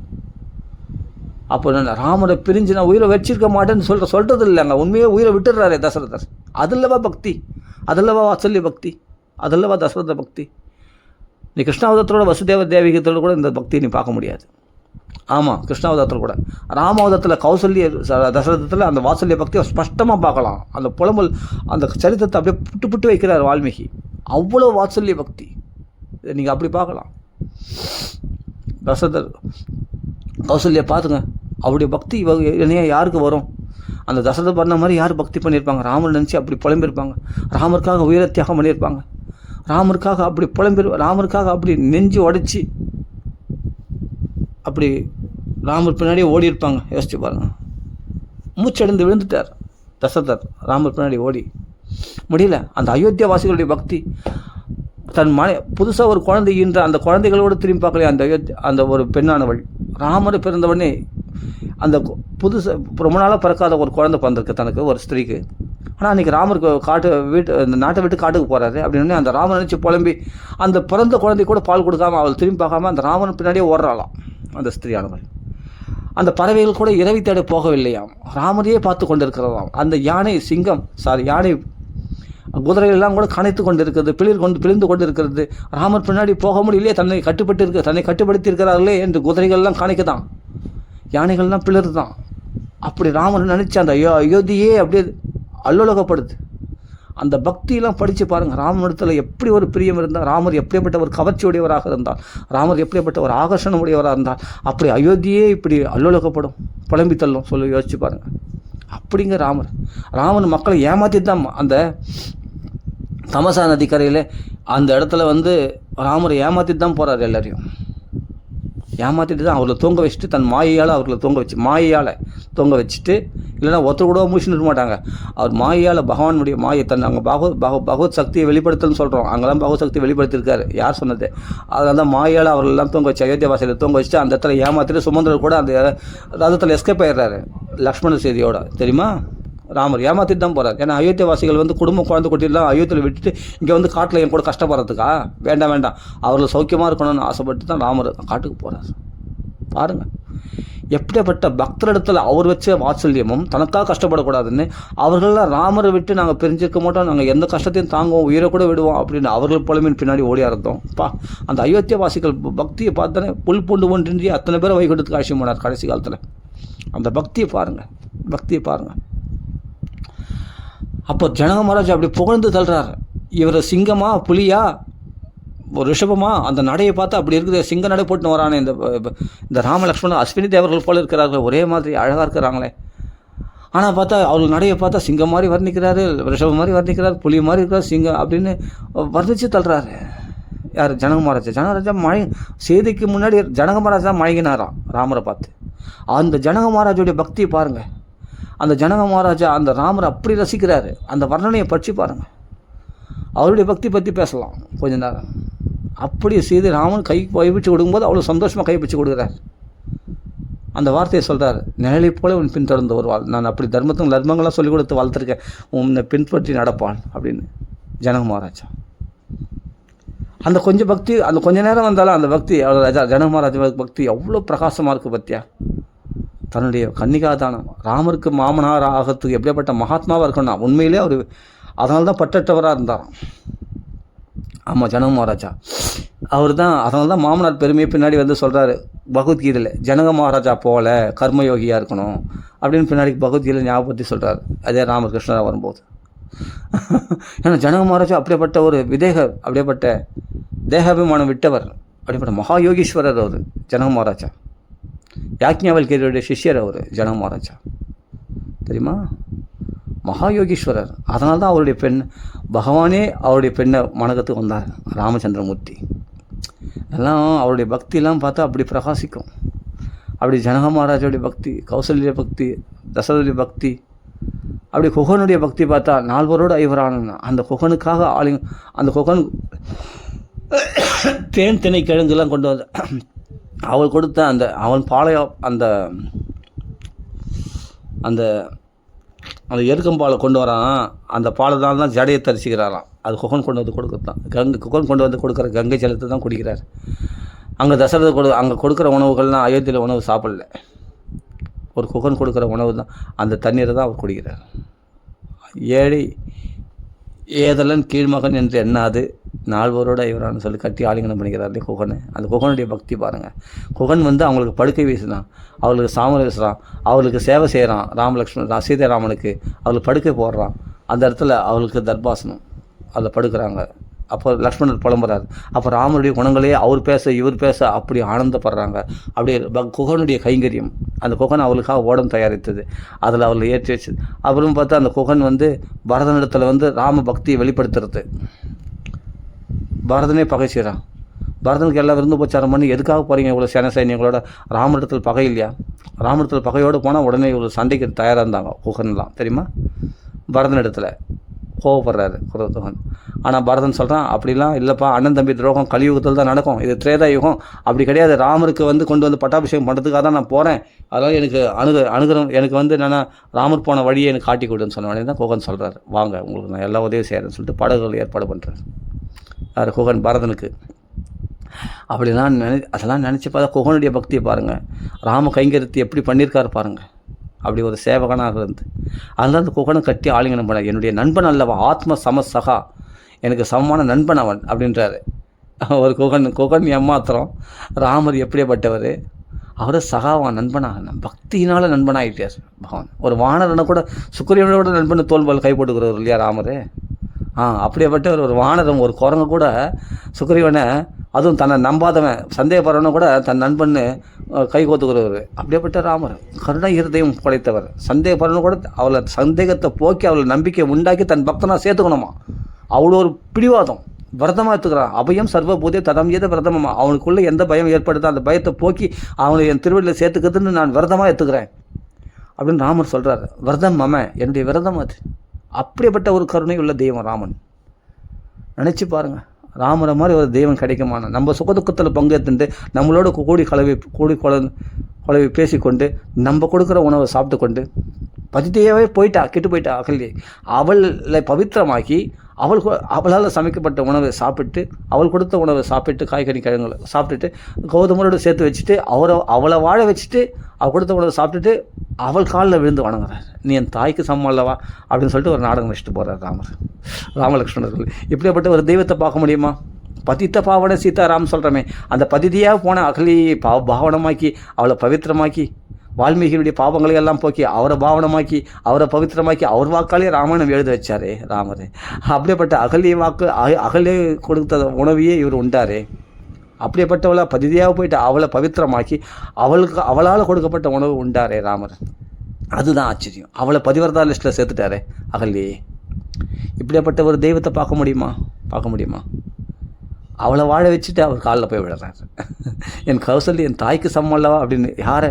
அப்போ நான் ராமரை பிரிஞ்சு நான் உயிரை வச்சிருக்க மாட்டேன்னு சொல்கிறது இல்லைங்க, உண்மையே உயிரை விட்டுடுறாரு தசரதர். அதில்லவா பக்தி, அதில்லவா வாத்சல்ய பக்தி, அதில்லவா தசரத பக்தி. நீ கிருஷ்ணாவதத்தோட வசுதேவ தேவிகத்தோட கூட இந்த பக்தியை நீ பார்க்க முடியாது. ஆமாம், கிருஷ்ணாவதத்தில் கூட. ராமாவதத்தில் கௌசல்ய தசரதத்தில் அந்த வாத்சல்ய பக்தியை ஸ்பஷ்டமாக பார்க்கலாம். அந்த புலம்பல் அந்த சரித்திரத்தை அப்படியே புட்டு புட்டு வைக்கிறார் வால்மீகி. அவ்வளோ வாத்சல்ய பக்தி இதை நீங்கள் அப்படி பார்க்கலாம். தசரதர் கௌசல்யா பார்த்துங்க, அவருடைய பக்தி என்னையா யாருக்கு வரும்? அந்த தசரதர் பண்ண மாதிரி யார் பக்தி பண்ணியிருப்பாங்க? ராமர் நினச்சி அப்படி புலம்பியிருப்பாங்க, ராமருக்காக உயிரை தியாகம் பண்ணியிருப்பாங்க, ராமருக்காக அப்படி ராமருக்காக அப்படி நெஞ்சு உடைச்சி அப்படி ராமர் பின்னாடியே ஓடி இருப்பாங்க. யோசிச்சு பாருங்க. மூச்சடைந்து விழுந்துட்டார் தசரதர் ராமர் பின்னாடி ஓடி. முடியல. அந்த அயோத்தியா வாசிகளுடைய பக்தி, தன் புதுசாக ஒரு குழந்தை ஈன்ற அந்த குழந்தைகளோடு திரும்பி பார்க்கலையே அந்த ஒரு பெண்ணானவள். ராமர் பிறந்தவொடனே அந்த ரொம்ப நாளாக பிறக்காத ஒரு குழந்தை பிறந்திருக்கு தனக்கு, ஒரு ஸ்திரீக்கு. ஆனால் அன்றைக்கி ராமருக்கு அந்த நாட்டை விட்டு காட்டுக்கு போகிறாரு அப்படின்னு அந்த ராமன் நினச்சி புலம்பி அந்த பிறந்த குழந்தை கூட பால் கொடுக்காம அவள் திரும்பி பார்க்காம அந்த ராமன் பின்னாடியே ஓடுறாளாம் அந்த ஸ்திரீயானவள். அந்த பறவைகள் கூட இரவி தேட போகவில்லையாம், ராமரையே பார்த்து கொண்டு இருக்கிறதாம். அந்த யானை குதிரையெல்லாம் கூட கனைத்து கொண்டு இருக்கிறது, பிழிந்து கொண்டு இருக்கிறது. ராமர் பின்னாடி போக முடியலையே, தன்னை கட்டுப்படுத்தி இருக்கிறார்களே என்று குதிரைகள்லாம் கணைக்குதான், யானைகள்லாம் பிளருதான். அப்படி ராமர் நினச்சி அந்த அயோத்தியே அப்படியே அல்லோலகப்படுது. அந்த பக்தியெல்லாம் படித்து பாருங்கள். ராமனிடத்தில் எப்படி ஒரு பிரியம் இருந்தால், ராமர் எப்படிப்பட்ட ஒரு கவர்ச்சி உடையவராக இருந்தால், ராமர் எப்படிப்பட்ட ஒரு ஆகர்ஷணம் உடையவராக இருந்தால், அப்படி அயோத்தியே இப்படி அல்லோலகப்படும், புலம்பி தள்ளும். யோசிச்சு பாருங்கள். அப்படிங்க ராமன் மக்களை ஏமாற்றி தான் அந்த தமசா நதிக்கரையில் அந்த இடத்துல ராமரை ஏமாற்றிட்டு தான் போகிறார். எல்லாரையும் ஏமாற்றிட்டு தான் அவர்களை தூங்க வச்சுட்டு, தன் மாயையால் அவர்களை தூங்க வச்சுட்டு, இல்லைன்னா ஒருத்தர் கூட மூச்சுன்னு இருக்க மாட்டாங்க. அவர் மாயையால் பகவானுடைய மாயை அங்கே பகவத் சக்தியை வெளிப்படுத்தல்னு சொல்கிறோம். அங்கெல்லாம் பகவத் சக்தியை வெளிப்படுத்தியிருக்காரு. யார் சொன்னது? அதனால தான் மாயையால் அவர்களெல்லாம் தூங்க வச்சு அயோத்தியா வாசலில் தூங்க வச்சுட்டு அந்த இடத்துல ஏமாற்றிட்டு சுமந்திரர் கூட அந்த ரதத்தில் எஸ்கேப் ஆயிடுறாரு லக்ஷ்மண செய்தியோட. தெரியுமா? ராமர் ஏமாற்றிட்டு தான் போகிறார். ஏன்னா அயோத்தியா வாசிகள் குடும்பம் குழந்தை குட்டிலாம் அயோத்தியில் விட்டுட்டு இங்கே காட்டில் என் கூட கஷ்டப்படுறதுக்கா? வேண்டாம், அவர்கள் சௌக்கியமாக இருக்கணும்னு ஆசைப்பட்டு தான் ராமர் காட்டுக்கு போகிறார். பாருங்கள், எப்படிப்பட்ட பக்தரிடத்தில் அவர் வச்ச வாத்சல்யமும் தனக்காக கஷ்டப்படக்கூடாதுன்னு அவர்களெல்லாம் ராமரை விட்டு நாங்கள் பிரிஞ்சிருக்க மாட்டோம், நாங்கள் எந்த கஷ்டத்தையும் தாங்குவோம், உயிரை கூட விடுவோம் அப்படின்னு அவர்கள் புலமின் பின்னாடி ஓடியா இருந்தோம். அந்த அயோத்தியா வாசிகள் பக்தியை பார்த்தானே புல் பூண்டு ஒன்றின்றி அத்தனை பேரை வைகுண்டத்துக்கு ஆட்சி போனார் கடைசி காலத்தில். அந்த பக்தியை பாருங்கள். அப்போ ஜனக மகாராஜ் அப்படி புகழ்ந்து தள்ளுறாரு. இவர் சிங்கமா புலியா ஒரு ரிஷபமா? அந்த நடையை பார்த்தா அப்படி இருக்குது, சிங்க நடை போட்டுன்னு வரானே இந்த ராமலக்ஷ்மணன் அஸ்வினி தேவர்கள் போல இருக்கிறார்கள், ஒரே மாதிரி அழகாக இருக்கிறாங்களே. ஆனால் பார்த்தா அவர்கள் நடையை பார்த்தா சிங்கம் மாதிரி வர்ணிக்கிறாரு, ரிஷபம் மாதிரி வர்ணிக்கிறார், புலி மாதிரி இருக்கிறார், சிங்கம் அப்படின்னு வர்ணித்து தள்ளுறாரு. யார்? ஜனக மகாராஜா செய்திக்கு முன்னாடி ஜனக மகாராஜா மழங்கினாராம் ராமரை பார்த்து. அந்த ஜனக மகாராஜுடைய பக்தியை பாருங்கள். அந்த ஜனக மகாராஜா அந்த ராமரை அப்படி ரசிக்கிறாரு. அந்த வர்ணனையை படித்து பாருங்கள். அவருடைய பக்தி பற்றி பேசலாம் கொஞ்ச நேரம். அப்படி செய்து ராமன் கைப்பிச்சு கொடுக்கும்போது அவ்வளோ சந்தோஷமாக கைப்பிச்சு கொடுக்குறார். அந்த வார்த்தையை சொல்கிறார், நிழலை போல உன் பின்தொடர்ந்து வருவாள். நான் அப்படி தர்மங்கள்லாம் சொல்லிக் கொடுத்து வளர்த்துருக்கேன், உன்னை பின்பற்றி நடப்பாள் அப்படின்னு ஜனக மகாராஜா. அந்த கொஞ்சம் பக்தி, அந்த கொஞ்ச நேரம் வந்தாலும் அந்த பக்தி ஜனக மகாராஜா பக்தி எவ்வளோ பிரகாசமாக இருக்குது பத்தியா. தன்னுடைய கன்னிகாதானம் ராமருக்கு மாமனார் ஆகிறதுக்கு எப்படிப்பட்ட மகாத்மாவாக இருக்கணும்னா உண்மையிலே அவர் அதனால தான் பற்றற்றவராக இருந்தாராம். ஆமாம், ஜனக மகாராஜா அவர் தான். அதனால தான் மாமனார் பெருமையை பின்னாடி சொல்கிறாரு பகவத்கீதையில், ஜனக மகாராஜா போல கர்மயோகியாக இருக்கணும் அப்படின்னு பின்னாடி பகவத்கீதையில் ஞாபகப்படுத்தி சொல்கிறார். அதே ராமர் கிருஷ்ணராக வரும்போது. ஏன்னா ஜனக மகாராஜா அப்படிப்பட்ட ஒரு அப்படிப்பட்ட தேகாபிமானம் விட்டவர், அப்படிப்பட்ட மகாயோகீஸ்வரர் அவர் ஜனக மகாராஜா. யாக்ஞவல்கியருடைய சிஷ்யர் அவர் ஜனக மகாராஜா. தெரியுமா? மகாயோகீஸ்வரர். அதனால தான் அவருடைய பெண் பகவானே அவருடைய பெண்ணை மணக்கத்துக்கு வந்தார், ராமச்சந்திரமூர்த்தி. எல்லாம் அவருடைய பக்தியெல்லாம் பார்த்தா அப்படி பிரகாசிக்கும். அப்படி ஜனக மகாராஜோடைய பக்தி, கௌசல்ய பக்தி, தசரதுடைய பக்தி, அப்படி குகனுடைய பக்தி பார்த்தா 4 ஐவரான அந்த குகனுக்காக அந்த குகன் தேன் திணை கிழங்குலாம் கொண்டு வந்து அவள் கொடுத்த அந்த அவன் பாளையம் அந்த அந்த அந்த எருக்கம்பாலை கொண்டு வரான். அந்த பாலை தான் ஜடையை தரிசிக்கிறாராம். அது குகன் கொண்டு வந்து கொடுக்குறது தான். குகன் கொண்டு வந்து கொடுக்குற கங்கை ஜலத்தை தான் குடிக்கிறார். அங்கே தசரத அங்கே கொடுக்குற உணவுகள்லாம் அயோத்தியில் உணவு சாப்பிடல. ஒரு குகன் கொடுக்குற உணவு தான், அந்த தண்ணீரை தான் அவர் குடிக்கிறார். ஏழை ஏதலன் கீழ்மகன் என்று எண்ணாது 4 ஐவரான்னு சொல்லி கட்டி ஆலிங்கனம் பண்ணிக்கிறார் குகன். அந்த குகனுடைய பக்தி பாருங்கள். குகன் வந்து அவங்களுக்கு படுக்கை வீசுனான், அவங்களுக்கு சாமரை வீசுகிறான், அவங்களுக்கு சேவை செய்கிறான். ராமலக்ஷ்மணன் சீதாராமனுக்கு அவங்களுக்கு படுக்கை போடுறான். அந்த இடத்துல அவங்களுக்கு தர்பாசனம், அதில் படுக்கிறாங்க. அப்போ லக்ஷ்மணர் புலம்புறாரு. அப்போ ராமனுடைய குணங்களே அவர் பேச இவர் பேச அப்படி ஆனந்தப்படுறாங்க. அப்படியே குகனுடைய கைங்கரியம், அந்த குகன் அவளுக்காக ஓடம் தயாரித்தது, அதில் அவளை ஏற்றி வச்சது. அப்புறம் பார்த்தா அந்த குகன் வந்து பரதனிடத்தில் வந்து ராம பக்தியை வெளிப்படுத்துறது. பரதனே பகை செய்கிறான். பரதனுக்கு எல்லாம் விருந்து உபச்சாரம் பண்ணி எதுக்காக போகிறீங்க இவ்வளோ சேன சைன்யங்களோட? ராமனிடத்தில் பகை இல்லையா? ராமனிடத்தில் பகையோடு போனால் உடனே இவ்வளோ சண்டைக்கு தயாராக இருந்தாங்க குகன்லாம், தெரியுமா? பரதனிடத்தில் கோவப்படுறாரு குகன். ஆனால் பரதன் சொல்கிறான், அப்படிலாம் இல்லைப்பா, அண்ணன் தம்பி துரோகம் கலியுகத்தில் தான் நடக்கும், இது திரேதா யுகம், அப்படி கிடையாது. ராமருக்கு வந்து கொண்டு வந்து பட்டாபிஷேகம் பண்ணுறதுக்காக தான் நான் போகிறேன், அதனால் எனக்கு அணுகிறோம், எனக்கு வந்து என்னென்னா ராமர் போன வழியை எனக்கு காட்டி கொடுன்னு சொன்ன உடனே தான் குகன் சொல்கிறார், வாங்க உங்களுக்கு நான் எல்லா உதவியும் செய்கிறேன்னு சொல்லிட்டு படகுகள் ஏற்பாடு பண்ணுறாரு யார்? குகன் பரதனுக்கு. அப்படிலாம் அதெல்லாம் நினச்சி பார்த்தா குகனுடைய பக்தியை பாருங்கள். ராம கைங்கரியத்தை எப்படி பண்ணியிருக்காரு பாருங்கள். அப்படி ஒரு சேவகனாக இருந்து அதனால அந்த குகனை கட்டி ஆலிங்கனம் பண்ண, என்னுடைய நண்பன் அல்லவா, ஆத்ம சமசகா, எனக்கு சமமான நண்பன் அவன் அப்படின்றாரு. ஒரு குகன் ஏமாத்திரம். ராமர் எப்படிப்பட்டவர், அவரை சகாவான் நண்பனாக பக்தியினால் நண்பனாகிட்டார் பகவான். ஒரு வானரனை கூட சுக்கிரீவனோட நண்பன் தோல்பல் கை போட்டுக்கிறவர் இல்லையா ராமர்? அப்படியேப்பட்ட ஒரு வானரம், ஒரு குரங்கு கூட சுக்கிரீவனை, அதுவும் தன்னை நம்பாதவன் சந்தேகப்படுறவனை கூட தன் நண்பன்னு கை கோத்துக்கிறவர். அப்படியேப்பட்ட ராமர் கருணை இருதயம் படைத்தவர். சந்தேகப்படுறவனை கூட அவளை சந்தேகத்தை போக்கி அவளை நம்பிக்கை உண்டாக்கி தன் பக்தனாக சேர்த்துக்கணுமா, அவ்வளோ ஒரு பிடிவாதம். விரதமாக எடுத்துக்கிறான். அபயம் சர்வபூதே தடம் ஏத விரதமா, அவனுக்குள்ளே எந்த பயம் ஏற்படுதோ அந்த பயத்தை போக்கி அவனை என் திருவள்ளியில் சேர்த்துக்கிறதுன்னு நான் விரதமாக எடுத்துக்கிறேன் அப்படின்னு ராமர் சொல்கிறார். விரதம் மம, என்னுடைய விரதம் அது. அப்படிப்பட்ட ஒரு கருணை உள்ள தெய்வம் ராமன். நினச்சி பாருங்கள், ராமரை மாதிரி ஒரு தெய்வம் கிடைக்குமான. நம்ம சுகதுக்கத்தில் பங்கேற்றுட்டு நம்மளோட குழவி பேசிக்கொண்டு நம்ம கொடுக்குற உணவை சாப்பிட்டு கொண்டு பதித்தையாவே கெட்டு போயிட்டா அகல்யை. அவளை பவித்திரமாக்கி அவளால் சமைக்கப்பட்ட உணவை சாப்பிட்டு, அவள் கொடுத்த உணவை சாப்பிட்டு, காய்கறி கிழங்குகளை சாப்பிட்டுட்டு, கௌதமரோடு சேர்த்து வச்சுட்டு அவளை வாழ வச்சுட்டு அவள் கொடுத்த உணவை சாப்பிட்டுட்டு அவள் காலில் விழுந்து வணங்குறார். நீ என் தாய்க்கு சமம் அல்லவா அப்படின்னு சொல்லிட்டு ஒரு நாடகம் வச்சுட்டு போகிறார் ராமலக்ஷ்மணர்கள். இப்படிப்பட்ட ஒரு தெய்வத்தை பார்க்க முடியுமா? பதித்த பாவனை சீதாராம் சொல்கிறமே, அந்த பதிதியாக போன அகலியை பாவனமாக்கி அவளை பவித்திரமாக்கி, வால்மீகியுடைய பாவங்களை எல்லாம் போக்கி அவரை பாவனமாக்கி அவரை பவித்திரமாக்கி அவர் வாக்காலே ராமாயணம் எழுத வச்சாரே ராமர். அப்படிப்பட்ட அகலே கொடுத்த உணவையே இவர் உண்டாரே. அப்படிப்பட்டவளை பதிதியாக போயிட்டு அவளை பவித்திரமாக்கி அவளால் கொடுக்கப்பட்ட உணவு உண்டாரே ராமர். அதுதான் ஆச்சரியம். அவளை பதிவரதா லிஸ்ட்டில் சேர்த்துட்டாரே அகல்லையே. இப்படிப்பட்ட ஒரு தெய்வத்தை பார்க்க முடியுமா? அவளை வாழ வச்சுட்டு அவர் காலில் போய் விடுறாரு. என் கௌசல்யா என் தாய்க்கு சமம் அல்லவா அப்படின்னு. யாரை?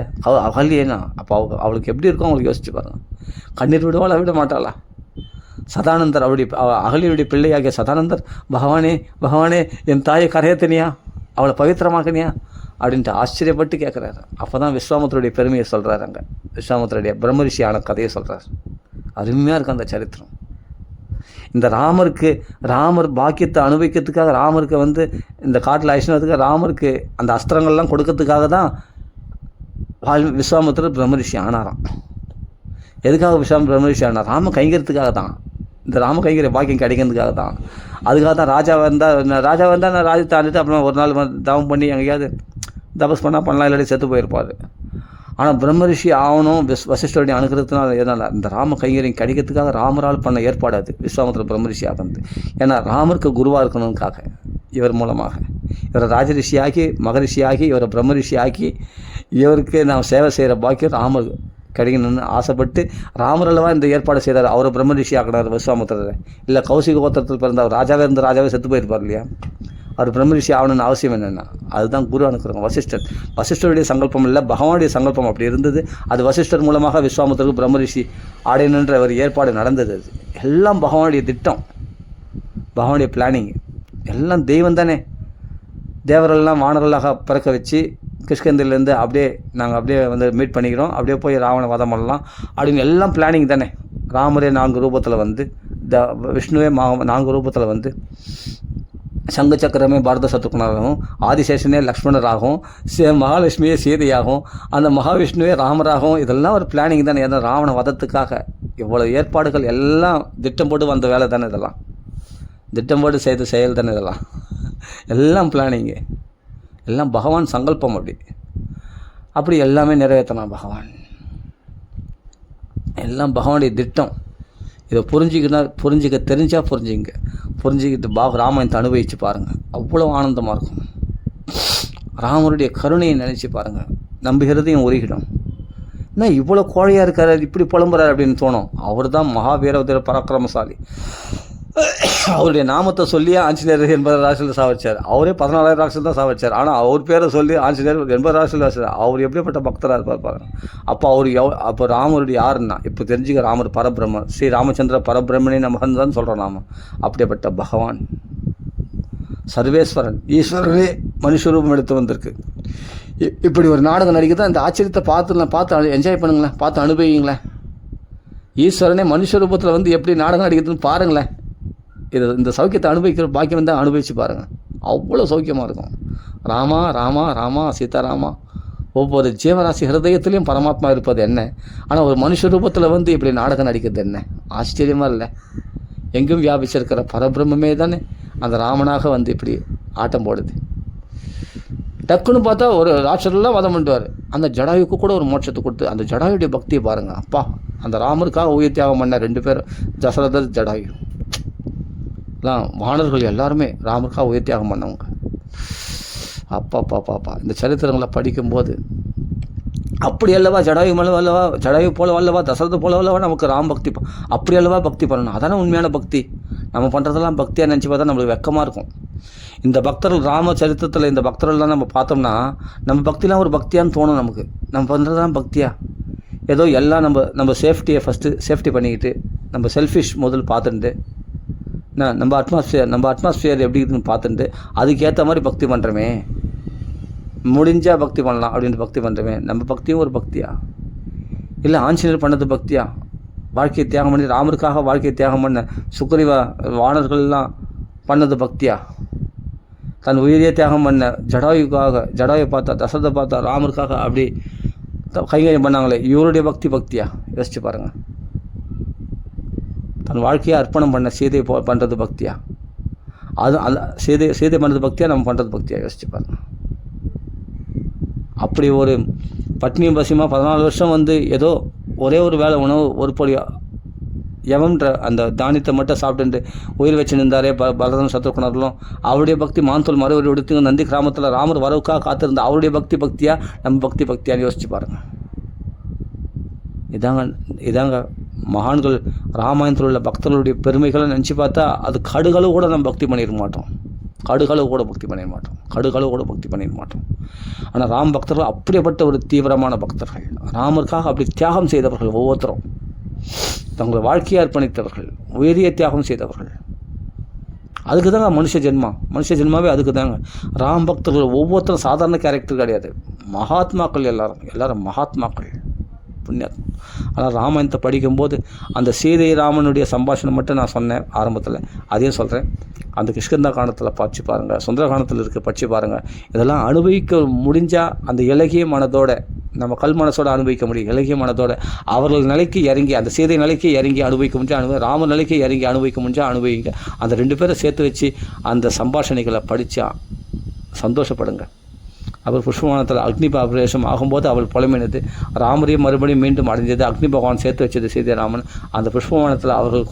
அகல்யேனா? அப்போ அவளுக்கு எப்படி இருக்கும் அவளுக்கு யோசிச்சு பாருங்க. கண்ணீர் விடுவாளா, விட மாட்டாளா? சதானந்தர் அகலியுடைய பிள்ளையாகிய சதானந்தர், பகவானே என் தாயை கரையத்தினியா, அவளை பவித்திரமாக்கினியா அப்படின்ட்டு ஆச்சரியப்பட்டு கேட்குறாரு. அப்போ தான் விஸ்வாமித்திரருடைய பெருமையை சொல்கிறாரு. அங்கே விஸ்வாமித்திரருடைய பிரம்மரிஷியான கதையை சொல்கிறார். அருமையாக இருக்கும் அந்த சரித்திரம். இந்த ராமர் பாக்கியத்தை அனுபவிக்கிறதுக்காக, ராமருக்கு வந்து இந்த காட்டில் ஐஷ்ணவத்துக்காக, ராமருக்கு அந்த அஸ்திரங்கள்லாம் கொடுக்கறதுக்காக தான் விஸ்வாமித்திரர் பிரம்மரிஷி ஆனாராம். எதுக்காக பிரம்மரிஷி ஆனார்? ராம கைங்கிறதுக்காக தான். இந்த ராம கைங்கிற பாக்கியம் கிடைக்கிறதுக்காக தான். அதுக்காக தான் ராஜா வந்தால் நான் ராஜ்யத்தை ஆண்டுட்டு அப்புறம் ஒரு நாள் தவம் பண்ணி எங்கேயாவது தபஸ் பண்ணலாம், இல்லாட்டி செத்து போயிருப்பார். ஆனால் பிரம்மரிஷி ஆகணும் வசிஷ்டருடைய அனுகிரகத்தினால் எதனால் இந்த ராம கைங்கரியம் கிடைக்கிறதுக்காக ராமரால் பண்ண ஏற்பாடு அது விஸ்வாமித்திர பிரம்மரிஷி ஆகிறது. ஏன்னா ராமருக்கு குருவாக இருக்கணுக்காக இவர் மூலமாக இவரை ராஜரிஷியாகி மகரிஷியாகி இவரை பிரம்மரிஷியாக்கி இவருக்கு நாம் சேவை செய்கிற பாக்கியம் ராமர் கிடைக்கணும்னு ஆசைப்பட்டு ராமரல்லவா இந்த ஏற்பாடு செய்கிறார். அவரை பிரம்ம ரிஷி ஆக்கினார் விஸ்வாமித்திரரை. இல்லை கௌசிக கோத்திரத்தில் பிறந்த அவர் ராஜாவே இருந்து ராஜாவே செத்து போயிருப்பார் இல்லையா? அவர் பிரம்ம ரிஷி ஆகணும்னு அவசியம் என்னென்னா அதுதான் குரு அனுக்கிறோம். வசிஷ்டருடைய சங்கல்பம் இல்லை, பகவானுடைய சங்கல்பம் அப்படி இருந்தது. அது வசிஷ்டர் மூலமாக விஸ்வாமித்திரருக்கு பிரம்ம ரிஷி ஆடையணுன்ற ஒரு ஏற்பாடு நடந்தது. அது எல்லாம் பகவானுடைய திட்டம், பகவானுடைய பிளானிங். எல்லாம் தெய்வம் தானே. தேவரெல்லாம் வானர்களாக பிறக்க வச்சு கிஷ்கிந்தேலேருந்து அப்படியே நாங்கள் அப்படியே வந்து மீட் பண்ணிக்கிறோம், அப்படியே போய் ராவண வதம் பண்ணலாம் அப்படின்னு எல்லாம் பிளானிங் தானே. ராமரே 4 ரூபத்தில் வந்து, விஷ்ணுவே 4 ரூபத்தில் வந்து, சங்கு சக்கரமே பாரத சத்ருகனாகவும், ஆதிசேஷனே லக்ஷ்மணராகவும், மகாலட்சுமியே சீதையாகவும், அந்த மகாவிஷ்ணுவே ராமராகவும், இதெல்லாம் ஒரு பிளானிங் தானே. ஏன்னா ராவண வதத்துக்காக இவ்வளோ ஏற்பாடுகள் எல்லாம் திட்டம் போட்டு வந்த வேலை தானே. இதெல்லாம் திட்டம் போட்டு செய்த செயல் தானே. இதெல்லாம் எல்லாம் பிளானிங்கு, எல்லாம் பகவான் சங்கல்பம். அப்படி எல்லாமே நிறைவேற்றலாம் பகவான். எல்லாம் பகவானுடைய திட்டம். இதை புரிஞ்சிக்க தெரிஞ்சால் புரிஞ்சுக்கிட்டு ராமாயணத்தை அனுபவித்து பாருங்கள், அவ்வளோ ஆனந்தமாக இருக்கும். ராமருடைய கருணையை நினச்சி பாருங்கள், நம்புகிறதையும் உருகிடும். என்ன இவ்வளோ கோழையாக இருக்கார், இப்படி புலம்புறார் அப்படின்னு தோணும். அவர் தான் மகாவீர பராக்கிரமசாலி. அவருடைய நாமத்தை சொல்லி ஆஞ்சநேயர் 80 ராசியில் சாவச்சார். அவரே 14,000 ராசியில் தான் சாவச்சார். ஆனால் அவர் பேரை சொல்லி ஆஞ்சநேயர் 80 ராசியில் வச்சார். அவர் எப்படிப்பட்ட பக்தராக இருப்பார் பாருங்க. அப்போ ராமருடைய யாருன்னா இப்போ தெரிஞ்சுக்க, ராமர் பரபிரம்மன், ஸ்ரீ ராமச்சந்திர பரபிரம்மனே நமகன் தான் சொல்கிறோம் நாம. அப்படிப்பட்ட பகவான் சர்வேஸ்வரன், ஈஸ்வரனே மனுஷரூபம் எடுத்து வந்திருக்கு. இப்படி ஒரு நாடகம் நடிக்க தான் இந்த ஆச்சரியத்தை பார்த்து என்ஜாய் பண்ணுங்களேன், பார்த்து அனுபவிங்களேன். ஈஸ்வரனே மனுஷ ரூபத்தில் வந்து எப்படி நாடகம் நடிக்கிறதுன்னு பாருங்களேன். இந்த சௌக்கியத்தை அனுபவிக்கிற பாக்கியம் தான் அனுபவித்து பாருங்கள், அவ்வளோ சௌக்கியமாக இருக்கும். ராமா ராமா ராமா சீதாராமா. ஒவ்வொரு ஜீவராசி ஹிருதயத்திலையும் பரமாத்மா இருப்பது என்ன, ஆனால் ஒரு மனுஷ ரூபத்தில் வந்து இப்படி நாடகம் நடிக்கிறது என்ன ஆச்சரியமாக இல்லை? எங்கும் வியாபிச்சிருக்கிற பரபிரம்மே தானே அந்த ராமனாக வந்து இப்படி ஆட்டம் போடுது. டக்குன்னு பார்த்தா ஒரு ராட்சரெல்லாம் வதம் பண்ணுவார். அந்த ஜடாயுக்கு கூட ஒரு மோட்சத்தை கொடுத்து, அந்த ஜடாயுடைய பக்தியை பாருங்கள். அப்பா, அந்த ராமருக்காக உயிர் தியாகம் பண்ண 2 பேர், தசரதர் ஜடாயு எல்லாம் வானர்கள் எல்லாருமே ராமருக்காக உயிர் தியாகம் பண்ணவங்க. அப்பா இந்த சரித்திரங்களை படிக்கும்போது அப்படி அல்லவா ஜடாயு அல்லவா, ஜடாயு போல அல்லவா, தசரத போல அல்லவா நமக்கு ராம் பக்தி அப்படி அல்லவா பக்தி பண்ணணும். அதானே உண்மையான பக்தி. நம்ம பண்ணுறதெல்லாம் பக்தியாக நினச்சி பார்த்தா நம்மளுக்கு வெக்கமாக இருக்கும். இந்த பக்தர்கள் ராம சரித்திரத்தில் இந்த பக்தர்கள்லாம் நம்ம பார்த்தோம்னா நம்ம பக்திலாம் ஒரு பக்தியான்னு தோணும் நமக்கு. நம்ம பண்ணுறதுலாம் பக்தியா? ஏதோ எல்லாம் நம்ம சேஃப்டியை ஃபஸ்ட்டு சேஃப்டி பண்ணிக்கிட்டு, நம்ம செல்ஃபிஷ் முதல் பார்த்துட்டு, நம்ம அட்மாஸ்பியர் எப்படி இருக்குதுன்னு பார்த்துட்டு அதுக்கேற்ற மாதிரி பக்தி பண்ணுறோமே, முடிஞ்சால் பக்தி பண்ணலாம் அப்படின்ட்டு பக்தி பண்ணுறோமே. நம்ம பக்தியும் ஒரு பக்தியா? இல்லை ஆஞ்சநேயர் பண்ணது பக்தியா? வாழ்க்கையை தியாகம் பண்ணி ராமருக்காக வாழ்க்கையை தியாகம் பண்ண சுக்ரீவ வானர்கள்லாம் பண்ணது பக்தியா? தன் உயிரியே தியாகம் பண்ண ஜடாயுவை பார்த்தா, தசரதை பார்த்தா, ராமருக்காக அப்படி கைங்கரியம் பண்ணாங்களே, இவருடைய பக்தியா? யோசிச்சு பாருங்கள். தன் வாழ்க்கையை அர்ப்பணம் பண்ண சீதை பண்ணுறது பக்தியா? அது சீதை பண்ணுறது பக்தியா, நம்ம பண்ணுறது பக்தியா? யோசிச்சு பாருங்கள். அப்படி ஒரு பட்னியும் பசியமாக 14 வருஷம் வந்து ஏதோ ஒரே ஒரு வேளை உணவு, ஒரு பொடி யமன்ற அந்த தானியத்தை மட்டும் சாப்பிட்டு உயிர் வச்சு நின்றாரே பரதன் சத்ருகனர்களும், அவருடைய பக்தி மாந்தோல் மறுபடி எடுத்து நந்தி கிராமத்தில் ராமர் வரவுக்காக காத்திருந்த அவருடைய பக்தியா, நம்ம பக்தியான்னு யோசிச்சு பாருங்கள். இதாங்க மகான்கள் ராமாயணத்தில் உள்ள பக்தர்களுடைய பெருமைகளை நினச்சி பார்த்தா அது கடுகளவு கூட நம்ம பக்தி பண்ணிட மாட்டோம். கடுகளவு கூட பக்தி பண்ணிட மாட்டோம். ஆனால் ராம் பக்தர்கள் அப்படிப்பட்ட ஒரு தீவிரமான பக்தர்கள், ராமருக்காக அப்படி தியாகம் செய்தவர்கள், ஒவ்வொருத்தரும் தங்களை வாழ்க்கையை அர்ப்பணித்தவர்கள், உயரிய தியாகம் செய்தவர்கள். அதுக்கு தாங்க மனுஷ ஜென்மாவே அதுக்கு தாங்க. ராம் பக்தர்கள் ஒவ்வொருத்தரும் சாதாரண கேரக்டர் கிடையாது, மகாத்மாக்கள். எல்லாரும் மகாத்மாக்கள், புண்ணியாத்மா. ஆனால் ராமாயணத்தை படிக்கும்போது அந்த சீதை ராமனுடைய சம்பாஷணம் மட்டும் நான் சொன்னேன் ஆரம்பத்தில், அதையும் சொல்கிறேன். அந்த கிஷ்கிந்தா காண்டத்தில் படித்து பாருங்கள், சுந்தர காண்டத்தில் இருக்க படித்து பாருங்கள். இதெல்லாம் அனுபவிக்க முடிஞ்சால் அந்த இலகிய மனதோட, நம்ம கல் மனசோட அனுபவிக்க முடியும். இலகிய மனதோட அவர்கள் நிலைக்கு இறங்கி, அந்த சீதை நிலைக்கு இறங்கி அனுபவிக்க முடிஞ்சால் ராம நிலைக்கு இறங்கி அனுபவிக்க முடிஞ்சால் அனுபவிங்க. அந்த 2 பேரை சேர்த்து வச்சு அந்த சம்பாஷணைகளை படித்தா சந்தோஷப்படுங்க. அவர் புஷ்பவானத்தில் அக்னி பிரவேசம் ஆகும்போது அவள் புலம்பினது, ராமரையும் மறுபடியும் மீண்டும் அடைஞ்சது, அக்னி பகவான் சேர்த்து வச்சது சீதைராமன். அந்த புஷ்பவானத்தில் அவர்கள்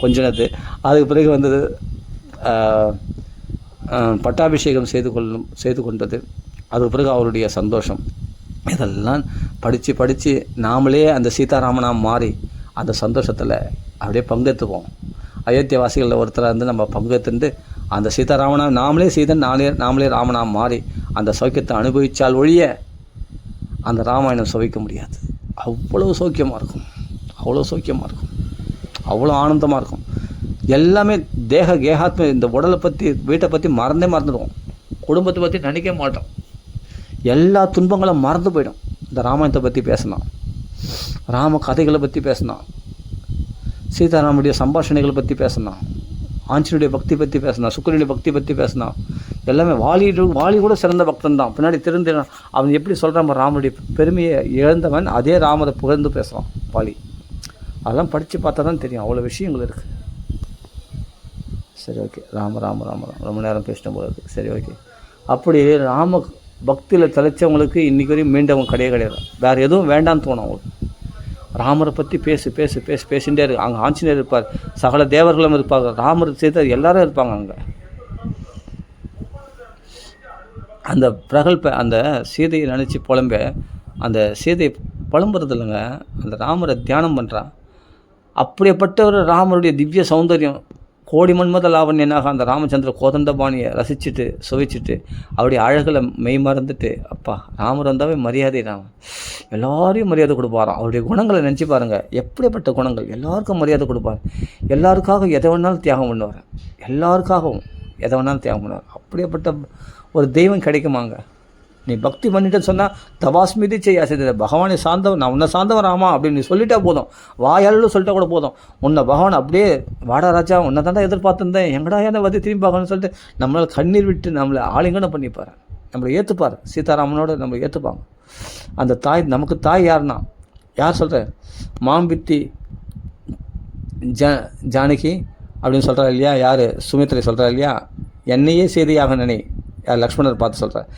கொஞ்சினது. அதுக்கு பிறகு வந்தது பட்டாபிஷேகம் செய்து கொண்டது. அதுக்கு பிறகு அவருடைய சந்தோஷம். இதெல்லாம் படித்து நாமளே அந்த சீதாராமனாக மாறி அந்த சந்தோஷத்தில் அப்படியே பங்கெடுத்துப்போம். அயோத்தியவாசிகளில் ஒருத்தராக இருந்து நம்ம பங்கெடுத்துட்டு அந்த சீதாராமனாக நாமளே சீதன் நாமளே ராமனாக மாறி அந்த சௌக்கியத்தை அனுபவித்தால் ஒழிய அந்த ராமாயணம் சுவைக்க முடியாது. அவ்வளோ சௌக்கியமாக இருக்கும், அவ்வளோ சௌக்கியமாக இருக்கும், அவ்வளோ ஆனந்தமாக இருக்கும். எல்லாமே கேகாத்ம இந்த உடலை பற்றி வீட்டை பற்றி மறந்துடுவோம், குடும்பத்தை பற்றி நினைக்க மாட்டோம். எல்லா துன்பங்களும் மறந்து போயிடும். இந்த ராமாயணத்தை பற்றி பேசலாம், ராம கதைகளை பற்றி பேசலாம், சீதாராமுடைய சம்பாஷணைகளை பற்றி பேசலாம், ஆஞ்சனுடைய பக்தி பற்றி பேசலாம், சுக்கிரனுடைய பக்தி பற்றி பேசலாம். எல்லாமே வாலி கூட சிறந்த பக்தன் தான். பின்னாடி திருந்தி அவன் எப்படி சொல்கிறான், ராமனுடைய பெருமையை இழந்தவன் அதே ராமரை புகழ்ந்து பேசுகிறான் வாலி. அதெல்லாம் படித்து பார்த்தா தான் தெரியும், அவ்வளோ விஷயங்கள் இருக்குது. சரி, ஓகே. ராம ராம ராம ராம ரொம்ப நேரம் பேசின போல இருக்குது. சரி, ஓகே. அப்படி ராம பக்தியில் தலைச்சவங்களுக்கு இன்றைக்கி வரையும் மீண்டவங்க கிடையாது. வேறு எதுவும் வேண்டான்னு தோணும் அவங்களுக்கு. ராமரை பற்றி பேசிகிட்டே இருக்கு. அங்கே ஆஞ்சநேயர் இருப்பார், சகல தேவர்களும் இருப்பாங்க, ராமர் சேர்த்து எல்லாரும் இருப்பாங்க அங்கே. அந்த பிரகல்ப அந்த சீதையை நினச்சி அந்த சீதையை புலம்புறது இல்லைங்க, அந்த ராமரை தியானம் பண்ணுறான். அப்படிப்பட்ட ஒரு ராமருடைய திவ்ய சௌந்தரியம், கோடி மன்மத லாவண்யனாக அந்த ராமச்சந்திர கோதண்டபாணியை ரசிச்சுட்டு சுவைச்சிட்டு அவருடைய அழகில் மெய் மறந்துட்டு, அப்பா ராமர் வந்தாவே மரியாதை, ராமன் எல்லாரையும் மரியாதை கொடுப்பாராம். அவருடைய குணங்களை நினச்சி பாருங்கள், எப்படிப்பட்ட குணங்கள். எல்லாருக்கும் மரியாதை கொடுப்பார், எல்லாருக்காகவும் எதை வேணாலும் தியாகம் பண்ணுவார், எல்லாருக்காகவும் எதை வேணாலும் தியாகம் பண்ணுவார். அப்படிப்பட்ட ஒரு தெய்வம் கிடைக்குமாங்க? நீ பக்தி பண்ணிட்டு சொன்னால் தபாஸ்மிதி செய்ய பகவானை சார்ந்தவன், நான் உன்னை சார்ந்தவன் ராமா அப்படின்னு நீ சொல்லிட்டா போதும், வாயாலும் சொல்லிட்டா கூட போதும். உன்னை பகவான் அப்படியே வாடா ராஜா உன்னை தாண்டா எதிர்பார்த்துருந்தேன், எங்கடா என்ன வந்து திரும்பி பார்க்கணும்னு சொல்லிட்டு நம்மளால் கண்ணீர் விட்டு நம்மளை ஆலிங்கனம் பண்ணிப்பார், நம்மளை ஏற்றுப்பார். சீதாராமனோட நம்மளை ஏற்றுப்பாங்க. அந்த தாய் நமக்கு தாய் யாருன்னா யார் சொல்கிற, மாம்பித்தி ஜானகி அப்படின்னு சொல்கிறா இல்லையா, யார் சுமித்ரை சொல்கிறா இல்லையா, என்னையே சீதையாக நினை, யார் லக்ஷ்மணர் பார்த்து சொல்கிறார்.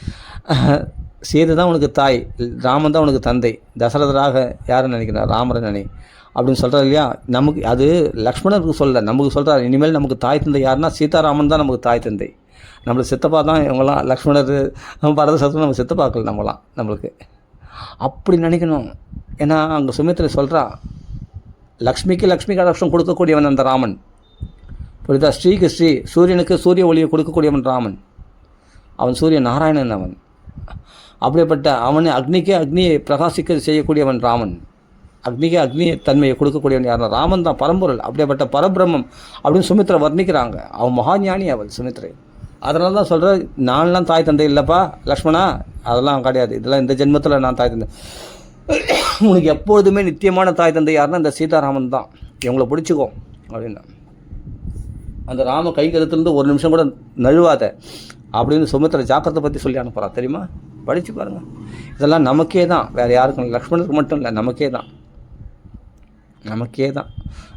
சீதை தான் உனக்கு தாய், ராமன் தான் உனக்கு தந்தை, தசரதராக யாருன்னு நினைக்கிறார், ராமரை நினை அப்படின்னு சொல்கிறார் இல்லையா. நமக்கு அது லக்ஷ்மணருக்கு சொல்ல, நமக்கு சொல்கிறார். இனிமேல் நமக்கு தாய் தந்தை யாருன்னா சீதாராமன் தான் நமக்கு தாய் தந்தை. நம்மளுக்கு சித்தப்பா தான் இவங்களாம், லக்ஷ்மணர் பரத சத்ரு நம்ம சித்தப்பாக்கள் நம்மளுக்கு அப்படி நினைக்கணும். ஏன்னா அங்கே சுமித்ரை சொல்கிறா, லக்ஷ்மிக்கு லக்ஷ்மி கடாட்சம் கொடுக்கக்கூடியவன் அந்த ராமன், புரியுதா? ஸ்ரீக்கு ஸ்ரீ, சூரியனுக்கு சூரிய ஒளியை கொடுக்கக்கூடியவன் ராமன், அவன் சூரிய நாராயணன் அவன். அப்படிப்பட்ட அவனை அக்னிக்கே அக்னியை பிரகாசிக்க செய்யக்கூடியவன் ராமன், அக்னிக்கே அக்னி தன்மையை கொடுக்கக்கூடியவன் யாருன்னா ராமன் தான், பரம்பொருள். அப்படிப்பட்ட பரபிரம்மம் அப்படின்னு சுமித்ரை வர்ணிக்கிறாங்க. அவன் மகாஞானி அவள் சுமித்ரை. அதனால தான் சொல்கிற, நான்லாம் தாய் தந்தை இல்லைப்பா லக்ஷ்மணா, அதெல்லாம் கிடையாது, இதெல்லாம் இந்த ஜென்மத்தில் நான் தாய் தந்தை. உனக்கு எப்பொழுதுமே நித்தியமான தாய் தந்தை யாருன்னா இந்த சீதாராமன் தான், இவங்களை பிடிச்சிக்கோ அப்படின்னா. அந்த ராம கை கருத்துலேருந்து ஒரு நிமிஷம் கூட நழுவாத அப்படின்னு சுமித்ரை ஜாக்கிரதை பற்றி சொல்லி அனுப்புகிறா தெரியுமா? படித்து பாருங்கள். இதெல்லாம் நமக்கே தான், வேறு யாருக்கும் இல்லை, லக்ஷ்மணருக்கு மட்டும் இல்லை, நமக்கே தான்.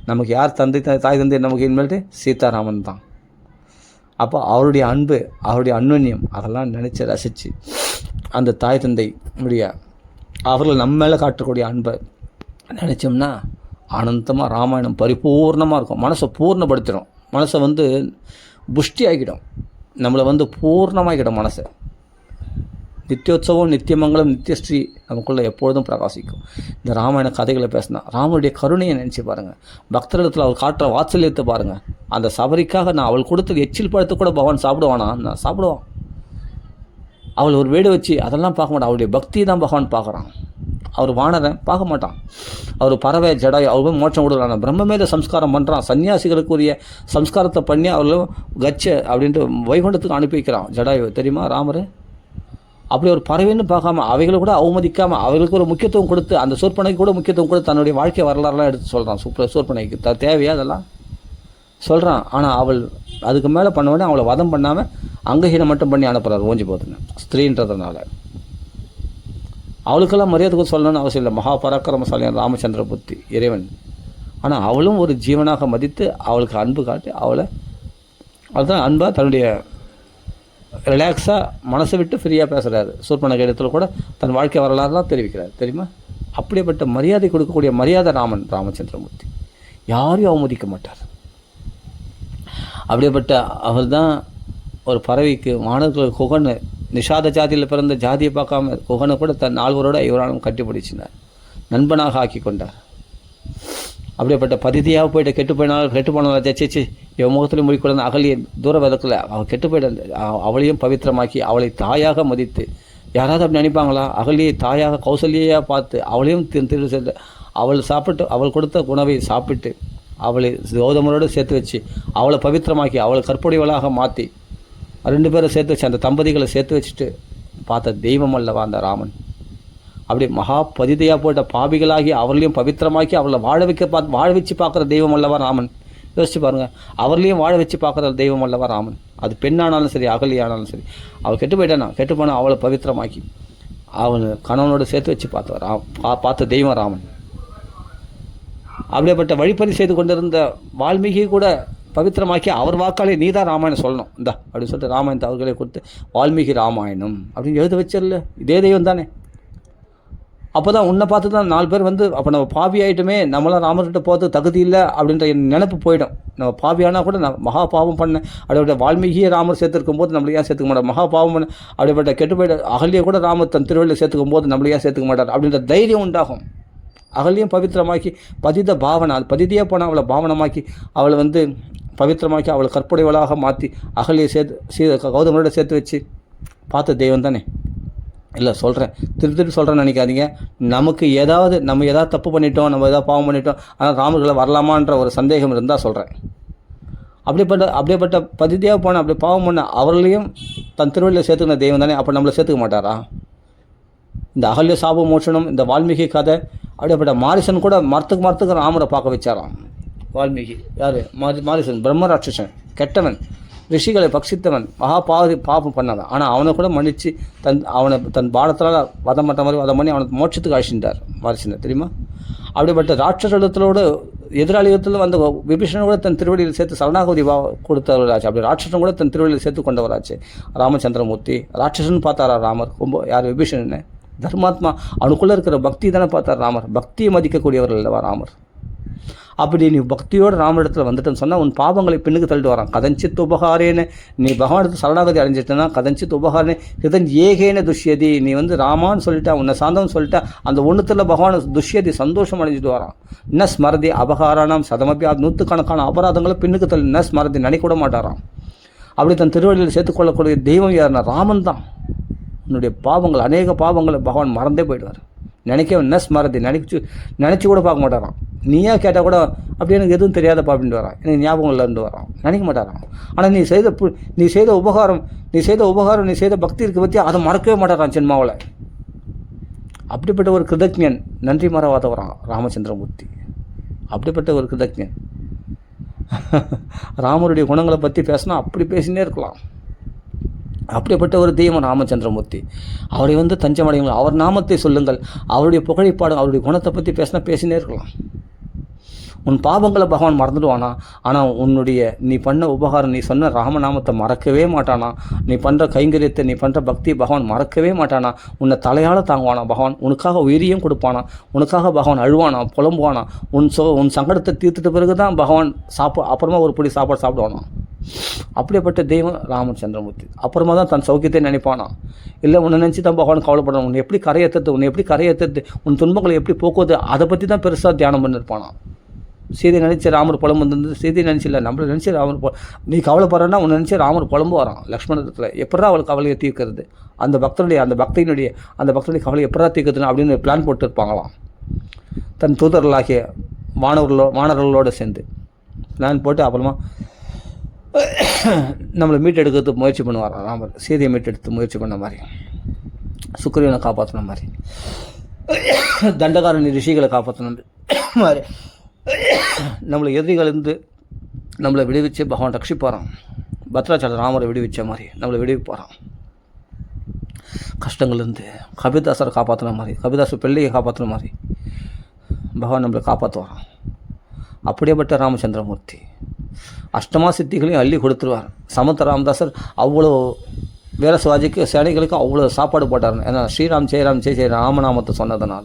நமக்கு யார் தந்தை தாய் தந்தை நமக்கு இனிமேல்ட்டு சீதாராமன் தான். அப்போ அவருடைய அன்பு, அவருடைய அன்வன்யம் அதெல்லாம் நினச்சி ரசித்து அந்த தாய் தந்தை அவர்கள் நம்ம மேலே காட்டக்கூடிய அன்பை நினச்சோம்னா ஆனந்தமாக ராமாயணம் பரிபூர்ணமாக இருக்கும். மனசை பூர்ணப்படுத்திடும், மனசை புஷ்டி ஆகிடும், நம்மளை பூர்ணமாகிடும் மனசை. நித்தியோத்சவம் நித்தியமங்கலம் நித்தியஸ்ரீ நமக்குள்ளே எப்பொழுதும் பிரகாசிக்கும். இந்த ராமாயண கதைகளை பேசினா ராமனுடைய கருணையை நினச்சி பாருங்கள், பக்தரிடத்தில் அவள் காட்டுற வாத்சல்யத்தை பாருங்கள். அந்த சபரிக்காக நான் அவள் கொடுத்த எச்சில் பழத்தை கூட பகவான் சாப்பிடுவானா? நான் சாப்பிடுவான். அவள் ஒரு வீடு வச்சு அதெல்லாம் பார்க்க மாட்டான், அவளுடைய பக்தி தான் பகவான் பார்க்குறான். அவர் வானரன் பார்க்க மாட்டான், அவர் பறவை ஜடாய் அவர் மோட்சம் கொடுக்குறான், பிரம்மமேத சம்ஸ்காரம் பண்ணுறான், சன்னியாசிகளுக்குரிய சம்ஸ்காரத்தை பண்ணி அவர்களும் கச்ச அப்படின்ட்டு வைகுண்டத்துக்கு அனுப்பி வைக்கிறான் ஜடாயு, தெரியுமா ராமர்? அப்படி ஒரு பறவைன்னு பார்க்காம அவைகளை கூட அவமதிக்காமல் அவைகளுக்கு ஒரு முக்கியத்துவம் கொடுத்து, அந்த சூர்பனைக்கு கூட முக்கியத்துவம் கொடுத்து தன்னுடைய வாழ்க்கை வரலாறுலாம் எடுத்து சொல்கிறான். சூர்பனைக்கு தேவையா அதெல்லாம் சொல்கிறான். ஆனால் அவள் அதுக்கு மேலே பண்ண அவளை வதம் பண்ணாமல் அங்கஹீனம் மட்டும் பண்ணி அனுப்புகிறார் ஓஞ்சி போதுன்னு, ஸ்திரீன்றதுனால. அவளுக்கெல்லாம் மரியாதை சொல்லணும்னு அவசியம் இல்லை, மகாபராக்கிரமசாலியான ராமச்சந்திர புத்தி இறைவன். ஆனால் அவளும் ஒரு ஜீவனாக மதித்து அவளுக்கு அன்பு காட்டி அவள் தான் அன்பாக தன்னுடைய ரிலாக்ஸாக மனசை விட்டு ஃப்ரீயாக பேசுகிறாரு. சூர்பனகை இடத்துல கூட தன் வாழ்க்கை வரலாறுலாம் தெரிவிக்கிறார் தெரியுமா? அப்படிப்பட்ட மரியாதை கொடுக்கக்கூடிய மரியாதை ராமச்சந்திரமூர்த்தி, யாரையும் அவமதிக்க மாட்டார். அப்படிப்பட்ட அவர் தான் ஒரு பறவைக்கு மாணவர்களுக்கு குகன்னு நிஷாத ஜாதியில் பிறந்த ஜாதியை பார்க்காம குகனை கூட தன் ஆழ்வரோட இவராலும் கட்டிப்பிடிச்சினார், நண்பனாக ஆக்கி கொண்டார். அப்படிப்பட்ட பதிதியாக போயிட்டு கெட்டு போனாலும் சேச்சி இவன் முகத்தில் முடிக்கூடாது அகலியை தூர விதத்தில் அவள் கெட்டு போயிட்டு அவளையும் பவித்திரமாக்கி அவளை தாயாக மதித்து, யாராவது அப்படி நினைப்பாங்களா? அகலியை தாயாக கௌசல்யாக பார்த்து அவளையும் திரு சென்று அவள் கொடுத்த உணவை சாப்பிட்டு அவளை கௌதமரோடு சேர்த்து வச்சு அவளை பவித்திரமாக்கி அவளை கற்புடையவளாக மாற்றி 2 பேரை சேர்த்து வச்சு அந்த தம்பதிகளை சேர்த்து வச்சுட்டு பார்த்த தெய்வம் அல்லவா அந்த ராமன். அப்படி மகா பதிதையாக போட்ட பாவிகளாகி அவர்களையும் பவித்திரமாக்கி அவளை வாழ வச்சு பார்க்குற தெய்வம் அல்லவா ராமன். யோசிச்சு பாருங்கள், அவர்களையும் வாழ வச்சு பார்க்குற தெய்வம் அல்லவா ராமன். அது பெண்ணானாலும் சரி அகலியானாலும் சரி, அவள் கெட்டு போனால் அவளை பவித்திரமாக்கி அவள் கணவனோடு சேர்த்து வச்சு பார்த்த தெய்வம் ராமன். அப்படிப்பட்ட வழிப்பறி செய்து கொண்டிருந்த வால்மீகி கூட பவித்திரமாக்கி அவர் வாக்காலே நீ தான் ராமாயணம் சொல்லணும் இந்தா அப்படின்னு சொல்லிட்டு ராமாயணத்தை அவர்களே கொடுத்து வால்மீகி ராமாயணம் அப்படின்னு எழுத வச்சிடல. இதே தெய்வம் தானே. அப்போ தான் உன்னை பார்த்து தான் 4 பேர் வந்து அப்போ நம்ம பாவி ஆகிட்டுமே, நம்மளாம் ராமர்கிட்ட போகிறது தகுதி இல்லை அப்படின்ற நினைப்பு போயிடும். நம்ம பாவியானால் கூட நான் மகா பாவம் பண்ணேன் அப்படிப்பட்ட வால்மீகியை ராமர் சேர்த்துருக்கும் போது நம்மளை ஏன் சேர்த்துக்க மாட்டார்? மகா பாவம் பண்ண அப்படிப்பட்ட கெட்டு போய்ட்டு அகலியை கூட ராமர் தன் திருவள்ளியில் சேர்த்துக்கும் போது நம்மளை ஏன் சேர்த்துக்க மாட்டார் அப்படின்ற தைரியம் உண்டாகும். அகலியும் பவித்திரமாக்கி பதித பாவனை, அது பதிதியாக போனால் அவளை பாவனமாக்கி அவளை வந்து பவித்திரமாக்கி அவளை கற்புடையவளாக மாற்றி அகலியை சேர்த்து கௌதமரோட சேர்த்து வச்சு பார்த்த தெய்வம் தானே. இல்லை சொல்கிறேன், திருப்பி சொல்கிறேன்னு நினைக்காதீங்க. நம்ம ஏதாவது தப்பு பண்ணிட்டோம், நம்ம ஏதாவது பாவம் பண்ணிட்டோம், ஆனால் ராமர்களை வரலாமான்ற ஒரு சந்தேகம் இருந்தால் சொல்கிறேன். அப்படிப்பட்ட பதிதியாக போன அப்படி பாவம் பண்ண அவர்களையும் தன் திருவள்ளியில் சேர்த்துக்கின தெய்வம் தானே. அப்போ நம்மளை சேர்த்துக்க மாட்டாரா? இந்த அகல்ய சாப மோட்சனம், இந்த வால்மீகி கதை, அப்படிப்பட்ட மாரிசன் கூட மரத்துக்கு ராமரை பார்க்க வச்சாராம். வால்மீகி யார்? மாரிசன் பிரம்மராட்சசன், கெட்டவன், ரிஷிகளை பக்ஷித்தவன், பாபம் பண்ணவன். ஆனால் அவனை கூட மன்னித்து அவனை தன் பாலத்தால் வதம் பண்ணி அவனை மோட்சத்துக்கு அழிச்சிட்டார் மாரிசனை, தெரியுமா? அப்படிப்பட்ட ராட்சசோடு எதிராளியத்தில் வந்த விபீஷணன் கூட தன் திருவடியில் சேர்த்து சரணாகதி கொடுத்தவராச்சு. அப்படி ராட்சசன் கூட தன் திருவடியில் சேர்த்து கொண்டவராச்சு ராமச்சந்திரமூர்த்தி. ராட்சசன் பார்த்தாரா ராமர்? யார்? விபீஷணன் தர்மாத்மா, அவனுக்குள்ளே இருக்கிற பக்தி தானே பார்த்தார் ராமர். பக்தியை மதிக்கக்கூடியவர் இல்லவா ராமர். அப்படி நீ பக்தியோடு ராமரிடத்தில் வந்துட்டுன்னு சொன்னால் உன் பாவங்களை பின்னுக்கு தள்ளிட்டு வரான். கதஞ்சித் உபகாரேன்னு நீ பகவானத்து சரணாகதி அடைஞ்சிட்டேன்னா கதஞ்சித் உபகாரனே இதன் ஏகேன துஷ்யதி, நீ வந்து ராமான்னு சொல்லிட்டா, உன்னை சாந்தம்னு சொல்லிட்டா, அந்த ஒன்றுத்தில் பகவான் துஷ்யதி சந்தோஷம் அடைஞ்சிட்டு வரான். இன்ன ஸ்மரதி அபகாரானாம் சதமப்பி, 100கணக்கான அபராதங்களை பின்னுக்கு தள்ளி இன்ன ஸ்மரதி நினைக்கூட மாட்டாராம். அப்படி தன் திருவள்ளியில் சேர்த்துக்கொள்ளக்கூடிய தெய்வம் யாருன்னா ராமன் தான். உன்னுடைய பாவங்கள், அநேக பாவங்களை பகவான் மறந்தே போயிடுவார். நினைக்க ஸ்மரதி நினச்சி கூட பார்க்க மாட்டாராம். நீயா கேட்டால் கூட அப்படி எனக்கு எதுவும் தெரியாதப்பா அப்படின்ட்டு வரான், எனக்கு ஞாபகம் இல்லைன்னு வரான், நினைக்க மாட்டாராம். ஆனால் நீ செய்த உபகாரம், நீ செய்த பக்தி இருக்க பற்றி அதை மறக்கவே மாட்டாரான் ஜென்மாவில். அப்படிப்பட்ட ஒரு கிருதஜ்ஞன், நன்றி மறவாத வரான் ராமச்சந்திரமூர்த்தி. அப்படிப்பட்ட ஒரு கிருதஜ்ஞன். ராமருடைய குணங்களை பற்றி பேசினா அப்படி பேசினே இருக்கலாம். அப்படிப்பட்ட ஒரு தெய்வம் ராமச்சந்திரமூர்த்தி. அவரை வந்து தஞ்சமடையுங்கள், அவர் நாமத்தை சொல்லுங்கள், அவருடைய புகழைப்பாடு, அவருடைய குணத்தை பற்றி பேசினே இருக்கலாம். உன் பாவங்களை பகவான் மறந்துடுவானா? ஆனால் நீ பண்ண உபகாரம், நீ சொன்ன ராமநாமத்தை மறக்கவே மாட்டானா? நீ பண்ணுற கைங்கரியத்தை, நீ பண்ணுற பக்தியை பகவான் மறக்கவே மாட்டானா? உன்னை தலையால் தாங்குவானா பகவான்? உனக்காக உயிரியும் கொடுப்பானா? உனக்காக பகவான் அழுவானா, புலம்புவானா? உன் சங்கடத்தை தீர்த்துட்ட பிறகு தான் பகவான் அப்புறமா ஒரு பிடி சாப்பாடு சாப்பிடுவானா? அப்படிப்பட்ட தெய்வம் ராமச்சந்திரமூர்த்தி. அப்புறமா தான் தன் சௌக்கியத்தை நினைப்பானா? இல்லை உன்னை நினச்சி தான் பகவான் கவலைப்படணும். உன்னை எப்படி கரையேற்றது, உன் துன்பங்களை எப்படி போக்குவது, அதை பற்றி தான் பெருசாக தியானம் பண்ணியிருப்பானா. சீதை நினச்சி ராமர் புலம்பு வந்தது, சீதை நினச்சில்ல, நம்மளை நினச்சி ராமர் நீ கவலைப்படுறன்னா உன்னை நினச்சி ராமர் புலம்பு வரான் லக்ஷ்மணத்தில். எப்படா அவள் கவலையை தீர்க்கிறது, அந்த பக்தனுடைய கவலையை எப்படா தீர்க்கிறதுன்னு அப்படின்னு பிளான் போட்டு இருப்பாங்களாம். தன் தூதர்களாகிய வானவர்களோடு சேர்ந்து பிளான் போட்டு அப்புறமா நம்மளை மீட்டெடுக்கிறதுக்கு முயற்சி பண்ணுவார் ராமர். சீதையை மீட்டெடுத்து முயற்சி பண்ண மாதிரி, சுக்கிரீவனை காப்பாற்றின மாதிரி, தண்டகாரணி ரிஷிகளை காப்பாற்றின மாதிரி, நம்மளை எதிரிகளிருந்து நம்மளை விடுவிச்சு பகவான் ரட்சிப்பாரான். பத்ராச்சார ராமரை விடுவிச்ச மாதிரி நம்மளை விடுவிப்பாரான் கஷ்டங்கள்லேருந்து. கபிதாசரை காப்பாற்றின மாதிரி, கபிதாசர் பிள்ளையை காப்பாற்றின மாதிரி பகவான் நம்மளை காப்பாற்றுவாரான். அப்படியேப்பட்ட ராமச்சந்திரமூர்த்தி அஷ்டமா சித்திகளையும் அள்ளி கொடுத்துருவார். சமத்த ராமதாசர் அவ்வளோ வீர சிவாஜிக்கு சேனைகளுக்கு அவ்வளோ சாப்பாடு போட்டார். ஏன்னா ஸ்ரீராம் ஜெயராம் ஜெய் ஜெய் ராமநாமத்தை சொன்னதுனால.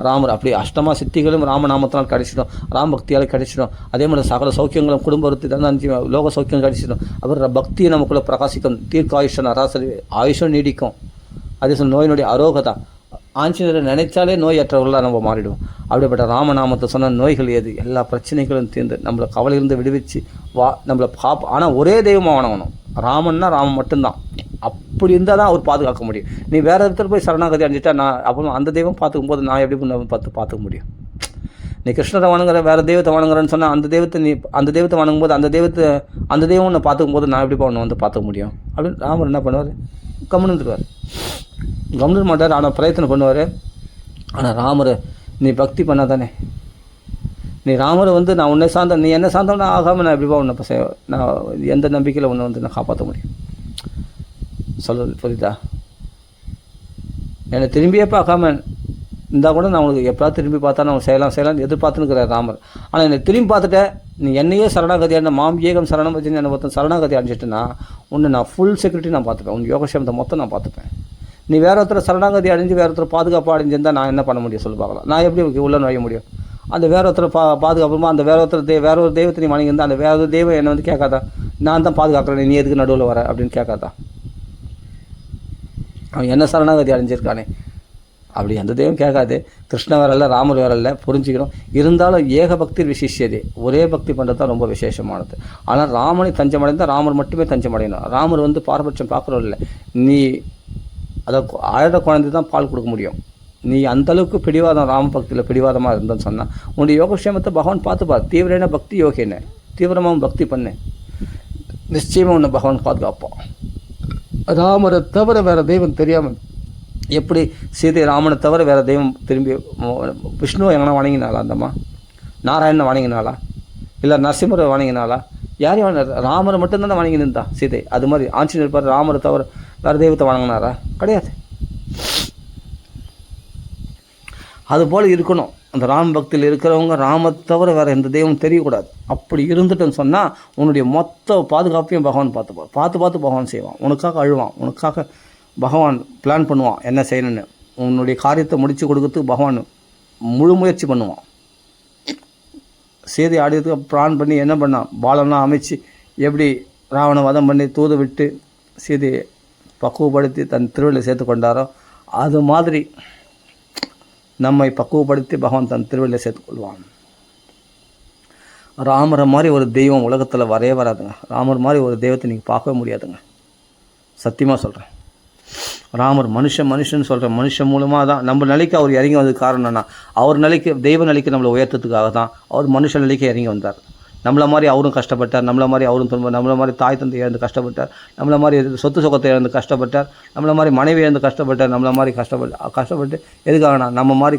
ராமர் அப்படி அஷ்டமா சித்திகளும் ராமநாமத்தினால் கிடைச்சிடும், ராம பக்தியால் கிடைச்சிடும். அதே மாதிரி சகல சௌக்கியங்களும் குடும்ப விருத்தி லோக சௌக்கியம் கிடைச்சிடும். அப்புறம் பக்தியை நமக்குள்ளே பிரகாசிக்கும், தீர்க்காயுஷன் அராசரி ஆயுஷம் நீடிக்கும். அதே சொல் நோய் நொடி அரோகதா, ஆஞ்சநேயரை நினைச்சாலே நோயற்றவர்களாக நம்ம மாறிடுவோம். அப்படிப்பட்ட ராமநாமத்தை சொன்ன நோய்கள் எது, எல்லா பிரச்சனைகளும் தீர்ந்து நம்மளை கவலையிலிருந்து விடுவிச்சு நம்மளை ஆனால் ஒரே தெய்வமாக வணங்கணும். ராமன்னா ராமன் மட்டும்தான். அப்படி இருந்தால் தான் அவர் பாதுகாக்க முடியும். நீ வேறு இடத்துல போய் சரணாகதி அடைஞ்சிட்டா நான் அப்புறம் அந்த தெய்வம் பார்த்துக்கும் போது நான் எப்படி பார்த்துக்க முடியும்? நீ கிருஷ்ணரை வணங்குற, வேறு தெய்வத்தை வணங்குறேன்னு சொன்னால் அந்த தெய்வத்தை வணங்கும் போது அந்த தெய்வம் உன்னை பார்த்துக்கும் போது நான் எப்படி ஒன்று பார்த்துக்க முடியும்? அப்படின்னு ராமர் என்ன பண்ணுவார்? கம்முன்னுருவார். கம்முன்னு மாட்டார், ஆனால் பிரயத்தனம் பண்ணுவார். ஆனால் ராமர் நீ பக்தி பண்ணாதானே, நீ ராமரை நான் உன்னை சார்ந்த, நீ என்ன சார்ந்தவனா ஆகாமல் நான் எப்படிப்பா உன்னை நான் எந்த நம்பிக்கையில் உன்னை நான் காப்பாற்ற முடியும்? சொல்கிறது புரியுதா? என்னை திரும்பியே பார்க்காம இருந்தால் கூட நான் உனக்கு எப்போது திரும்பி பார்த்தா நான் செய்யலாம் எதிர்பார்த்துனுக்கிறேன் ராமர். ஆனால் என்னை திரும்பி பார்த்துட்டேன், நீ என்னையே சரணாகதி அடைந்த மாம் ஏகம் சரணம் வச்சு என்னை மொத்தம் சரணாகதி அடைஞ்சிட்டுன்னா உன்னை நான் ஃபுல் செக்யூரிட்டி நான் பார்த்துப்பேன், உன் யோகக்ஷேமத்தை மொத்தம் நான் பார்த்துப்பேன். நீ வேறு ஒருத்தர் சரணாகதி அடைஞ்சு வேறு ஒருத்தர் பாதுகாப்பாக அடைஞ்சிருந்தால் நான் என்ன பண்ண முடியும் சொல்லி பார்க்கலாம். நான் எப்படி உள்ள நுழைய முடியும்? அந்த வேற ஒருத்தர் பாதுகாப்புமா அந்த வேற ஒரு தெய்வத்தை நீ வணங்கியிருந்தால் அந்த வேற ஒரு தெய்வம் என்னை கேட்காதா, நான் தான் பாதுகாக்கிறேன், நீ எதுக்கு நடுவில் வர அப்படின்னு கேட்காதா? அவன் என்ன சரணாகதி அடைஞ்சிருக்கானே, அப்படி அந்த தெய்வம் கேட்காது. கிருஷ்ண வேறல்ல, ராமர் வேறல்ல, புரிஞ்சுக்கணும். இருந்தாலும் ஏக பக்தி விசேஷியதே, ஒரே பக்தி பண்ணுறது தான் ரொம்ப விசேஷமானது. ஆனால் ராமனை தஞ்சமடைந்தால் ராமர் மட்டுமே தஞ்சமடையணும். ராமர் பாரபட்சம் பார்க்குறோம் இல்லை, நீ அதை அழகிற குழந்தை தான் பால் கொடுக்க முடியும். நீ அந்தளவுக்கு பிடிவாதம், ராம பக்தியில் பிடிவாதமாக இருந்தேன்னு சொன்னால் உன்னுடைய யோகக்ஷேமத்தை பகவான் பார்த்துப்பார். தீவிரமான பக்தி யோகின்னு தீவிரமாக பக்தி பண்ணு, நிச்சயமாக உன்னை பகவான் பாதுகாப்பான். ராமரை தவிர வேறு தெய்வம் தெரியாமல் எப்படி சீதை ராமனை தவிர வேறு தெய்வம் திரும்பி விஷ்ணுவை எங்கன்னா வணங்கினாளா? அந்தம்மா நாராயணனை வணங்கினாளா? இல்லை நரசிம்மரை வணங்கினாளா? யாரையும் ராமரை மட்டும்தான் வணங்கினா சீதை. அது மாதிரி ஆஞ்சநேயர் பாரு, ராமரை தவிர வேறு தெய்வத்தை வணங்கினாரா? கிடையாது. அதுபோல் இருக்கணும். அந்த ராம பக்தியில் இருக்கிறவங்க ராமத்தை தவிர வேறு எந்த தெய்வம் தெரியக்கூடாது. அப்படி இருந்துட்டுன்னு சொன்னால் உன்னுடைய மொத்த பாதுகாப்பையும் பகவான் பார்த்து பகவான் செய்வான். உனக்காக அழுவான், உனக்காக பகவான் பிளான் பண்ணுவான் என்ன செய்யணும்னு. உன்னுடைய காரியத்தை முடித்து கொடுக்கறதுக்கு பகவான் முழு முயற்சி பண்ணுவான். சீதை ஆடியதுக்கு பிளான் பண்ணி என்ன பண்ணான், பாலம்லாம் அமைச்சு எப்படி ராவண வதம் பண்ணி தூது விட்டு சீதையை பக்குவப்படுத்தி தன் திருவிழில் சேர்த்து கொண்டாரோ அது மாதிரி நம்மை பக்குவப்படுத்தி பகவான் தன் திருவிழில் சேர்த்துக்கொள்வான். ராமரை மாதிரி ஒரு தெய்வம் உலகத்தில் வராதுங்க. ராமர் மாதிரி ஒரு தெய்வத்தை நீங்கள் பார்க்கவே முடியாதுங்க, சத்தியமாக சொல்கிறேன். ராமர் மனுஷன் சொல்கிற மனுஷன் மூலமாக தான் நம்ம நிலைக்கு அவர் இறங்கி வந்தது. காரணம்னா அவர் நிலைக்கு, தெய்வ நிலைக்கு நம்மளை உயர்த்தத்துக்காக தான் அவர் மனுஷ நிலைக்கு இறங்கி வந்தார். நம்மளை மாதிரி அவரும் கஷ்டப்பட்டார், நம்மளை மாதிரி அவரும் துன்பம், நம்மளை மாதிரி தாய் தந்தை இழந்து கஷ்டப்பட்டார், நம்மளை மாதிரி சொத்து சுகத்தை இழந்து கஷ்டப்பட்டார், நம்மளை மாதிரி மனைவி இழந்து கஷ்டப்பட்டார், நம்மளை மாதிரி கஷ்டப்பட்டு எதுக்காகனா நம்ம மாதிரி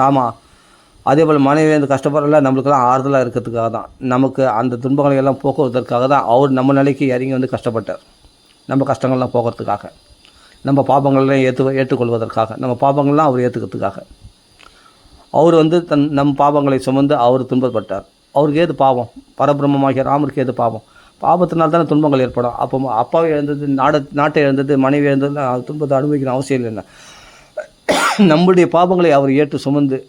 நாம அதே போல் மனைவி இழந்து கஷ்டப்படல நம்மளுக்கெல்லாம் ஆறுதலாக இருக்கிறதுக்காக தான், நமக்கு அந்த துன்பங்களை எல்லாம் போக்குவதற்காக தான் அவர் நம்ம நிலைக்கு இறங்கி வந்து கஷ்டப்பட்டார். நம்ம கஷ்டங்கள்லாம் போக்குறதுக்காக, நம்ம பாபங்கள்லாம் ஏற்றுக்கொள்வதற்காக, நம்ம பாபங்கள்லாம் அவர் ஏற்றுக்கிறதுக்காக. அவர் நம் பாபங்களை சுமந்து அவர் துன்பப்பட்டார். அவருக்கு ஏது பாவம்? பரபிரம்மமாகிய ராமருக்கு ஏது பாவம்? பாவத்தினால் தானே துன்பங்கள் ஏற்படும். அப்போ அப்பாவை இழந்தது, நாட்டை இழந்தது, மனைவி இழந்தது, துன்பத்தை அனுபவிக்கிற அவசியம் இல்லைன்னா நம்முடைய பாவங்களை அவர் ஏற்று சுமந்து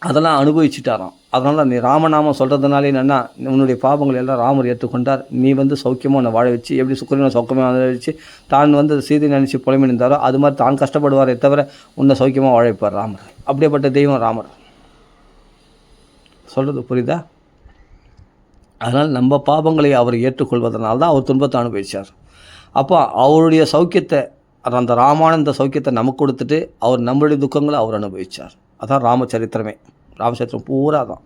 அதெல்லாம் அனுபவிச்சுட்டாராம். அதனால் நீ ராமநாமம் சொல்கிறதுனாலே என்னென்னா உன்னுடைய பாவங்கள் எல்லாம் ராமர் ஏற்றுக்கொண்டார். நீ சௌக்கியமாக உன்னை வாழ வச்சு, எப்படி சுக்கிரனை சௌக்கியமாக வாழ வச்சு தான் சீதை நினச்சி புலம்பி நின்றாரோ அது மாதிரி தான் கஷ்டப்படுவாரே தவிர உன்னை சௌக்கியமாக வாழ வைப்பார் ராமர். அப்படியேப்பட்ட தெய்வம் ராமர். சொல்கிறது புரியுதா? அதனால் நம்ம பாவங்களை அவர் ஏற்றுக்கொள்வதனால தான் அவர் துன்பத்தை அனுபவித்தார். அப்போ அவருடைய சௌக்கியத்தை, அந்த ராமானந்த சௌக்கியத்தை நமக்கு கொடுத்துட்டு அவர் நம்மளுடைய துக்கங்களை அவர் அனுபவித்தார். அதான் ராமச்சரித்திரமே. ராமச்சரித்திரம் பூரா தான்.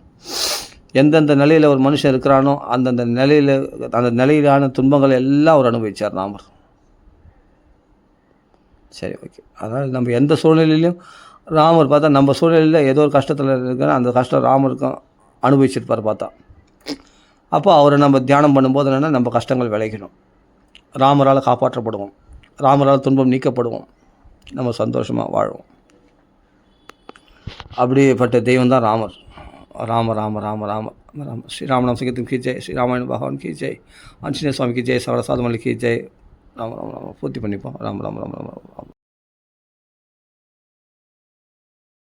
எந்தெந்த நிலையில் ஒரு மனுஷன் இருக்கிறானோ அந்த நிலையிலான துன்பங்களை எல்லாம் அவர் அனுபவித்தார் ராமர். சரி, ஓகே. அதனால் நம்ம எந்த சூழ்நிலையிலையும் ராமர் பார்த்தா நம்ம சூழ்நிலையில் ஏதோ ஒரு கஷ்டத்தில் இருக்கிற அந்த கஷ்டம் ராமருக்கும் அனுபவிச்சிருப்பார் பார்த்தா. அப்போ அவரை நம்ம தியானம் பண்ணும்போது என்னென்னா நம்ம கஷ்டங்கள் விளைக்கணும், ராமரால் காப்பாற்றப்படுவோம், ராமரால் துன்பம் நீக்கப்படுவோம், நம்ம சந்தோஷமாக வாழ்வோம். அப்படிப்பட்ட தெய்வம் தான் ராமர். ராம ராம ராம ராம ராம ஸ்ரீராமநாம சங்கீதம் கி ஜெய், ஸ்ரீராமாயண பகவான் கி ஜெய், ஆஞ்சநேய சுவாமி கி ஜெய், சவரசாதமல்லி கி ஜெய், ராம ராம ராம பூர்த்தி பண்ணிப்போம். ராம ராம ராம ராம ராம.